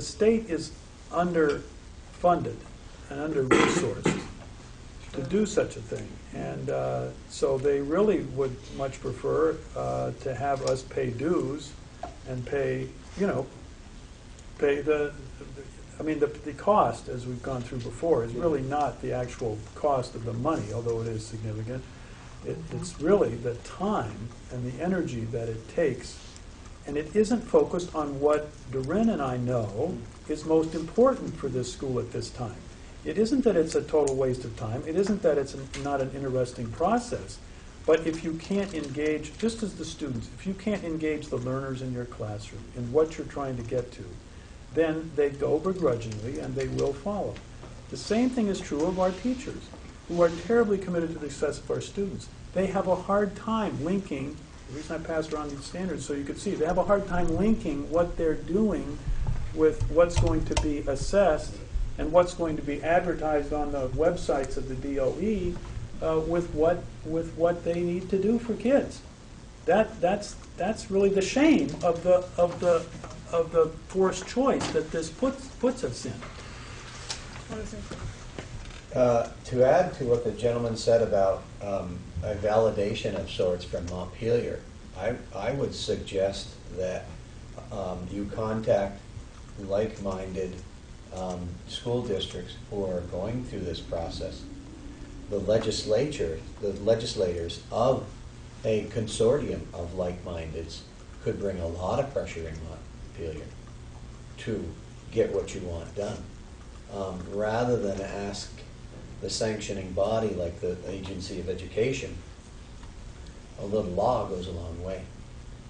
Speaker 2: state is underfunded and under-resourced to do such a thing. And so they really would much prefer to have us pay dues and pay the cost, as we've gone through before, is really not the actual cost of the money, although it is significant. It's really the time and the energy that it takes. And it isn't focused on what Doreen and I know is most important for this school at this time. It isn't that it's a total waste of time. It isn't that it's not an interesting process. But if you can't engage, just as the students, if you can't engage the learners in your classroom in what you're trying to get to, then they go begrudgingly and they will follow. The same thing is true of our teachers, who are terribly committed to the success of our students. They have a hard time linking, the reason I passed around these standards so you could see, they have a hard time linking what they're doing with what's going to be assessed and what's going to be advertised on the websites of the DOE with what they need to do for kids. That's really the shame of the forced choice that this puts us in.
Speaker 12: To add to what the gentleman said about a validation of sorts from Montpelier, I would suggest that you contact like-minded school districts who are going through this process. The legislators of a consortium of like-mindeds could bring a lot of pressure in Montpelier to get what you want done, rather than ask the sanctioning body like the Agency of Education. A little law goes a long way.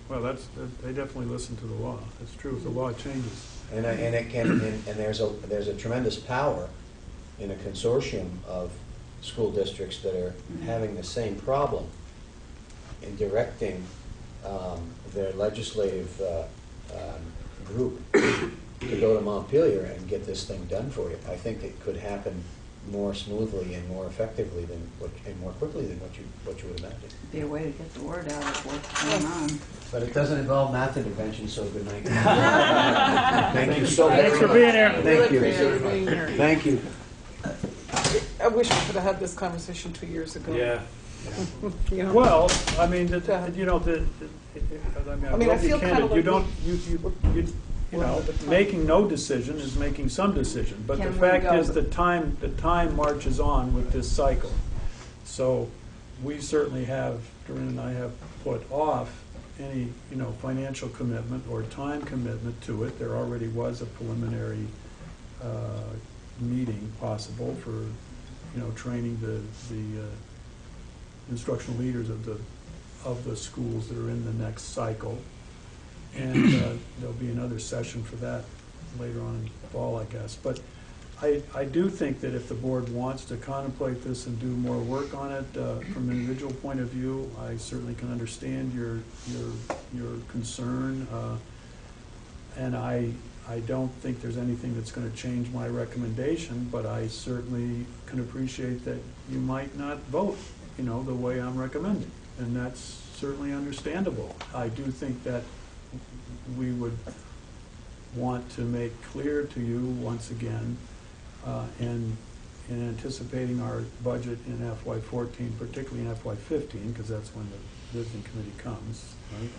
Speaker 2: Well, they definitely listen to the law. It's true. If the law changes.
Speaker 12: And there's a tremendous power in a consortium of school districts that are having the same problem in directing their legislative group to go to Montpelier and get this thing done for you. I think it could happen more smoothly and more effectively and more quickly than what you would imagine.
Speaker 8: Be a way to get the word out of what's going on.
Speaker 4: But it doesn't involve math intervention, so good night. Thank you so
Speaker 2: Thanks
Speaker 4: much.
Speaker 2: for being here.
Speaker 4: Thank you.
Speaker 1: Being here.
Speaker 4: Thank you.
Speaker 1: I wish we could have had this conversation 2 years ago.
Speaker 6: Yeah.
Speaker 1: You know?
Speaker 2: Well, I mean,
Speaker 1: I feel kind of like
Speaker 2: making no decision is making some decision. But the
Speaker 8: Can we
Speaker 2: fact
Speaker 8: go
Speaker 2: is,
Speaker 8: to-
Speaker 2: the time marches on with this cycle. So we certainly have, Doreen and I have put off any, financial commitment or time commitment to it. There already was a preliminary meeting possible for, training the instructional leaders of the schools that are in the next cycle. And there'll be another session for that later on in the fall, I guess. But I do think that if the board wants to contemplate this and do more work on it from an individual point of view, I certainly can understand your concern. And I don't think there's anything that's going to change my recommendation, but I certainly can appreciate that you might not vote, the way I'm recommending. And that's certainly understandable. I do think that we would want to make clear to you once again, in anticipating our budget in FY14, particularly in FY15, because that's when the visiting committee comes, right?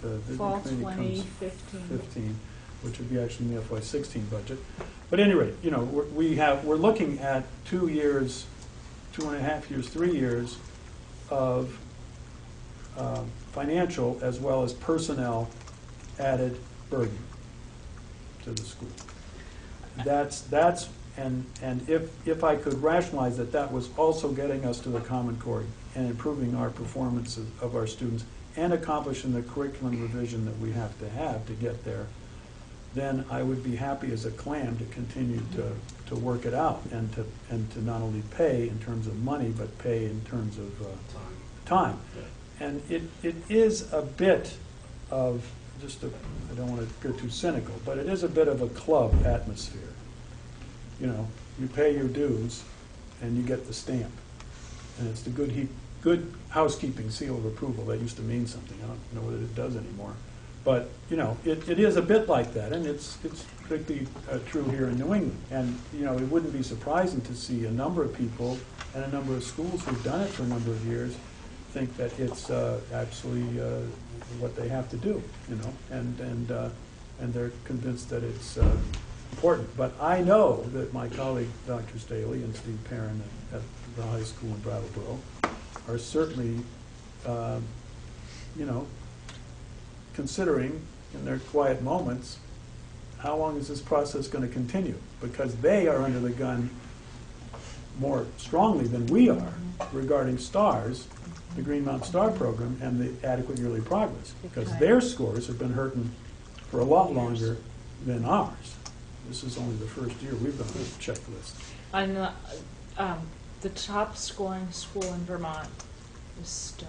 Speaker 2: The visiting
Speaker 7: Fall
Speaker 2: committee comes
Speaker 7: 2015.
Speaker 2: 15, which would be actually in the FY16 budget. But at any rate, we're looking at 2 years, 2.5 years, 3 years of financial as well as personnel added burden to the school. And if I could rationalize that was also getting us to the Common Core and improving our performance of our students and accomplishing the curriculum revision that we have to get there, then I would be happy as a clam to continue to work it out and to not only pay in terms of money, but pay in terms of time. And it is a bit of, I don't want to go too cynical, but it is a bit of a club atmosphere. You know, you pay your dues and you get the stamp. And it's the good housekeeping seal of approval. That used to mean something. I don't know that it does anymore. But, you know, it is a bit like that, and it's particularly true here in New England. And, you know, it wouldn't be surprising to see a number of people and a number of schools who've done it for a number of years think that it's absolutely what they have to do, you know, and they're convinced that it's important. But I know that my colleague, Dr. Staley and Steve Perrin at the high school in Brattleboro are certainly, you know, considering in their quiet moments, how long is this process going to continue? Because they are under the gun more strongly than we are regarding STARS, the Green Mountain Star Program, and the adequate yearly progress, because their scores have been hurting for a lot longer than ours. This is only the first year we've been on this checklist.
Speaker 7: On the top scoring school in Vermont is Stowe.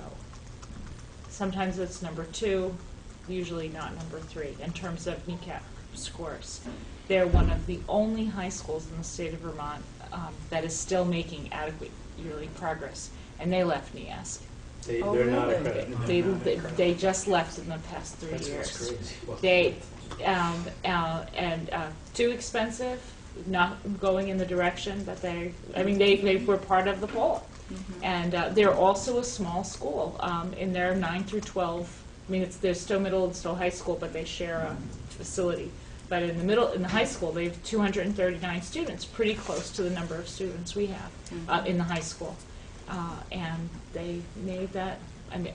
Speaker 7: Sometimes it's number 2, usually not number 3 in terms of NECAP scores. They're one of the only high schools in the state of Vermont that is still making adequate yearly progress, and they left NEASC.
Speaker 6: They're not accredited.
Speaker 7: They just left in the past 3
Speaker 6: That's
Speaker 7: years.
Speaker 6: crazy.
Speaker 7: They too expensive, not going in the direction that they were part of the poll. And they're also a small school in their 9 through 12. I mean, they're still middle and still high school, but they share a facility. But in the high school, they have 239 students, pretty close to the number of students we have in the high school. And they made that. I mean,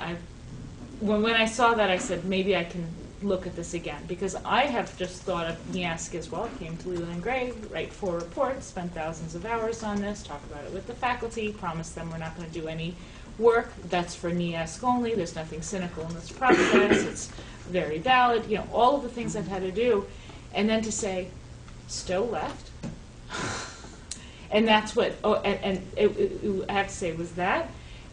Speaker 7: when I saw that, I said maybe I can look at this again, because I have just thought of NEASC as well. Came to Leland and Gray, write 4 reports, spent thousands of hours on this, talk about it with the faculty, promised them we're not going to do any work. That's for NEASC only. There's nothing cynical in this process. It's very valid. You know, all of the things I've had to do, and then to say, Stowe left, and that's what. Oh, and I have to say, it was that,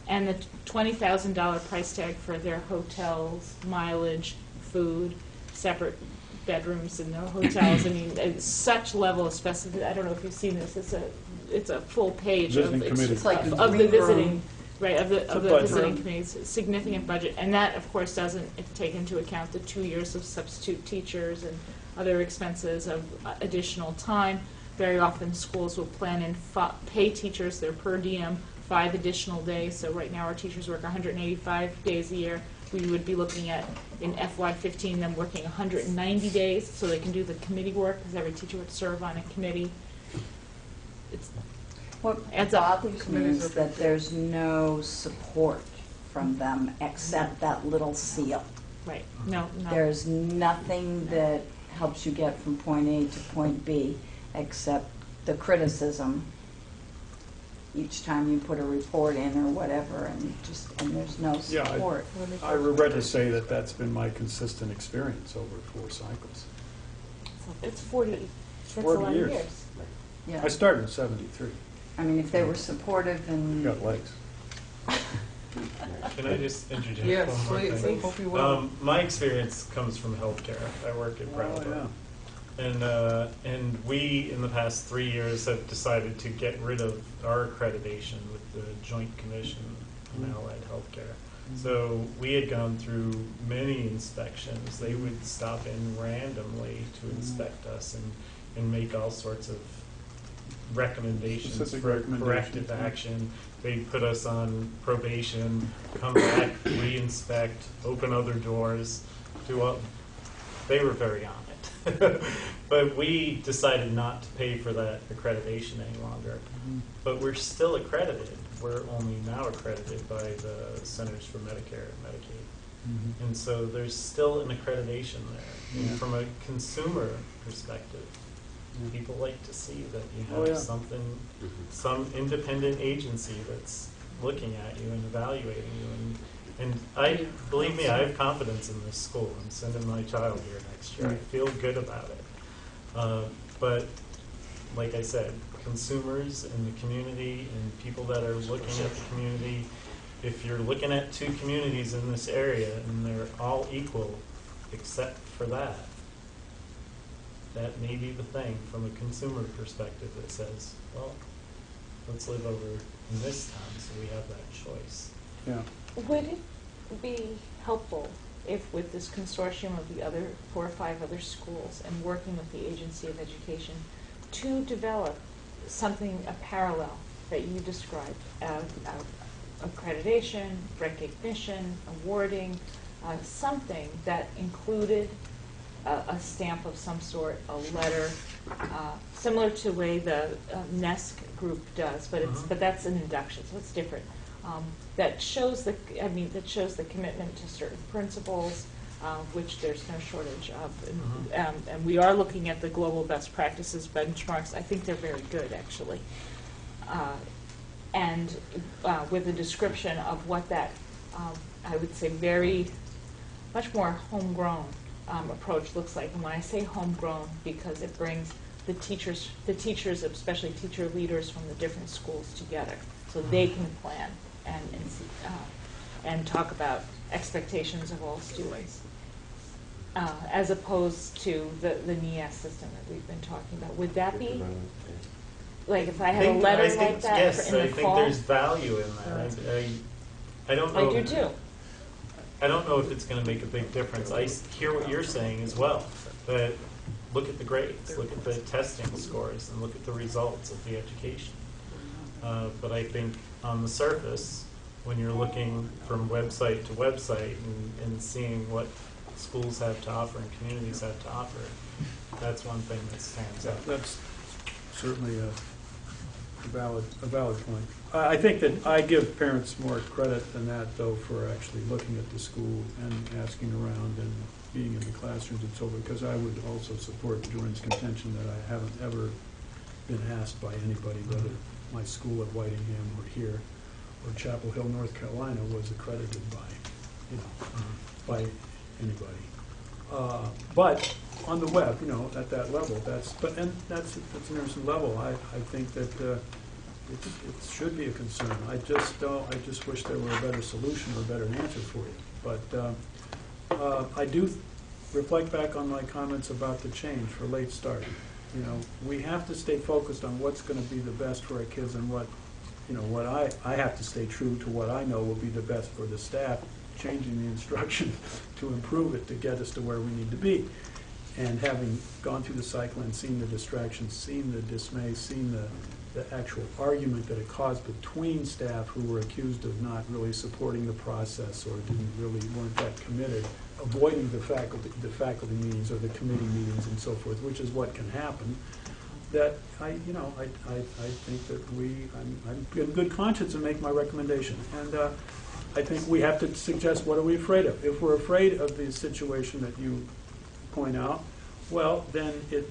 Speaker 7: and the $20,000 price tag for their hotels, mileage, food, separate bedrooms in the hotels. I mean, it's such level of specificity. I don't know if you've seen this. It's a full page of the visiting, right, of the visiting committees. Significant budget, and that of course doesn't take into account the 2 years of substitute teachers and other expenses of additional time. Very often schools will plan and pay teachers their per diem 5 additional days. So right now our teachers work 185 days a year. We would be looking at, in FY15, them working 190 days so they can do the committee work, because every teacher would serve on a committee.
Speaker 8: What bothers me is that there's no support from them except that little seal.
Speaker 7: Right. No.
Speaker 8: There's nothing that helps you get from point A to point B except the criticism each time you put a report in or whatever, and there's no support.
Speaker 2: I regret to say that that's been my consistent experience over 4 cycles.
Speaker 7: It's 40. That's
Speaker 2: 40
Speaker 7: a lot
Speaker 2: years.
Speaker 7: of years.
Speaker 8: Yeah.
Speaker 2: I started in '73.
Speaker 8: I mean, if they were supportive and
Speaker 2: Got legs.
Speaker 11: Can I just interject
Speaker 1: Yes,
Speaker 11: one more
Speaker 1: please.
Speaker 11: thing?
Speaker 1: Hope you will.
Speaker 11: My experience comes from healthcare. I work at Brattleboro. And we, in the past 3 years, have decided to get rid of our accreditation with the Joint Commission on Allied Healthcare. So we had gone through many inspections. They would stop in randomly to inspect us and make all sorts of recommendations
Speaker 2: Specific
Speaker 11: for
Speaker 2: recommendations,
Speaker 11: corrective
Speaker 2: yeah.
Speaker 11: action. They'd put us on probation, come back, re-inspect, open other doors, they were very on it. But we decided not to pay for that accreditation any longer. But we're still accredited. We're only now accredited by the Centers for Medicare and Medicaid. And so there's still an accreditation there. And from a consumer perspective, people like to see that you have something, some independent agency that's looking at you and evaluating you. And believe me, I have confidence in this school. I'm sending my child here next year. I feel good about it. But like I said, consumers in the community and people that are looking at the community, if you're looking at two communities in this area and they're all equal except for that, that may be the thing from a consumer perspective that says, well, let's live over in this town so we have that choice.
Speaker 2: Yeah.
Speaker 7: Would it be helpful if with this consortium of the other 4 or 5 other schools and working with the Agency of Education to develop something, a parallel that you described, accreditation, recognition, awarding, something that included a stamp of some sort, a letter, similar to the way the NESC group does, but it's but that's an induction, so it's different. That shows the commitment to certain principles, which there's no shortage of, and we are looking at the global best practices benchmarks. I think they're very good, actually, and with a description of what that I would say much more homegrown approach looks like. And when I say homegrown, because it brings the teachers, especially teacher leaders from the different schools together, so they can plan and talk about expectations of all students, as opposed to the NEAS system that we've been talking about. Would that be, like, if I had a letter like that
Speaker 11: yes,
Speaker 7: in the
Speaker 11: I think
Speaker 7: fall?
Speaker 11: there's value in that. I don't know.
Speaker 7: I do too.
Speaker 11: I don't know if it's going to make a big difference. I hear what you're saying as well, but look at the grades, look at the testing scores, and look at the results of the education. But I think on the surface, when you're looking from website to website and seeing what schools have to offer and communities have to offer, that's one thing that stands out.
Speaker 2: That's certainly a valid point. I think that I give parents more credit than that, though, for actually looking at the school and asking around and being in the classrooms and so forth, because I would also support Jordan's contention that I haven't ever been asked by anybody whether my school at Whitingham or here or Chapel Hill, North Carolina was accredited by, by anybody. But on the web, at that level, that's an interesting level. I think that it should be a concern. I just wish there were a better solution or a better answer for you. But I do reflect back on my comments about the change for late start. We have to stay focused on what's going to be the best for our kids and what I have to stay true to what I know will be the best for the staff, changing the instruction to improve it, to get us to where we need to be. And having gone through the cycle and seen the distractions, seen the dismay, seen the actual argument that it caused between staff who were accused of not really supporting the process or weren't that committed, avoiding the faculty meetings or the committee meetings and so forth, which is what can happen. That I think that I'm in good conscience and make my recommendation. And I think we have to suggest, what are we afraid of? If we're afraid of the situation that you point out, well, then it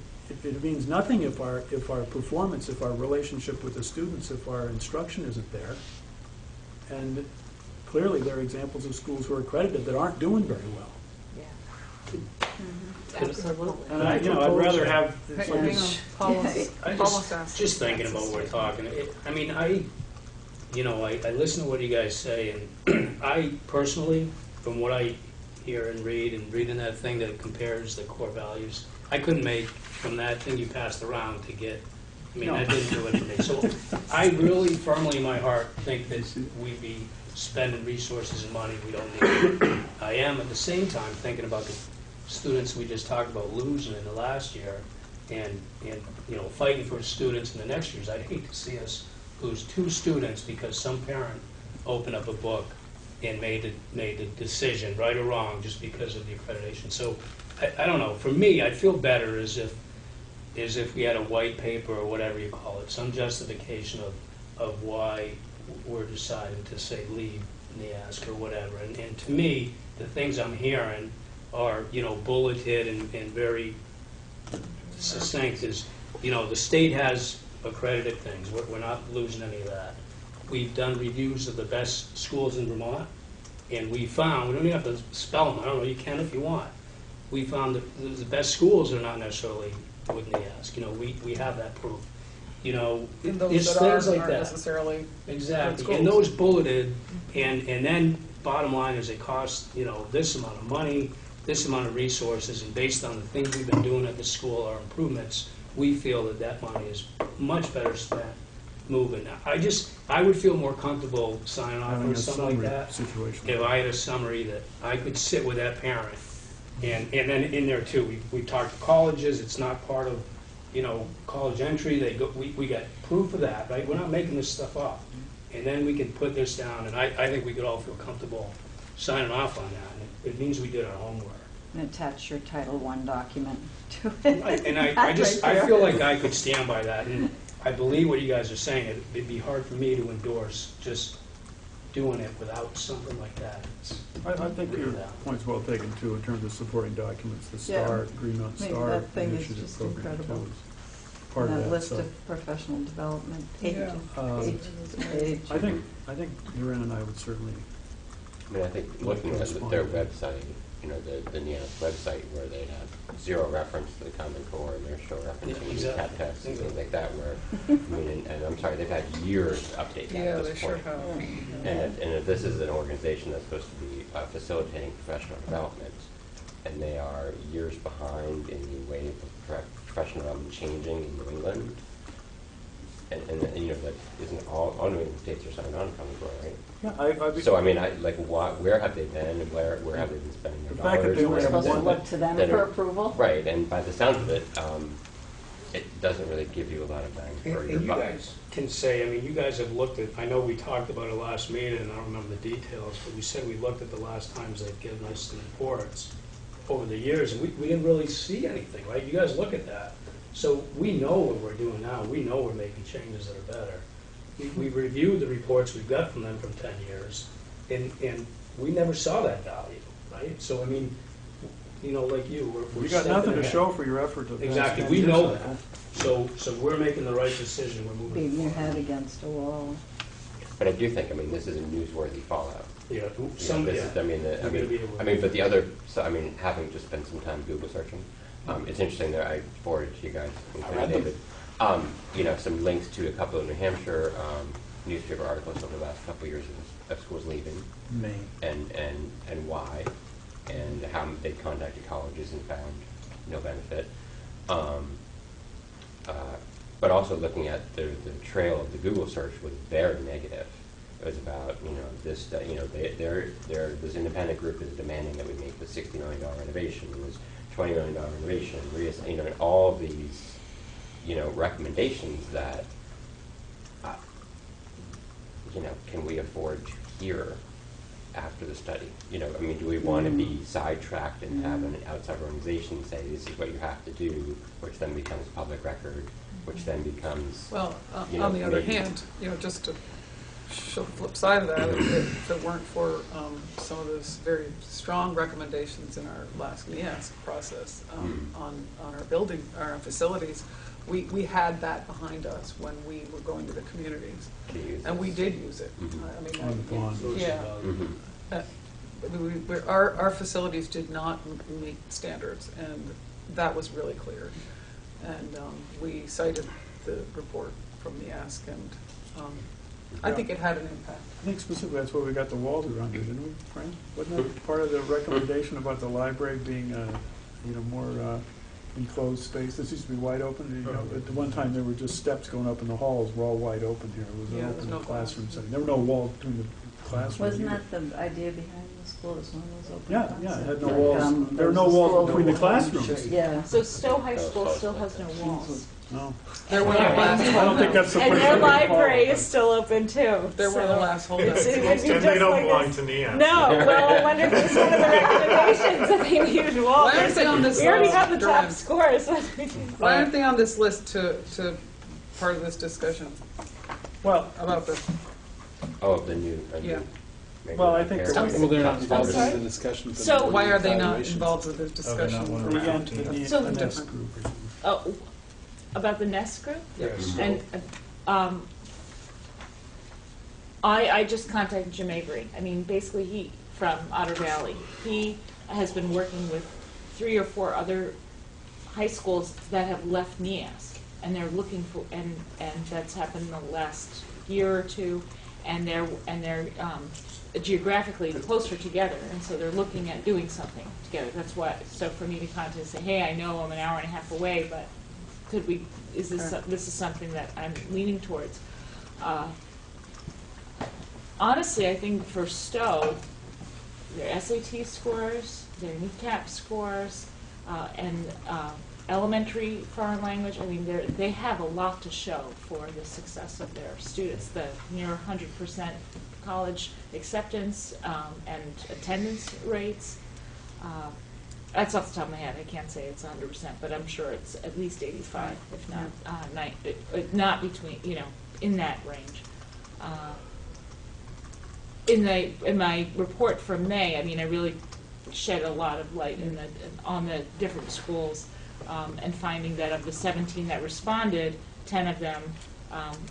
Speaker 2: means nothing if our performance, if our relationship with the students, if our instruction isn't there. And clearly there are examples of schools who are accredited that aren't doing very well.
Speaker 7: Yeah. Absolutely.
Speaker 2: And I'd rather have.
Speaker 6: Just thinking about what we're talking. I listen to what you guys say, and I personally, from what I hear and reading that thing that compares the core values, I couldn't make from that thing you passed around to get. That didn't do it for me. So I really firmly in my heart think that we'd be spending resources and money we don't need. I am at the same time thinking about the students we just talked about losing in the last year, and fighting for students in the next years. I'd hate to see us lose 2 students because some parent opened up a book and made the decision, right or wrong, just because of the accreditation. So I don't know. For me, I'd feel better as if we had a white paper or whatever you call it, some justification of why we're deciding to say leave NEASC or whatever. And to me, the things I'm hearing are, bulleted and very succinct. Is, the state has accredited things. We're not losing any of that. We've done reviews of the best schools in Vermont, and we found, we don't even have to spell them, I don't know, you can if you want. We found that the best schools are not necessarily with NEASC. You know, we have that proof. You know,
Speaker 1: And those
Speaker 6: it's
Speaker 1: that
Speaker 6: things like
Speaker 1: aren't
Speaker 6: that.
Speaker 1: necessarily.
Speaker 6: Exactly,
Speaker 1: schools.
Speaker 6: and those bulleted, and then bottom line is it costs, you know, this amount of money, this amount of resources, and based on the things we've been doing at the school, our improvements, we feel that that money is much better spent moving. I would feel more comfortable signing off
Speaker 2: Having
Speaker 6: on
Speaker 2: a
Speaker 6: something like
Speaker 2: summary
Speaker 6: that
Speaker 2: situation.
Speaker 6: if I had a summary that I could sit with that parent. And then in there too, we talked to colleges, it's not part of, you know, college entry, we got proof of that, right? We're not making this stuff up. And then we can put this down, and I think we could all feel comfortable signing off on that. And it means we did our homework.
Speaker 8: And attach your Title I document to it.
Speaker 6: Right, and I feel like I could stand by that, and I believe what you guys are saying. It'd be hard for me to endorse just doing it without something like that.
Speaker 2: I think your point's well taken too, in terms of supporting documents, the
Speaker 8: Yeah.
Speaker 2: STAR, Green Mountain
Speaker 8: I mean,
Speaker 2: STAR
Speaker 8: that thing is
Speaker 2: initiative
Speaker 8: just
Speaker 2: program
Speaker 8: incredible.
Speaker 2: too. is Part
Speaker 8: And
Speaker 2: of
Speaker 8: that
Speaker 2: that,
Speaker 8: list
Speaker 2: so.
Speaker 8: of professional development,
Speaker 1: Yeah.
Speaker 8: pages.
Speaker 2: I think Duran and I would certainly,
Speaker 9: I mean, I think looking at their website, you know, the NEASC website, where they have zero reference to the Common Core, and they're still referencing
Speaker 6: exactly.
Speaker 9: cat text and things like that, where, I mean, and I'm sorry, they've had years to update that
Speaker 1: Yeah,
Speaker 9: at
Speaker 1: they
Speaker 9: this
Speaker 1: sure
Speaker 9: point.
Speaker 1: have.
Speaker 9: And if this is an organization that's supposed to be facilitating professional development, and they are years behind in the wave of professional development changing in New England, and you know, that isn't all New England states are signed on to Common Core, right?
Speaker 2: yeah, I'd be.
Speaker 9: So I mean, where have they been, and where have they been spending their
Speaker 2: The fact that
Speaker 9: dollars?
Speaker 2: they
Speaker 8: We're
Speaker 2: only have
Speaker 8: supposed to
Speaker 2: one-
Speaker 8: look to them
Speaker 9: that
Speaker 8: for
Speaker 9: are-
Speaker 8: approval.
Speaker 9: Right, and by the sounds of it, it doesn't really give you a lot of bang for
Speaker 6: And
Speaker 9: your
Speaker 6: you
Speaker 9: buck.
Speaker 6: guys can say, I mean, you guys have looked at, I know we talked about it last meeting, and I don't remember the details, but we said we looked at the last times they've given us the reports over the years, and we didn't really see anything, right? You guys look at that. So we know what we're doing now. We know we're making changes that are better. We reviewed the reports we've got from them from 10 years, and we never saw that value, right? So, I mean, you know, like you, we're
Speaker 2: You got
Speaker 6: stepping
Speaker 2: nothing to
Speaker 6: ahead.
Speaker 2: show for your effort of.
Speaker 6: Exactly, we know that. So we're making the right decision, we're moving
Speaker 8: Beating your
Speaker 6: forward.
Speaker 8: head against a wall.
Speaker 9: But I do think, I mean, this is a newsworthy fallout.
Speaker 6: Yeah,
Speaker 9: You know,
Speaker 6: some,
Speaker 9: this
Speaker 6: yeah.
Speaker 9: is, I mean,
Speaker 6: We're gonna be able to-
Speaker 9: I mean, but the other, so, I mean, having just spent some time Google searching, it's interesting that I forwarded to you guys, including David, you know, some links to a couple of New Hampshire newspaper articles over the last couple of years of schools leaving,
Speaker 2: Maine.
Speaker 9: and why, and how they contacted colleges and found no benefit. But also looking at the trail of the Google search was very negative. It was about, you know, this, you know, this independent group is demanding that we make the $60 million renovation, it was $20 million renovation, you know, and all of these, you know, recommendations that, you know, can we afford to hear after the study? You know, I mean, do we want to be sidetracked and have an outside organization say this is what you have to do, which then becomes public record, which then becomes,
Speaker 1: Well,
Speaker 9: you know,
Speaker 1: on the other
Speaker 9: maybe-
Speaker 1: hand, you know, just to show the flip side of that, if it weren't for some of those very strong recommendations in our last NEASC process on our building, our facilities, we had that behind us when we were going to the communities,
Speaker 9: to use
Speaker 1: and we
Speaker 9: this.
Speaker 1: did use it.
Speaker 9: Mhm.
Speaker 1: I mean,
Speaker 2: On the bond.
Speaker 1: yeah.
Speaker 9: Mhm.
Speaker 1: Our facilities did not meet standards, and that was really clear. And we cited the report from the ask, and I think it had an impact.
Speaker 2: I think specifically that's where we got the walls around it, didn't we, Frank? Wasn't that part of the recommendation about the library being, you know, more enclosed space? This used to be wide open. You know, at the one time there were just steps going up in the halls. We're all wide open here. It was
Speaker 1: Yeah,
Speaker 2: an
Speaker 1: there's
Speaker 2: open
Speaker 1: no
Speaker 2: classroom setting. There were no walls between the classrooms.
Speaker 8: Wasn't
Speaker 2: either.
Speaker 8: that the idea behind the school, it was one of those open
Speaker 2: Yeah,
Speaker 8: concepts?
Speaker 2: yeah, it had no
Speaker 8: Like,
Speaker 2: walls. There were
Speaker 8: was
Speaker 2: no
Speaker 8: a
Speaker 2: walls
Speaker 8: school-
Speaker 2: between the classrooms.
Speaker 8: Yeah.
Speaker 7: So Stowe High School still has no walls.
Speaker 2: No.
Speaker 1: They're one of the last
Speaker 2: I don't think that's the
Speaker 7: And
Speaker 2: first
Speaker 7: their
Speaker 2: thing.
Speaker 7: library is still open too.
Speaker 1: They're one of the last holdouts.
Speaker 7: It would be
Speaker 11: And
Speaker 7: just
Speaker 11: they don't
Speaker 7: like
Speaker 11: belong
Speaker 7: this-
Speaker 11: to NEASC.
Speaker 7: No, well, I wonder if it's one of the recommendations that they needed walls.
Speaker 1: Why aren't they on this
Speaker 7: We already
Speaker 1: list,
Speaker 7: have the top
Speaker 1: Duran?
Speaker 7: scores.
Speaker 1: Why aren't they on this list to part of this discussion
Speaker 2: Well,
Speaker 1: about the,
Speaker 9: Oh, the new.
Speaker 1: Yeah.
Speaker 9: maybe
Speaker 2: Well, I think
Speaker 9: compare
Speaker 2: that
Speaker 9: it.
Speaker 2: we-
Speaker 13: Well, they're not involved
Speaker 7: sorry?
Speaker 13: in the discussion. but
Speaker 7: So-
Speaker 13: they're
Speaker 1: why are they not
Speaker 13: evaluations.
Speaker 1: involved with this discussion?
Speaker 11: one
Speaker 2: or
Speaker 11: of
Speaker 2: we
Speaker 11: the
Speaker 2: got into the
Speaker 1: That's
Speaker 2: NEASC
Speaker 7: So-
Speaker 2: group or
Speaker 1: different.
Speaker 2: something.
Speaker 7: Oh, about the Nest group?
Speaker 1: Yes.
Speaker 7: And I just contacted Jim Avery. I mean, basically, he, from Otter Valley, he has been working with 3 or 4 other high schools that have left NEASC, and they're looking for, and that's happened in the last year or two, and they're geographically closer together, and so they're looking at doing something together. That's what. So for me to contact and say, hey, I know I'm an hour and a half away, but could we? Is this this is something that I'm leaning towards? Honestly, I think for Stowe, their SAT scores, their NCAP scores, and elementary foreign language, I mean, they have a lot to show for the success of their students. The near 100% college acceptance and attendance rates. That's off the top of my head. I can't say it's 100%, but I'm sure it's at least 85, if not 90, not between, in that range. In my report from May, I mean, I really shed a lot of light on the different schools, and finding that of the 17 that responded, 10 of them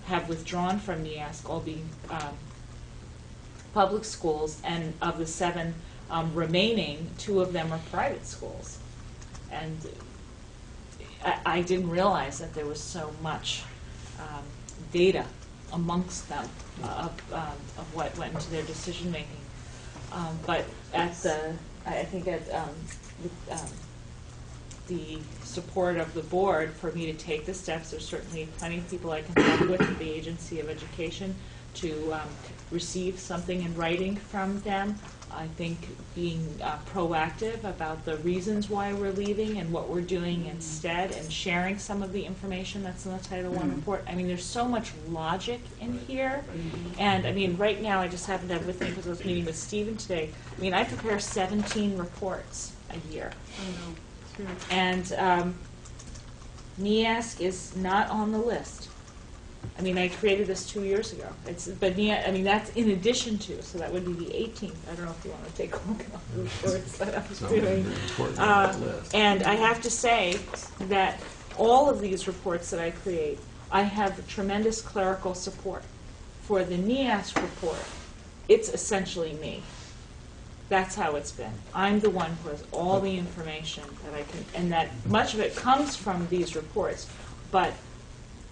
Speaker 7: have withdrawn from NEASC, all being public schools, and of the 7 remaining, 2 of them are private schools. And I didn't realize that there was so much data amongst them of what went into their decision making. But I think at the support of the board for me to take the steps, there's certainly plenty of people I can talk with at the Agency of Education to receive something in writing from them. I think being proactive about the reasons why we're leaving and what we're doing instead, and sharing some of the information that's in the Title I report. I mean, there's so much logic in here. And I mean, right now, I just happened to have with me, because I was meeting with Stephen today, I mean, I prepare 17 reports a year.
Speaker 1: I know.
Speaker 7: And NEASC is not on the list. I mean, I created this 2 years ago. But I mean, that's in addition to, so that would be the 18th. I don't know if you want to take a look at the reports that I was doing. And I have to say that all of these reports that I create, I have tremendous clerical support. For the NEASC report, it's essentially me. That's how it's been. I'm the one who has all the information that I can, and that much of it comes from these reports, but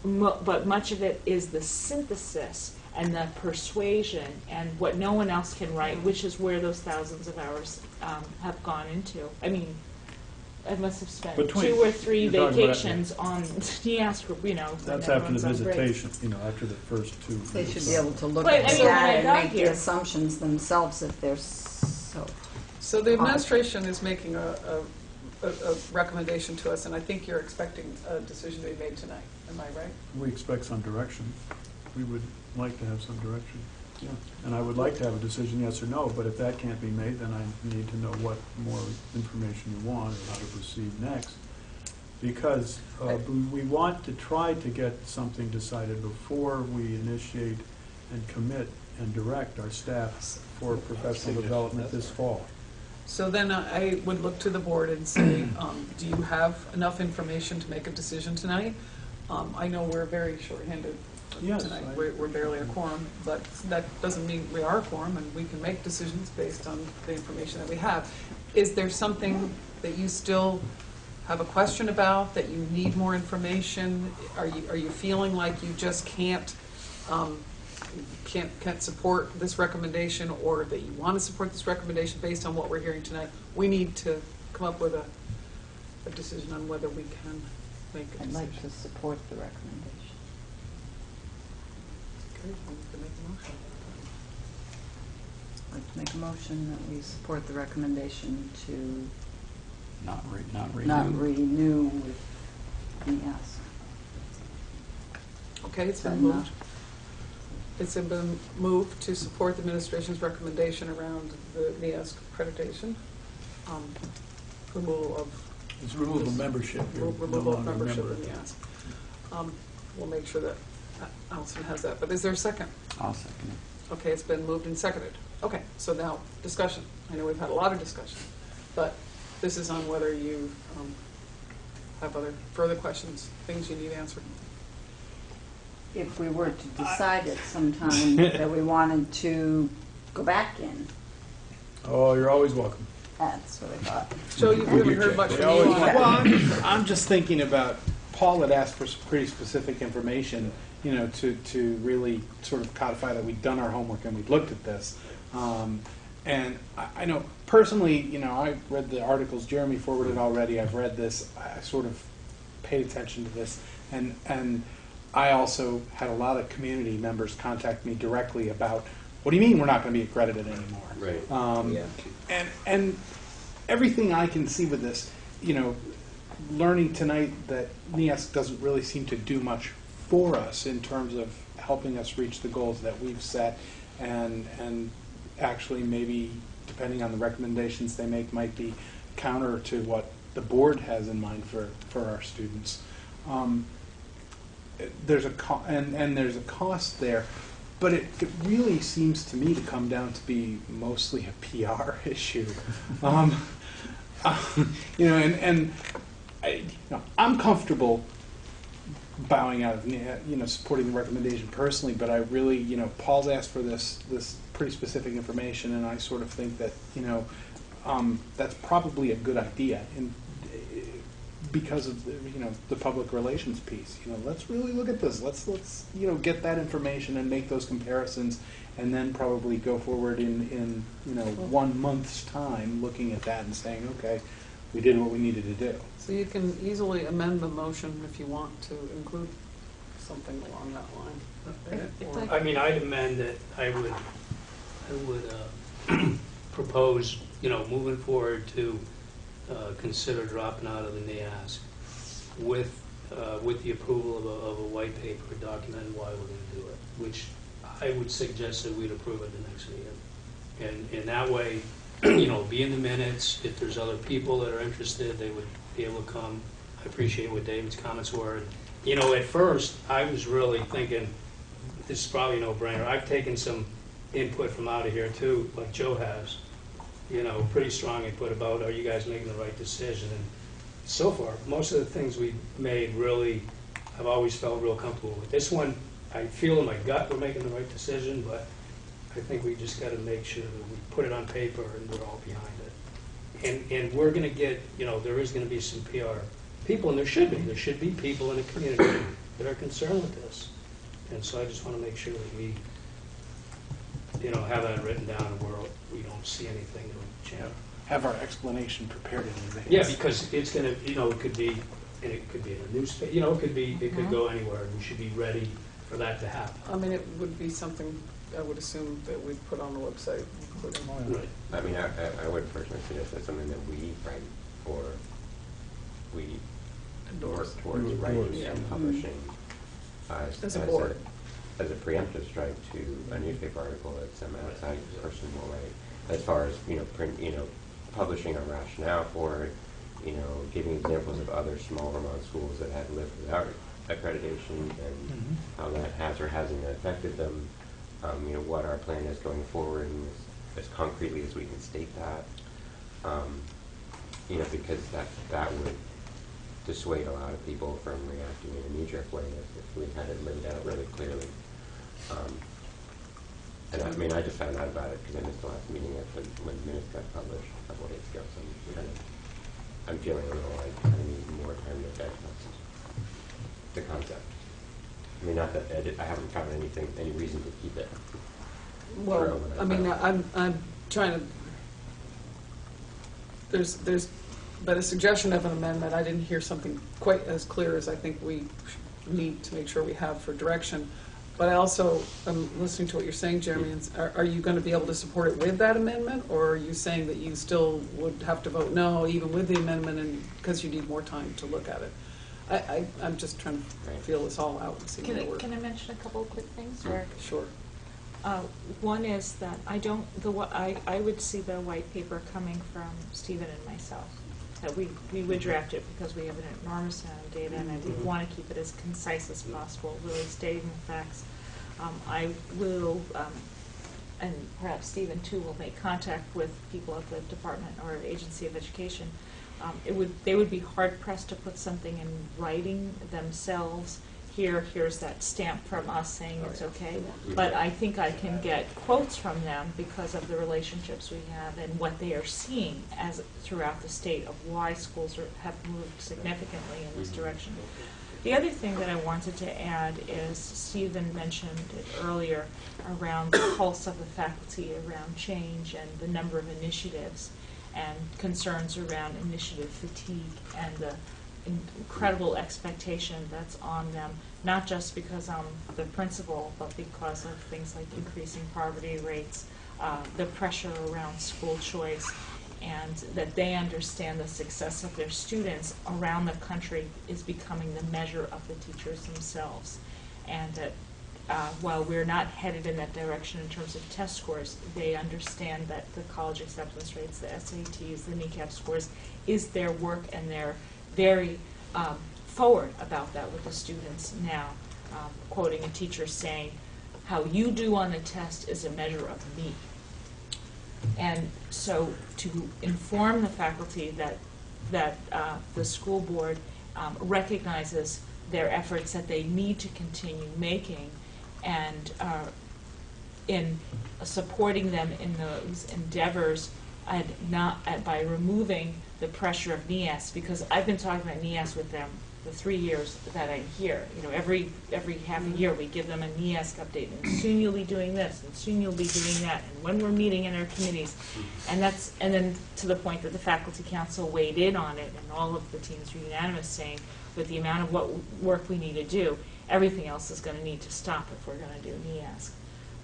Speaker 7: much of it is the synthesis and the persuasion and what no one else can write, which is where those thousands of hours have gone into. I mean, I must have spent 2 or 3 vacations on NEASC,
Speaker 2: That's after the visitation, after the first 2.
Speaker 8: They should be able to look
Speaker 7: But,
Speaker 8: at
Speaker 7: I mean, when I
Speaker 8: that and
Speaker 7: got
Speaker 8: make the
Speaker 7: here-
Speaker 8: assumptions themselves if they're so.
Speaker 1: So the administration is making a recommendation to us, and I think you're expecting a decision to be made tonight. Am I right?
Speaker 2: We expect some direction. We would like to have some direction.
Speaker 1: Yeah.
Speaker 2: And I would like to have a decision, yes or no, but if that can't be made, then I need to know what more information you want or how to proceed next. Because we want to try to get something decided before we initiate and commit and direct our staff for professional development this fall.
Speaker 1: So then I would look to the board and say, do you have enough information to make a decision tonight? I know we're very short-handed
Speaker 2: Yes,
Speaker 1: tonight. We're barely a quorum, but that doesn't mean we are a quorum, and we can make decisions based on the information that we have. Is there something that you still have a question about, that you need more information? Are you feeling like you just can't support this recommendation, or that you want to support this recommendation based on what we're hearing tonight? We need to come up with a decision on whether we can make a
Speaker 8: I'd
Speaker 1: decision.
Speaker 8: like to support the recommendation.
Speaker 1: Okay, we can make a motion.
Speaker 8: I'd like to make a motion that we support the recommendation to
Speaker 10: Not
Speaker 8: not renew with NEASC.
Speaker 1: Okay, it's been
Speaker 8: Fair
Speaker 1: moved.
Speaker 8: enough.
Speaker 1: It's been moved to support the administration's recommendation around the NEASC accreditation, removal of
Speaker 2: It's removal of membership. You're no
Speaker 1: removal of
Speaker 2: longer a
Speaker 1: membership
Speaker 2: member.
Speaker 1: in NEASC. We'll make sure that Allison has that, but is there a second?
Speaker 10: I'll second it.
Speaker 1: Okay, it's been moved and seconded. Okay, so now, discussion. I know we've had a lot of discussion, but this is on whether you have other further questions, things you need answered.
Speaker 8: If we were to decide at some time that we wanted to go back in,
Speaker 2: Oh, you're always welcome.
Speaker 8: That's what I thought.
Speaker 1: Joe, you haven't heard much from you on that.
Speaker 13: Well, I'm just thinking about, Paul had asked for some pretty specific information, you know, to really sort of codify that we'd done our homework and we'd looked at this. And I know personally, you know, I read the articles Jeremy forwarded already. I've read this. I sort of paid attention to this. And I also had a lot of community members contact me directly about, what do you mean we're not going to be accredited anymore?
Speaker 9: Right.
Speaker 13: And everything I can see with this, you know, learning tonight that NEASC doesn't really seem to do much for us in terms of helping us reach the goals that we've set, and actually maybe, depending on the recommendations they make, might be counter to what the board has in mind for our students. There's a there's a cost there, but it really seems to me to come down to be mostly a PR issue. You know, and I'm comfortable bowing out of, you know, supporting the recommendation personally, but I really, you know, Paul's asked for this pretty specific information, and I sort of think that, you know, that's probably a good idea, and because of the, you know, the public relations piece. You know, let's really look at this. Let's you know, get that information and make those comparisons, and then probably go forward in you know, 1 month's time, looking at that and saying, okay, we did what we needed to do.
Speaker 1: So you can easily amend the motion if you want to include something along that line.
Speaker 6: I mean, I'd amend that I would propose, you know, moving forward to consider dropping out of the NEASC with the approval of a white paper documenting why we're going to do it, which I would suggest that we'd approve at the next meeting. And that way, you know, be in the minutes. If there's other people that are interested, they would be able to come. I appreciate what David's comments were. You know, at first, I was really thinking, this is probably a no-brainer. I've taken some input from out of here, too, like Joe has. You know, pretty strong input about, are you guys making the right decision? And so far, most of the things we've made really, I've always felt real comfortable with. This one, I feel in my gut we're making the right decision, but I think we just got to make sure that we put it on paper and we're all behind it. And we're going to get, you know, there is going to be some PR people, and there should be people in the community that are concerned with this. And so I just want to make sure that we, you know, have that written down and we don't see anything that would change.
Speaker 13: Have our explanation prepared in advance.
Speaker 6: Yeah, because it's going to, you know, it could be in a newspaper, you know, it could go anywhere. We should be ready for that to happen.
Speaker 1: I mean, it would be something I would assume that we'd put on the website, including.
Speaker 6: Right.
Speaker 9: I mean, I would personally suggest that's something that we write, or we
Speaker 1: Endorse.
Speaker 9: work towards writing
Speaker 1: Yeah.
Speaker 9: and publishing
Speaker 1: As a board.
Speaker 9: as a preemptive strike to a newspaper article that some outside person will write. As far as, you know, print, you know, publishing a rationale for it, you know, giving examples of other small Vermont schools that had lived without accreditation and how that has or hasn't affected them. You know, what our plan is going forward, and as concretely as we can state that. You know, because that would dissuade a lot of people from reacting in a knee-jerk way if we had it laid out really clearly. And I mean, I just found out about it because I missed the last meeting when the minutes got published a couple of days ago. So I'm feeling a little like I need more time to digest the concept. I mean, not that I haven't found any reason to keep it.
Speaker 1: Well, I mean, I'm trying to. There's been a suggestion of an amendment. I didn't hear something quite as clear as I think we need to make sure we have for direction. But I also am listening to what you're saying, Jeremy. And are you going to be able to support it with that amendment, or are you saying that you still would have to vote no, even with the amendment, and because you need more time to look at it? I'm just trying to feel this all out and see where we're.
Speaker 7: Can I mention a couple of quick things? Or?
Speaker 1: Sure.
Speaker 7: One is that I would see the white paper coming from Stephen and myself. That we would draft it because we have an enormous amount of data, and I would want to keep it as concise as possible, really stating the facts. I will, and perhaps Stephen too, will make contact with people at the Department or Agency of Education. They would be hard pressed to put something in writing themselves here's that stamp from us saying it's okay. But I think I can get quotes from them because of the relationships we have and what they are seeing as throughout the state of why schools have moved significantly in this direction. The other thing that I wanted to add is Stephen mentioned it earlier around the pulse of the faculty around change and the number of initiatives and concerns around initiative fatigue and the incredible expectation that's on them, not just because I'm the principal, but because of things like increasing poverty rates, the pressure around school choice, and that they understand the success of their students around the country is becoming the measure of the teachers themselves. And that while we're not headed in that direction in terms of test scores, they understand that the college acceptance rates, the SATs, the NECAP scores, is their work, and they're very forward about that with the students now. Quoting a teacher saying, how you do on the test is a measure of me. And so to inform the faculty that the school board recognizes their efforts that they need to continue making, and in supporting them in those endeavors, and not by removing the pressure of NEAS, because I've been talking about NEAS with them the 3 years that I'm here. You know, every half a year we give them a NEAS update, and soon you'll be doing this, and soon you'll be doing that, and when we're meeting in our committees, and then to the point that the faculty council weighed in on it, and all of the teams were unanimous, saying with the amount of what work we need to do, everything else is going to need to stop if we're going to do NEAS.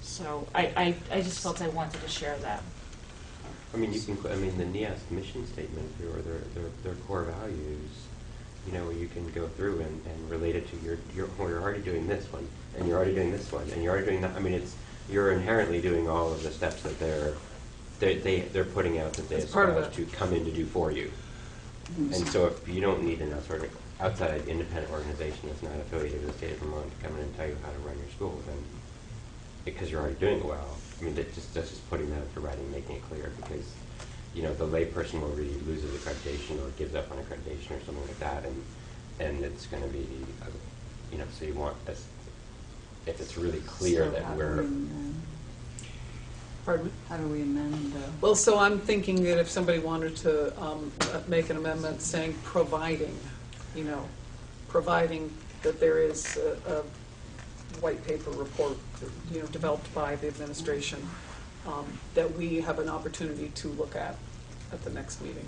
Speaker 7: So I just felt I wanted to share that.
Speaker 9: I mean, you can. I mean, the NEAS mission statement or their core values. You know, you can go through and relate it to well, you're already doing this one, and you're already doing this one, and you're already doing that. I mean, you're inherently doing all of the steps that they're putting out that they aspire to come in to do for you. And so, if you don't need a sort of outside independent organization that's not affiliated with the state of Vermont to come in and tell you how to run your school, then because you're already doing it well. I mean, that's just putting that into writing, making it clear, because, you know, the layperson will really loses accreditation or gives up on accreditation or something like that, and it's going to be, you know, so you want this, if it's really clear
Speaker 8: So
Speaker 9: that
Speaker 8: how
Speaker 9: we're...
Speaker 8: do we amend?
Speaker 1: Pardon me?
Speaker 8: How do we amend?
Speaker 1: Well, so I'm thinking that if somebody wanted to make an amendment saying providing, you know, providing that there is a white paper report, you know, developed by the administration, that we have an opportunity to look at the next meeting.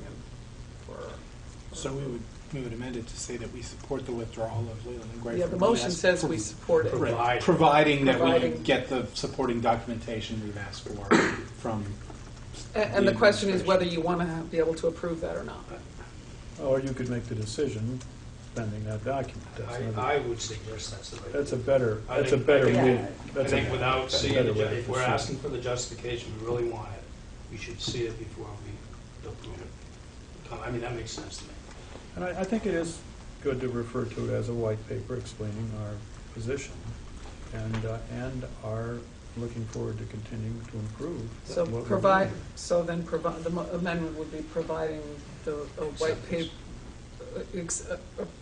Speaker 13: So we would amend it to say that we support the withdrawal of Leland and Gray.
Speaker 1: Yeah, the motion says we support it.
Speaker 13: Right. Providing that we get the supporting documentation we've asked for from.
Speaker 1: And the question is whether you want to be able to approve that or not.
Speaker 2: Or you could make the decision pending that document.
Speaker 6: I would suggest that's the way.
Speaker 2: That's a better,
Speaker 6: I
Speaker 2: that's a
Speaker 6: think-
Speaker 2: better
Speaker 6: I
Speaker 2: way.
Speaker 6: I think without seeing,
Speaker 2: better
Speaker 6: it,
Speaker 2: way
Speaker 6: if
Speaker 2: to
Speaker 6: we're
Speaker 2: proceed.
Speaker 6: asking for the justification, we really want it, we should see it before we approve it. I mean, that makes sense to me.
Speaker 2: And I think it is good to refer to it as a white paper explaining our position, and are looking forward to continuing to improve.
Speaker 1: So
Speaker 2: what we're
Speaker 1: provide,
Speaker 2: doing.
Speaker 1: so then provide, the amendment would be providing a white paper,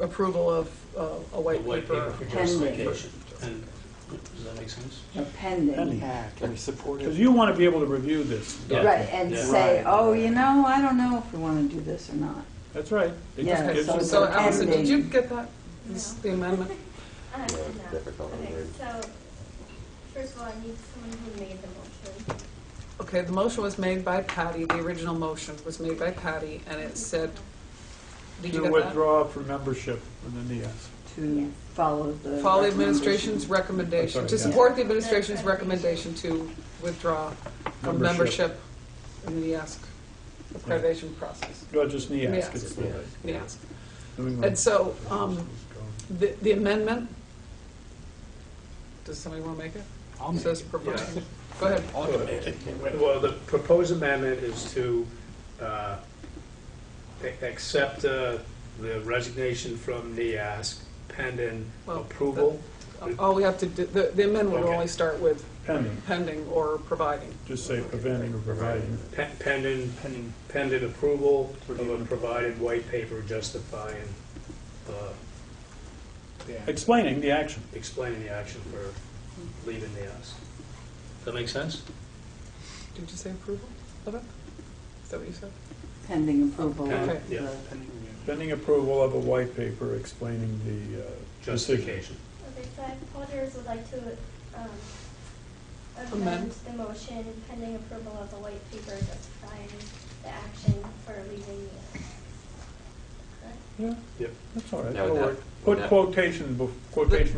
Speaker 1: approval of a white paper.
Speaker 6: for
Speaker 8: Pending.
Speaker 6: justification. And, does that make sense?
Speaker 8: Pending.
Speaker 13: Can we support
Speaker 2: Because you want to be able to review this.
Speaker 6: Yeah.
Speaker 8: Right, and
Speaker 6: Yeah.
Speaker 8: say, oh, you know, I don't know if we want to do this or not.
Speaker 2: That's right. It just
Speaker 8: Yeah,
Speaker 2: gives
Speaker 8: so
Speaker 2: you-
Speaker 8: it's
Speaker 1: So Allison, did
Speaker 8: pending.
Speaker 1: you get that, the amendment?
Speaker 9: Yeah, it's difficult.
Speaker 14: Okay,
Speaker 9: Weird.
Speaker 14: so, first of all, I need someone who made the motion.
Speaker 1: Okay, the motion was made by Patty, the original motion was made by Patty, and it said, did you
Speaker 2: To
Speaker 1: get that?
Speaker 2: withdraw from membership in the NEAS.
Speaker 8: To follow the.
Speaker 1: Follow the administration's recommendation, to
Speaker 2: That's right, yeah.
Speaker 1: support the administration's recommendation to withdraw from membership in the NEASC accreditation process.
Speaker 2: Well, just NEAS.
Speaker 1: NEAS.
Speaker 2: It's the-
Speaker 1: NEASC.
Speaker 2: New England-
Speaker 1: And so, the amendment, does somebody want to make it?
Speaker 13: I'll
Speaker 1: It
Speaker 13: make
Speaker 1: says
Speaker 13: it.
Speaker 1: provide. Go ahead.
Speaker 6: Well, the proposed amendment is to accept the resignation from NEASC pending
Speaker 1: Well,
Speaker 6: approval.
Speaker 1: All we have to do, the amendment will
Speaker 6: Okay.
Speaker 1: only start with
Speaker 2: Pending.
Speaker 1: pending or providing.
Speaker 2: Just say preventing or providing.
Speaker 6: Pending approval of a provided white paper justifying Yeah.
Speaker 2: Explaining the action.
Speaker 6: Explaining the action for leaving the Does that make sense?
Speaker 1: Did you say approval of it? Is that what you said?
Speaker 8: Pending approval of
Speaker 1: Okay.
Speaker 6: Yeah.
Speaker 8: the
Speaker 2: Pending approval of a white paper explaining the decision.
Speaker 6: Justification.
Speaker 14: Okay, so I apologize, would like to
Speaker 1: Amend.
Speaker 14: amend the motion pending approval of the white paper justifying the action for leaving the correct?
Speaker 2: Yeah,
Speaker 6: Yep.
Speaker 2: that's all right.
Speaker 9: Now,
Speaker 2: That'll
Speaker 9: that-
Speaker 2: work. Put
Speaker 9: that-
Speaker 2: quotation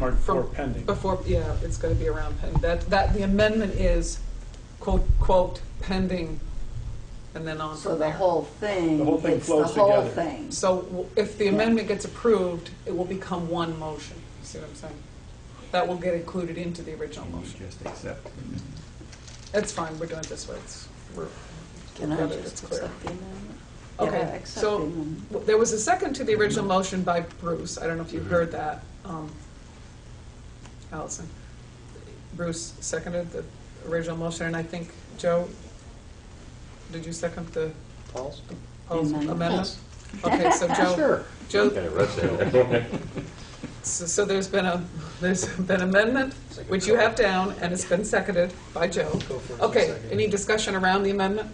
Speaker 2: mark
Speaker 1: From-
Speaker 2: for pending.
Speaker 1: Before, yeah, it's gonna be around pending. That, the amendment is quote, pending, and then on
Speaker 8: So
Speaker 1: from
Speaker 8: the
Speaker 1: there.
Speaker 8: whole thing,
Speaker 2: The whole thing
Speaker 8: it's the
Speaker 2: flows
Speaker 8: whole
Speaker 2: together.
Speaker 8: thing.
Speaker 1: So if the amendment gets approved, it will become one motion. You see what I'm saying? That will get included into the original
Speaker 10: And you
Speaker 1: motion.
Speaker 10: just accept.
Speaker 1: It's fine, we're doing it this way.
Speaker 8: Can I
Speaker 1: Whether
Speaker 8: just
Speaker 1: it's clear.
Speaker 8: accept the amendment?
Speaker 1: Okay,
Speaker 8: Yeah, accept the
Speaker 1: so
Speaker 8: amendment.
Speaker 1: there was a second to the original motion by Bruce. I don't know if you heard that, Allison. Bruce seconded the original motion, and I think, Joe, did you second the Paul's amendment? Okay, so Joe,
Speaker 9: Got it rusted.
Speaker 1: so there's been amendment, which you have down, and it's been seconded by Joe.
Speaker 6: Go first and
Speaker 1: Okay,
Speaker 6: second.
Speaker 1: any discussion around the amendment?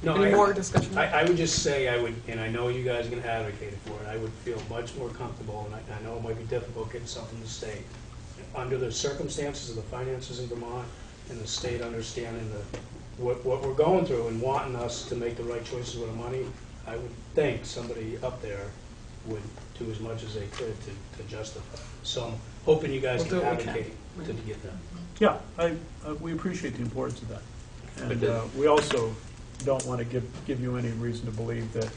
Speaker 6: No,
Speaker 1: Any more discussion?
Speaker 6: I would just say I would, and I know you guys are going to advocate for it, I would feel much more comfortable, and I know it might be difficult getting something to state. Under the circumstances of the finances in Vermont and the state understanding what we're going through and wanting us to make the right choices with the money, I would think somebody up there would do as much as they could to justify. So I'm hoping you guys
Speaker 1: We'll do
Speaker 6: can
Speaker 1: what we can.
Speaker 6: advocate to get that.
Speaker 2: Yeah, we appreciate the importance of that.
Speaker 9: But
Speaker 2: And
Speaker 9: the-
Speaker 2: we also don't want to give you any reason to believe that,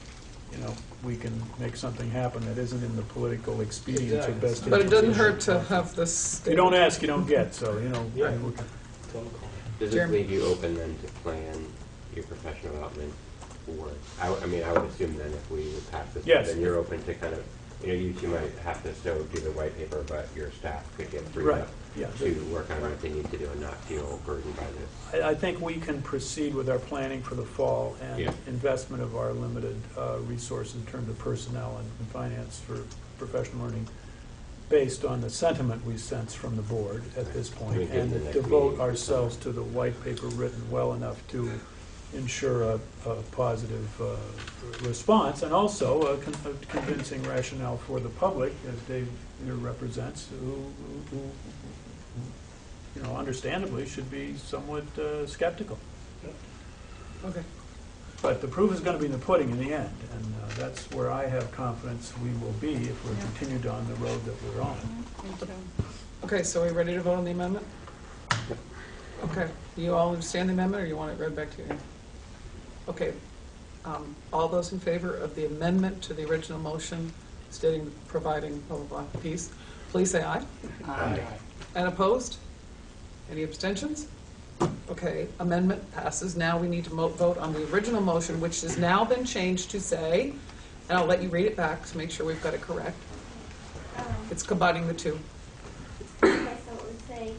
Speaker 2: we can make something happen that isn't in the political expedience or best interest.
Speaker 1: But it doesn't hurt to have this.
Speaker 2: You don't ask, you don't get, so,
Speaker 6: Yeah.
Speaker 2: we can-
Speaker 6: Tell them to call me.
Speaker 9: Does this
Speaker 1: Jeremy?
Speaker 9: leave you open then to plan your professional development for, I mean, I would assume then if we would pass this,
Speaker 2: Yes.
Speaker 9: then you're open to kind of, you two might have to still do the white paper, but your staff could get freed
Speaker 2: Right,
Speaker 9: up
Speaker 2: yeah.
Speaker 9: to work on what they need to do and not feel burdened by this.
Speaker 2: I think we can proceed with our planning for the fall and
Speaker 9: Yeah.
Speaker 2: investment of our limited resources in terms of personnel and finance for professional learning based on the sentiment we sense from the board at this point,
Speaker 9: We get
Speaker 2: and
Speaker 9: the next
Speaker 2: devote
Speaker 9: meeting.
Speaker 2: ourselves to the white paper written well enough to ensure a positive response, and also a convincing rationale for the public, as Dave here represents, who understandably should be somewhat skeptical.
Speaker 1: Okay.
Speaker 2: But the proof is going to be in the pudding in the end, and that's where I have confidence we will be if we're continued on the road that we're on.
Speaker 1: Okay, so are we ready to vote on the amendment? Okay, you all understand the amendment, or you want it read back to you? Okay, all those in favor of the amendment to the original motion stating, providing, blah, blah, blah, piece, please say aye.
Speaker 8: Aye.
Speaker 1: And opposed? Any abstentions? Okay, amendment passes. Now we need to vote on the original motion, which has now been changed to say, and I'll let you read it back to make sure we've got it correct. It's combining the two.
Speaker 14: Okay, so it would say,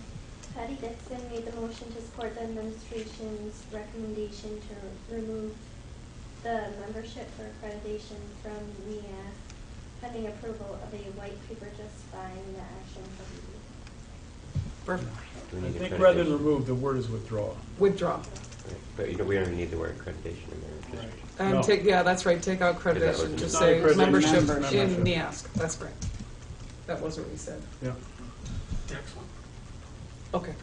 Speaker 14: Patty Dixon made the motion to support the administration's recommendation to remove the membership for accreditation from NEAS pending approval of a white paper justifying the action for the
Speaker 1: Perfect.
Speaker 9: Do we
Speaker 2: I
Speaker 9: need
Speaker 2: think
Speaker 9: accreditation?
Speaker 2: rather than remove, the word is withdraw.
Speaker 1: Withdraw.
Speaker 9: Right. But we don't even need the word accreditation in there. just-
Speaker 1: And
Speaker 2: No.
Speaker 1: take, yeah, that's right, take out
Speaker 9: Is that what
Speaker 1: accreditation,
Speaker 9: it
Speaker 1: just
Speaker 9: is?
Speaker 1: say
Speaker 2: Not accreditation,
Speaker 1: membership
Speaker 2: membership.
Speaker 1: in NEASC. That's great. That was what we said.
Speaker 2: Yeah.
Speaker 6: Excellent.
Speaker 1: Okay.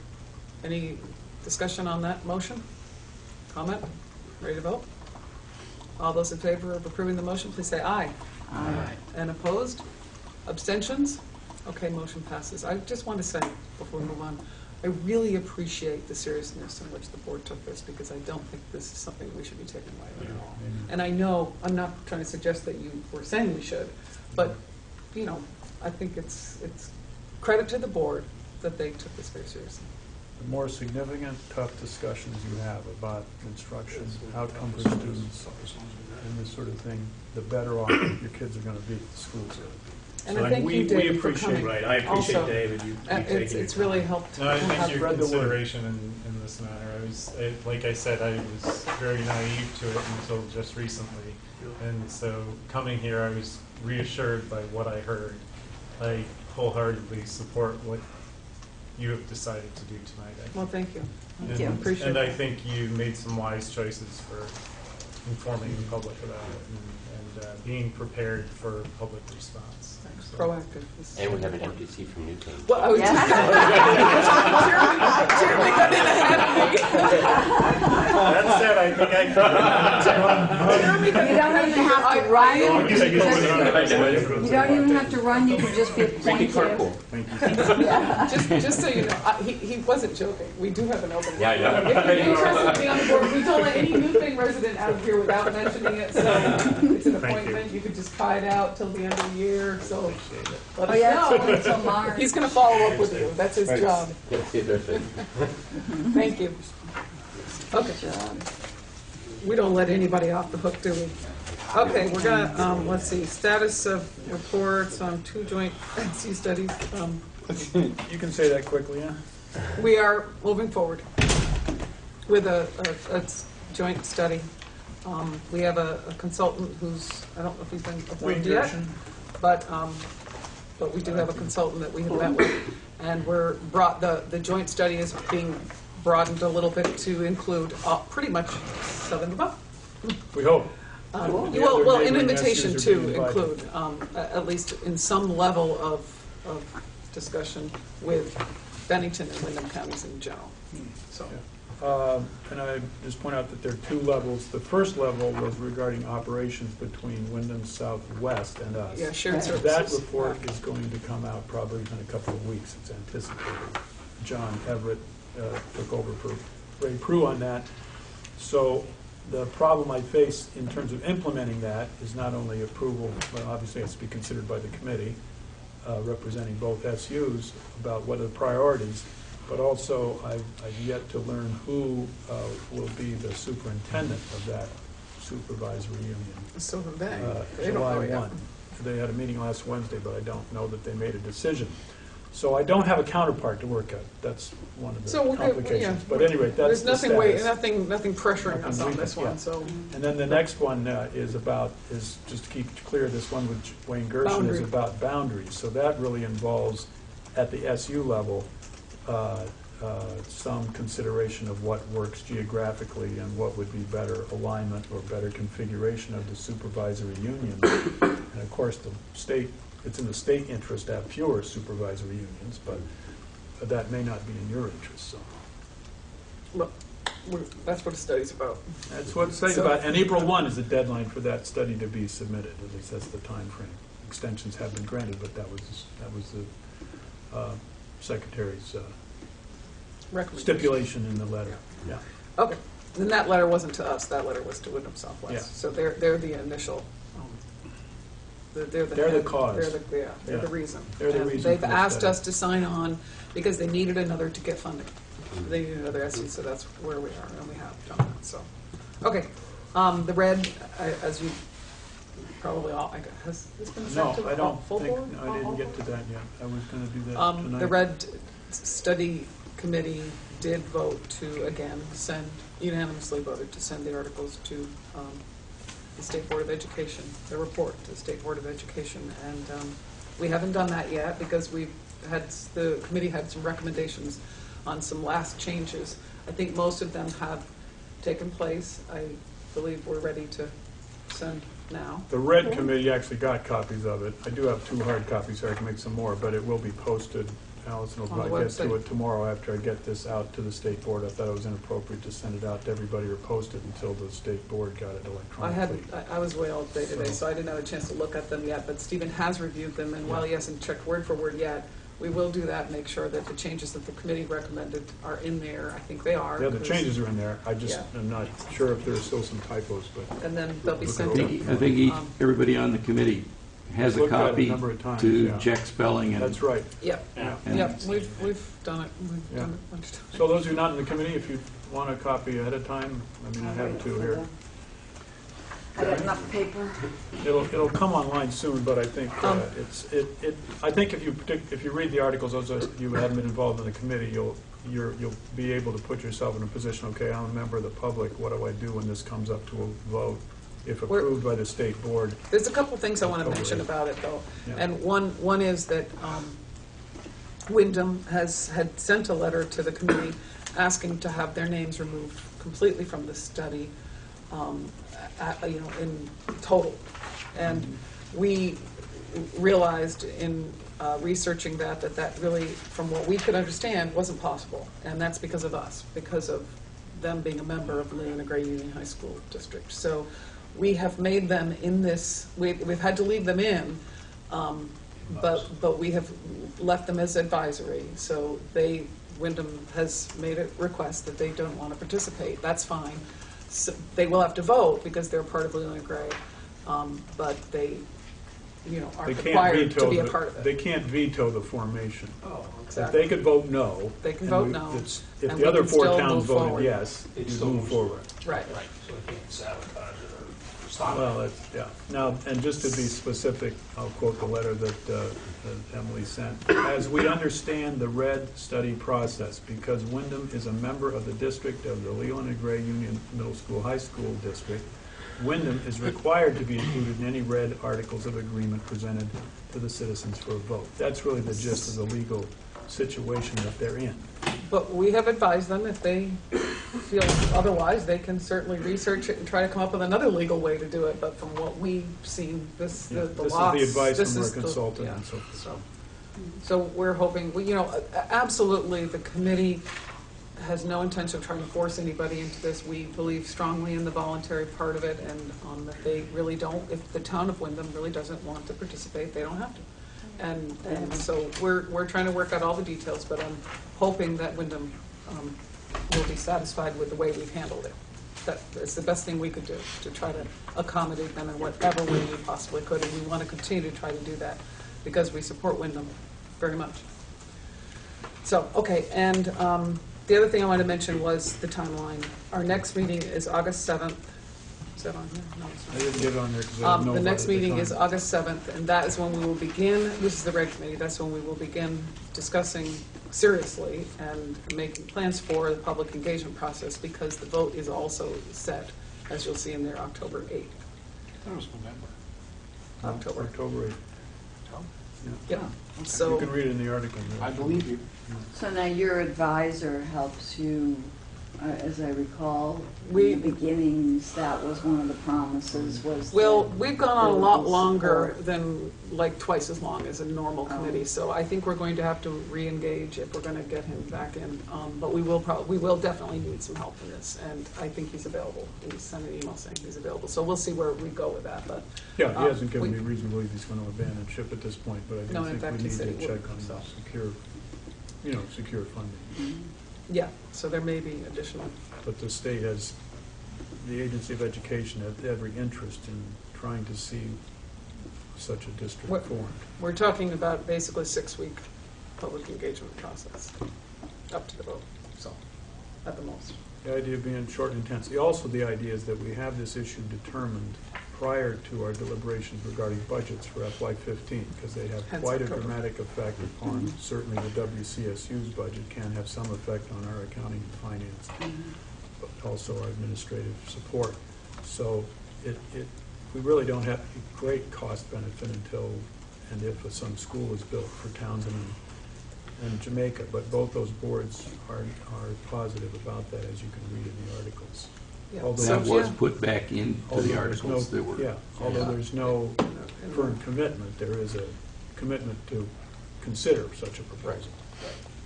Speaker 1: Any discussion on that motion? Comment? Ready to vote? All those in favor of approving the motion, please say aye.
Speaker 8: Aye.
Speaker 1: And opposed? Abstentions? Okay, motion passes. I just want to say, before we move on, I really appreciate the seriousness in which the board took this, because I don't think this is something we should be taking lightly at all. And I know, I'm not trying to suggest that you were saying we should, but, I think it's credit to the board that they took this very seriously.
Speaker 2: The more significant, tough discussions you have about instruction, outcome for students, and this sort of thing, the better off your kids are going to be, the schools are going to be.
Speaker 1: And
Speaker 2: So
Speaker 1: I thank
Speaker 2: we-
Speaker 1: you,
Speaker 2: we
Speaker 1: David, for
Speaker 2: appreciate-
Speaker 1: coming.
Speaker 6: Right, I appreciate
Speaker 1: Also,
Speaker 6: David, you taking
Speaker 1: It's
Speaker 6: your
Speaker 1: really
Speaker 6: time.
Speaker 1: helped.
Speaker 11: No, I
Speaker 1: have
Speaker 11: thank your
Speaker 2: read the word.
Speaker 11: consideration in this matter. Like I said, I was very naive to it until just recently. And so coming here, I was reassured by what I heard. I wholeheartedly support what you have decided to do tonight.
Speaker 1: Well, thank you.
Speaker 8: Thank you.
Speaker 1: Appreciate
Speaker 11: And I
Speaker 1: it.
Speaker 11: think you made some wise choices for informing the public about it and being prepared for public response.
Speaker 1: Thanks.
Speaker 11: So-
Speaker 1: Proactive. This is-
Speaker 9: And we have an empty seat from Newton.
Speaker 1: Well, I was
Speaker 8: Yeah.
Speaker 1: Jeremy got in ahead of me.
Speaker 11: That said, I think I
Speaker 1: Jeremy got
Speaker 8: You don't even have to run.
Speaker 11: can.
Speaker 8: You don't even have to run, you can just be pointed to. Yeah.
Speaker 1: Just so you know, he wasn't joking. We do have an opening.
Speaker 9: Yeah, yeah.
Speaker 1: If you're interested in being on the board, we don't let any Newton resident out of here without mentioning it, so it's an appointment. You could just try it out till the end of the year, so let
Speaker 8: Oh,
Speaker 1: us
Speaker 8: yeah, it's
Speaker 1: know.
Speaker 8: only until March.
Speaker 1: He's gonna follow up with you. That's his job. Thank you. Okay.
Speaker 8: Good job.
Speaker 1: We don't let anybody off the hook, do we? Okay, we're gonna, let's see, status of reports on 2 joint NC studies.
Speaker 2: You can say that quickly, yeah?
Speaker 1: We are moving forward with a joint study. We have a consultant who's, I don't know if he's been approved yet,
Speaker 2: Gershon.
Speaker 1: but we do have a consultant that we have met with. And the joint study is being broadened a little bit to include pretty much Southern Vermont.
Speaker 2: We hope.
Speaker 1: Well,
Speaker 2: The other
Speaker 1: well, an
Speaker 2: neighboring
Speaker 1: invitation
Speaker 2: SUs are
Speaker 1: to
Speaker 2: being invited.
Speaker 1: include, at least in some level of discussion with Bennington and Wyndham counties in general. So,
Speaker 2: And I just point out that there are 2 levels. The first level was regarding operations between Wyndham Southwest and us.
Speaker 1: yeah, shared services.
Speaker 2: That report is going to come out probably in a couple of weeks, it's anticipated. John Everett took over for Ray Prue on that. So the problem I face in terms of implementing that is not only approval, but obviously it has to be considered by the committee representing both SUs about what are the priorities, but also I've yet to learn who will be the superintendent of that supervisory union.
Speaker 1: So have they. They don't know
Speaker 2: July
Speaker 1: yet.
Speaker 2: 1. They had a meeting last Wednesday, but I don't know that they made a decision. So I don't have a counterpart to work at. That's one of the
Speaker 1: So we'll get, yeah.
Speaker 2: complications. But anyway, that's
Speaker 1: There's
Speaker 2: the
Speaker 1: nothing
Speaker 2: status.
Speaker 1: nothing pressuring us on this
Speaker 2: Yeah.
Speaker 1: one, so.
Speaker 2: And then the next one is just to keep clear, this one with Wayne Gershon is
Speaker 1: Boundary.
Speaker 2: about boundaries. So that really involves, at the SU level, some consideration of what works geographically and what would be better alignment or better configuration of the supervisory union. And of course, it's in the state interest to have fewer supervisory unions, but that may not be in your interest, so.
Speaker 1: Look, that's what a study's about.
Speaker 2: That's what it's about, and April 1 is the deadline for that study to be submitted, at least that's the time frame. Extensions have been granted, but that was the Secretary's stipulation in the letter. Yeah.
Speaker 1: Okay, and that letter wasn't to us, that letter was to Wyndham Southwest.
Speaker 2: Yeah.
Speaker 1: So they're the initial, they're
Speaker 2: the cause.
Speaker 1: They're the reason.
Speaker 2: They're the
Speaker 1: And
Speaker 2: reason
Speaker 1: they've
Speaker 2: for the
Speaker 1: asked
Speaker 2: study.
Speaker 1: us to sign on because they needed another to get funding. They needed another SE, so that's where we are, and we have done that, so. Okay, the red, as you probably all, has this been
Speaker 2: No,
Speaker 1: sent to
Speaker 2: I
Speaker 1: the
Speaker 2: don't
Speaker 1: full
Speaker 2: think,
Speaker 1: board?
Speaker 2: I didn't get to that yet. I was going to do that tonight.
Speaker 1: The red study committee did vote to, again, unanimously voted to send the articles to the State Board of Education, the report to the State Board of Education. And we haven't done that yet because the committee had some recommendations on some last changes. I think most of them have taken place. I believe we're ready to send now.
Speaker 2: The red committee actually got copies of it. I do have 2 hard copies, so I can make some more, but it will be posted. Allison will
Speaker 1: On the
Speaker 2: probably get to
Speaker 1: website.
Speaker 2: it tomorrow after I get this out to the state board. I thought it was inappropriate to send it out to everybody or post it until the state board got it electronically.
Speaker 1: I was away all day today, so I didn't have a chance to look at them yet, but Stephen has reviewed them, and while he hasn't checked word for word yet, we will do that, make sure that the changes that the committee recommended are in there. I think they are.
Speaker 2: Yeah, the
Speaker 1: 'cause-
Speaker 2: changes are in there. I just
Speaker 1: Yeah.
Speaker 2: am not sure if there's still some typos, but
Speaker 1: And then they'll be
Speaker 2: Look
Speaker 1: sent
Speaker 2: it
Speaker 1: to.
Speaker 2: over.
Speaker 10: I think everybody on the committee has a
Speaker 2: Looked at it a
Speaker 10: copy
Speaker 2: number of times,
Speaker 10: to
Speaker 2: yeah.
Speaker 10: check spelling and.
Speaker 2: that's right.
Speaker 1: Yep,
Speaker 2: Yeah.
Speaker 1: yep, we've done it, we've
Speaker 2: Yeah.
Speaker 1: done it a bunch of times.
Speaker 2: So those who are not in the committee, if you want a copy ahead of time, I mean, I have 2 here.
Speaker 8: I got enough paper.
Speaker 2: It'll come online soon, but I think I think if you read the articles, those of you who haven't been involved in the committee, you'll be able to put yourself in a position. Okay, I'm a member of the public. What do I do when this comes up to a vote? If approved by the state board.
Speaker 1: There's a couple things I want to mention about it, though.
Speaker 2: Yeah.
Speaker 1: And one is that Wyndham had sent a letter to the committee asking to have their names removed completely from the study, in total. And we realized in researching that really, from what we could understand, wasn't possible. And that's because of us, because of them being a member of Leland and Gray Union High School District. So we have made them in this, we've had to leave them in, but we have left them as advisory. So Wyndham has made a request that they don't want to participate. That's fine. So they will have to vote because they're part of Leland and Gray, but they, are required to be a part of it.
Speaker 2: They can't veto the formation.
Speaker 1: Oh,
Speaker 2: If
Speaker 1: exactly.
Speaker 2: they could vote no.
Speaker 1: They can
Speaker 2: and
Speaker 1: vote no,
Speaker 2: If
Speaker 1: and
Speaker 2: the
Speaker 1: we
Speaker 2: other
Speaker 1: can
Speaker 2: four
Speaker 1: still
Speaker 2: towns
Speaker 1: move
Speaker 2: voted
Speaker 1: forward.
Speaker 2: yes,
Speaker 6: It
Speaker 2: you
Speaker 6: still
Speaker 2: move
Speaker 6: moves
Speaker 2: forward.
Speaker 1: Right.
Speaker 6: So they can't sabotage it or stop it.
Speaker 2: Well, that's, yeah. Now, and just to be specific, I'll quote the letter that Emily sent. As we understand the RED study process, because Wyndham is a member of the district of the Leland and Gray Union Middle School High School District, Wyndham is required to be included in any RED articles of agreement presented to the citizens for a vote. That's really the gist of the legal situation that they're in.
Speaker 1: But we have advised them, if they feel otherwise, they can certainly research it and try to come up with another legal way to do it. But from what we've seen, the
Speaker 2: This
Speaker 1: lots.
Speaker 2: is the advice
Speaker 1: this
Speaker 2: from our
Speaker 1: is the-
Speaker 2: consultant
Speaker 1: yeah.
Speaker 2: and so forth.
Speaker 1: So we're hoping, absolutely, the committee has no intention of trying to force anybody into this. We believe strongly in the voluntary part of it, and that they really don't, if the town of Wyndham really doesn't want to participate, they don't have to. And so we're trying to work out all the details, but I'm hoping that Wyndham will be satisfied with the way we've handled it. That is the best thing we could do, to try to accommodate them in whatever way we possibly could, and we want to continue to try to do that, because we support Wyndham very much. So, okay, and the other thing I wanted to mention was the timeline. Our next meeting is August 7th. Is that on here? No, it's
Speaker 2: I
Speaker 1: not.
Speaker 2: didn't get it on there because I didn't know
Speaker 1: The
Speaker 2: about
Speaker 1: next
Speaker 2: it at the
Speaker 1: meeting is
Speaker 2: time.
Speaker 1: August 7th, and that is when we will begin, this is the reg committee, that's when we will begin discussing seriously and making plans for the public engagement process, because the vote is also set, as you'll see in there, October 8th.
Speaker 13: That was November.
Speaker 1: October.
Speaker 2: October 8th.
Speaker 1: Yep.
Speaker 2: You
Speaker 1: So,
Speaker 2: can read it in the article.
Speaker 13: I believe you.
Speaker 8: So now your advisor helps you, as I recall,
Speaker 1: We-
Speaker 8: in the beginnings, that was one of the promises, was
Speaker 1: well,
Speaker 8: that
Speaker 1: we've gone on
Speaker 8: there
Speaker 1: a
Speaker 8: would
Speaker 1: lot
Speaker 8: be
Speaker 1: longer
Speaker 8: support.
Speaker 1: than, like, twice as long as a normal committee, so I think we're going to have to re-engage if we're going to get him back in. But we will definitely need some help in this, and I think he's available. He sent an email saying he's available, so we'll see where we go with that, but.
Speaker 2: Yeah, he hasn't given
Speaker 1: we-
Speaker 2: me reason to believe he's going to abandon ship at this point, but I
Speaker 1: No,
Speaker 2: do
Speaker 1: in
Speaker 2: think
Speaker 1: fact,
Speaker 2: we
Speaker 1: he
Speaker 2: need
Speaker 1: said
Speaker 2: to
Speaker 1: he would,
Speaker 2: check on
Speaker 1: so.
Speaker 2: secure funding.
Speaker 1: Yeah, so there may be additional.
Speaker 2: But the state has, the Agency of Education has every interest in trying to see such a district
Speaker 1: What-
Speaker 2: formed.
Speaker 1: We're talking about basically a 6-week public engagement process, up to the vote, so, at the most.
Speaker 2: The idea being short and intense. Also, the idea is that we have this issue determined prior to our deliberations regarding budgets for FY15, because they have
Speaker 1: Hence
Speaker 2: quite a
Speaker 1: October.
Speaker 2: dramatic effect upon, certainly the WCSU's budget can have some effect on our accounting and finance, but also our administrative support. So we really don't have a great cost benefit until, and if some school is built for Townsend and Jamaica, but both those boards are positive about that, as you can read in the articles.
Speaker 1: Yeah.
Speaker 2: Although
Speaker 1: So,
Speaker 10: That was
Speaker 1: yeah.
Speaker 10: put back into
Speaker 2: Although
Speaker 10: the
Speaker 2: there's no-
Speaker 10: articles that were.
Speaker 2: Yeah, although there's no
Speaker 1: And-
Speaker 2: firm commitment, there is a commitment to consider such a proposal.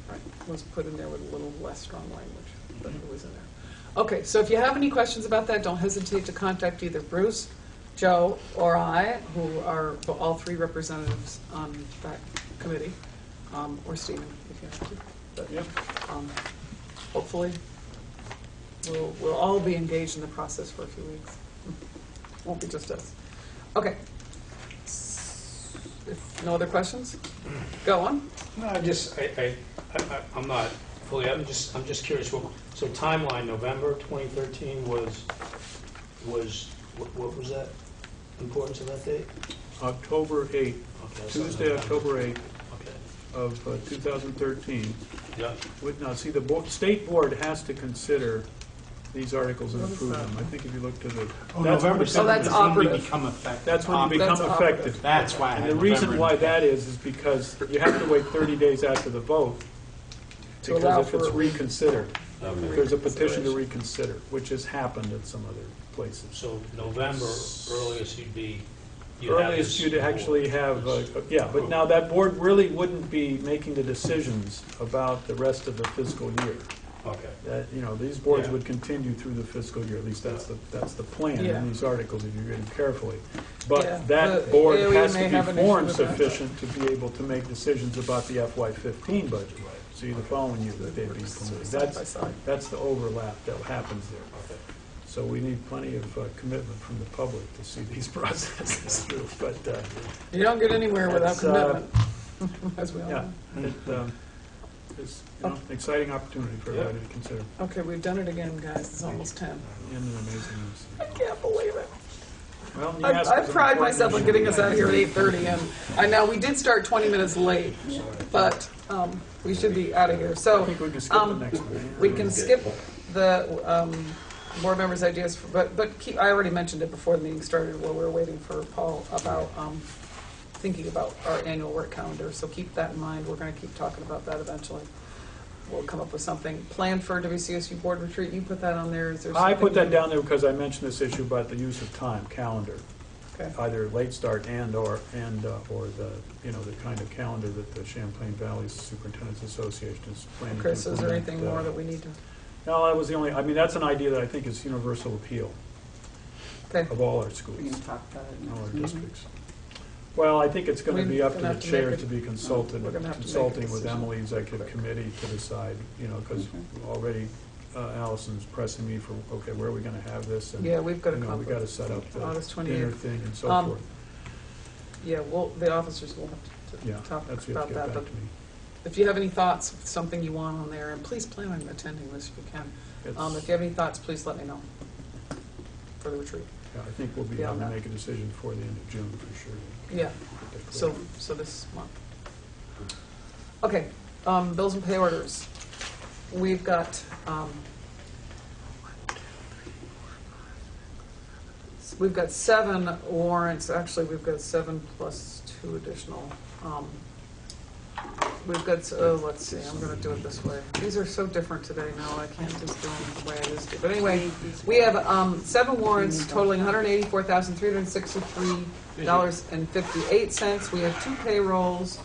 Speaker 1: Right, was put in there with a little less strong language, but it was in there. Okay, so if you have any questions about that, don't hesitate to contact either Bruce, Joe, or I, who are all 3 representatives on that committee, or Stephen, if you have to. But,
Speaker 2: Yep.
Speaker 1: hopefully, we'll all be engaged in the process for a few weeks. Won't be just us. Okay. If no other questions, go on.
Speaker 6: No, I'm not fully, I'm just curious, so timeline, November 2013 was, what was that, importance of that date?
Speaker 2: October 8th,
Speaker 6: Okay, so
Speaker 2: Tuesday,
Speaker 6: November.
Speaker 2: October 8th
Speaker 6: Okay,
Speaker 2: of 2013.
Speaker 6: yeah,
Speaker 2: Now, see, the state board has to consider these articles and approve them. I think if you look to the.
Speaker 13: Oh,
Speaker 2: that's
Speaker 13: November
Speaker 2: when it-
Speaker 13: 7th
Speaker 1: that's
Speaker 13: is when they
Speaker 1: operative.
Speaker 13: become effective.
Speaker 2: That's when you become
Speaker 1: That's operative.
Speaker 2: effective.
Speaker 13: That's why I
Speaker 2: And
Speaker 13: had
Speaker 2: the reason
Speaker 13: November.
Speaker 2: why that is because you have to wait 30 days after the vote.
Speaker 1: To allow
Speaker 2: Because if it's
Speaker 1: for-
Speaker 2: reconsidered, there's a petition to reconsider, which has happened at some other places.
Speaker 6: So November, earliest you'd be, you'd have
Speaker 2: Earliest
Speaker 6: this
Speaker 2: you'd actually have, yeah, but now that board really wouldn't be making the decisions about the rest of the fiscal year.
Speaker 6: Okay.
Speaker 2: That, you know, these boards
Speaker 6: Yeah.
Speaker 2: would continue through the fiscal year, at least that's the plan
Speaker 1: Yeah.
Speaker 2: in these articles, if you read them carefully.
Speaker 1: Yeah,
Speaker 2: But that
Speaker 1: the
Speaker 2: board
Speaker 1: AOE
Speaker 2: has
Speaker 1: may
Speaker 2: to
Speaker 1: have an
Speaker 2: be
Speaker 1: issue
Speaker 2: formed
Speaker 1: with that.
Speaker 2: sufficient to be able to make decisions about the FY15 budget. See, the following year that they'd be implemented.
Speaker 1: Side by side.
Speaker 2: That's the overlap that happens there. So we need plenty of commitment from the public to see these processes through, but,
Speaker 1: You don't get anywhere without
Speaker 2: That's,
Speaker 1: commitment, as we all
Speaker 2: yeah,
Speaker 1: know.
Speaker 2: it's, you know, an exciting opportunity for everybody to consider.
Speaker 1: Okay, we've done it again, guys. It's almost 10.
Speaker 2: And an amazing news.
Speaker 1: I can't believe it.
Speaker 2: Well, you
Speaker 1: I
Speaker 2: asked for
Speaker 1: I
Speaker 2: some
Speaker 1: pride
Speaker 2: important
Speaker 1: myself on
Speaker 2: issues.
Speaker 1: getting us out of here at 8:30, and I know we did start 20 minutes late, but we should be out of here.
Speaker 2: I
Speaker 1: So
Speaker 2: think we can skip the next one.
Speaker 1: we can skip the board members' ideas, but keep, I already mentioned it before the meeting started, while we were waiting for Paul about thinking about our annual work calendar, so keep that in mind. We're going to keep talking about that eventually. We'll come up with something. Plan for WCSU board retreat, you put that on there, is there something?
Speaker 2: I put that down there because I mentioned this issue about the use of time, calendar.
Speaker 1: Okay.
Speaker 2: Either late start or the, you know, the kind of calendar that the Champlain Valley Superintendent's Association is planning to
Speaker 1: Okay, so is there
Speaker 2: implement,
Speaker 1: anything more that we need to,
Speaker 2: No, that was the only, I mean, that's an idea that I think is universal appeal
Speaker 1: okay.
Speaker 2: of all our
Speaker 8: We
Speaker 2: schools,
Speaker 8: can talk about it
Speaker 2: all our
Speaker 8: next meeting.
Speaker 2: districts. Well, I think it's going to be up to
Speaker 1: We're gonna
Speaker 2: the
Speaker 1: have to make
Speaker 2: chair
Speaker 1: it-
Speaker 2: to be consulted,
Speaker 1: We're gonna have to make a
Speaker 2: consulting with
Speaker 1: decision.
Speaker 2: Emily, executive committee, to decide, you know, because already Allison's pressing me for, okay, where are we going to have this? And,
Speaker 1: Yeah, we've got to
Speaker 2: you know,
Speaker 1: come
Speaker 2: we
Speaker 1: up
Speaker 2: got to
Speaker 1: with
Speaker 2: set up the
Speaker 1: August
Speaker 2: dinner
Speaker 1: 28th.
Speaker 2: thing and so forth.
Speaker 1: Yeah, well, the officers will have
Speaker 2: Yeah,
Speaker 1: to talk
Speaker 2: that's what you have
Speaker 1: about
Speaker 2: to
Speaker 1: that,
Speaker 2: get
Speaker 1: but
Speaker 2: back to me.
Speaker 1: if you have any thoughts, something you want on there, and please plan on attending this if you can.
Speaker 2: It's-
Speaker 1: If you have any thoughts, please let me know for the retreat.
Speaker 2: Yeah, I think we'll be
Speaker 1: Yeah,
Speaker 2: having to
Speaker 1: that-
Speaker 2: make a decision before the end of June for sure.
Speaker 1: Yeah, so this month. Okay, bills and pay orders. We've got, we've got 7 warrants, actually, we've got 7 plus 2 additional. We've got, let's see, I'm gonna do it this way. These are so different today now, I can't just do them the way I used to. But anyway, we have 7 warrants totaling $184,363.58. We have 2 payrolls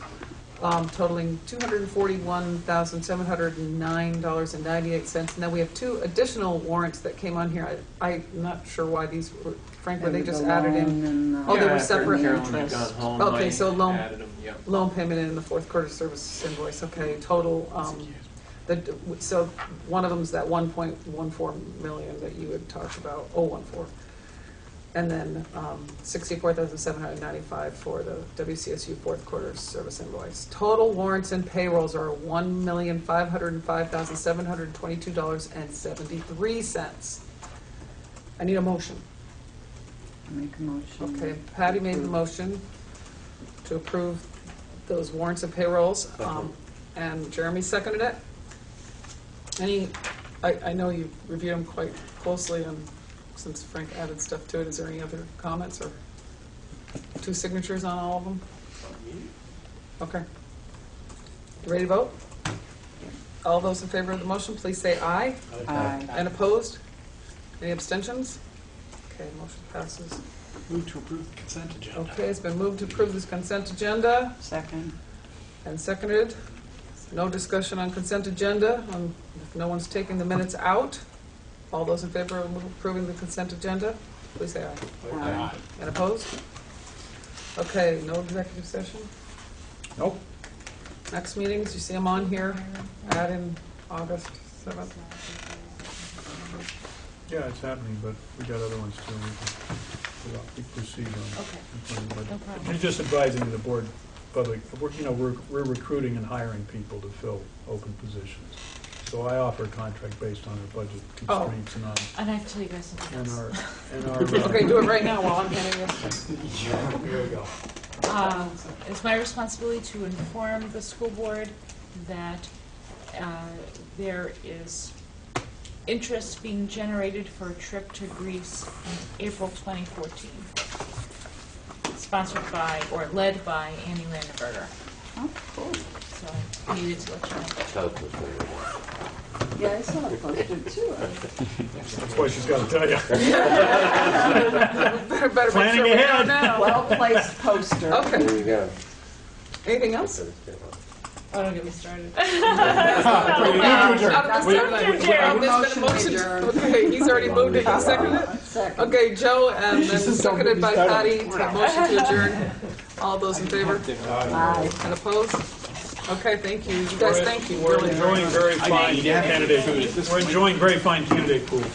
Speaker 1: totaling $241,709.98. And then we have 2 additional warrants that came on here. I'm not sure why these were, Frank, were they just added in? Oh, they were separate?
Speaker 5: Carolyn had gone home.
Speaker 1: Okay, so loan-
Speaker 5: Added them, yeah.
Speaker 1: Loan payment in the fourth quarter service invoice, okay, total, so one of them's that 1.14 million that you had talked about, 014. And then 64,795 for the WCSU fourth quarter service invoice. Total warrants and payrolls are $1,505,722.73. I need a motion.
Speaker 8: Make a motion.
Speaker 1: Okay, Patty made the motion to approve those warrants and payrolls, and Jeremy seconded it. I know you reviewed them quite closely, and since Frank added stuff to it, is there any other comments or 2 signatures on all of them? Okay. You ready to vote? All those in favor of the motion, please say aye.
Speaker 8: Aye.
Speaker 1: And opposed? Any abstentions? Okay, motion passes.
Speaker 13: Move to approve the consent agenda.
Speaker 1: Okay, it's been moved to approve this consent agenda
Speaker 8: Second.
Speaker 1: and seconded. No discussion on consent agenda. If no one's taking the minutes out, all those in favor of approving the consent agenda, please say aye.
Speaker 8: Aye.
Speaker 1: And opposed? Okay, no executive session.
Speaker 2: Nope.
Speaker 1: Next meetings, you see them on here, add in August 7th.
Speaker 2: Yeah, it's happening, but we got other ones too. We proceed on.
Speaker 7: Okay.
Speaker 2: But
Speaker 7: No problem.
Speaker 2: You're just advising the board, public, you know, we're recruiting and hiring people to fill open positions. So I offer a contract based on our budget constraints and on,
Speaker 7: And I have to tell you guys something
Speaker 2: and
Speaker 7: else.
Speaker 2: our.
Speaker 1: Okay, do it right now while I'm handing this.
Speaker 2: Here we go.
Speaker 7: It's my responsibility to inform the school board that there is interest being generated for a trip to Greece in April 2014. Sponsored by, or led by, Annie Landenberger.
Speaker 8: Oh, cool.
Speaker 7: So I needed to let you know.
Speaker 8: Yeah, I saw a poster too.
Speaker 2: That's why she's got to tell you.
Speaker 1: Better make
Speaker 2: Planning
Speaker 1: sure we know
Speaker 2: ahead.
Speaker 1: now.
Speaker 8: Well-placed poster.
Speaker 1: Okay,
Speaker 9: There you go.
Speaker 1: anything else?
Speaker 7: Oh, don't get me started.
Speaker 1: There's been a motion. Okay, he's already moved it, you seconded it?
Speaker 8: Second.
Speaker 1: Okay, Joe, and then
Speaker 13: says don't
Speaker 1: seconded
Speaker 13: get me
Speaker 1: by
Speaker 13: started.
Speaker 1: Patty, to motion to adjourn. All those in favor?
Speaker 8: Aye.
Speaker 1: And opposed? Okay, thank you. You guys, thank you.
Speaker 2: We're
Speaker 1: Really.
Speaker 2: enjoying very fine candidate. We're enjoying very fine candidate pools.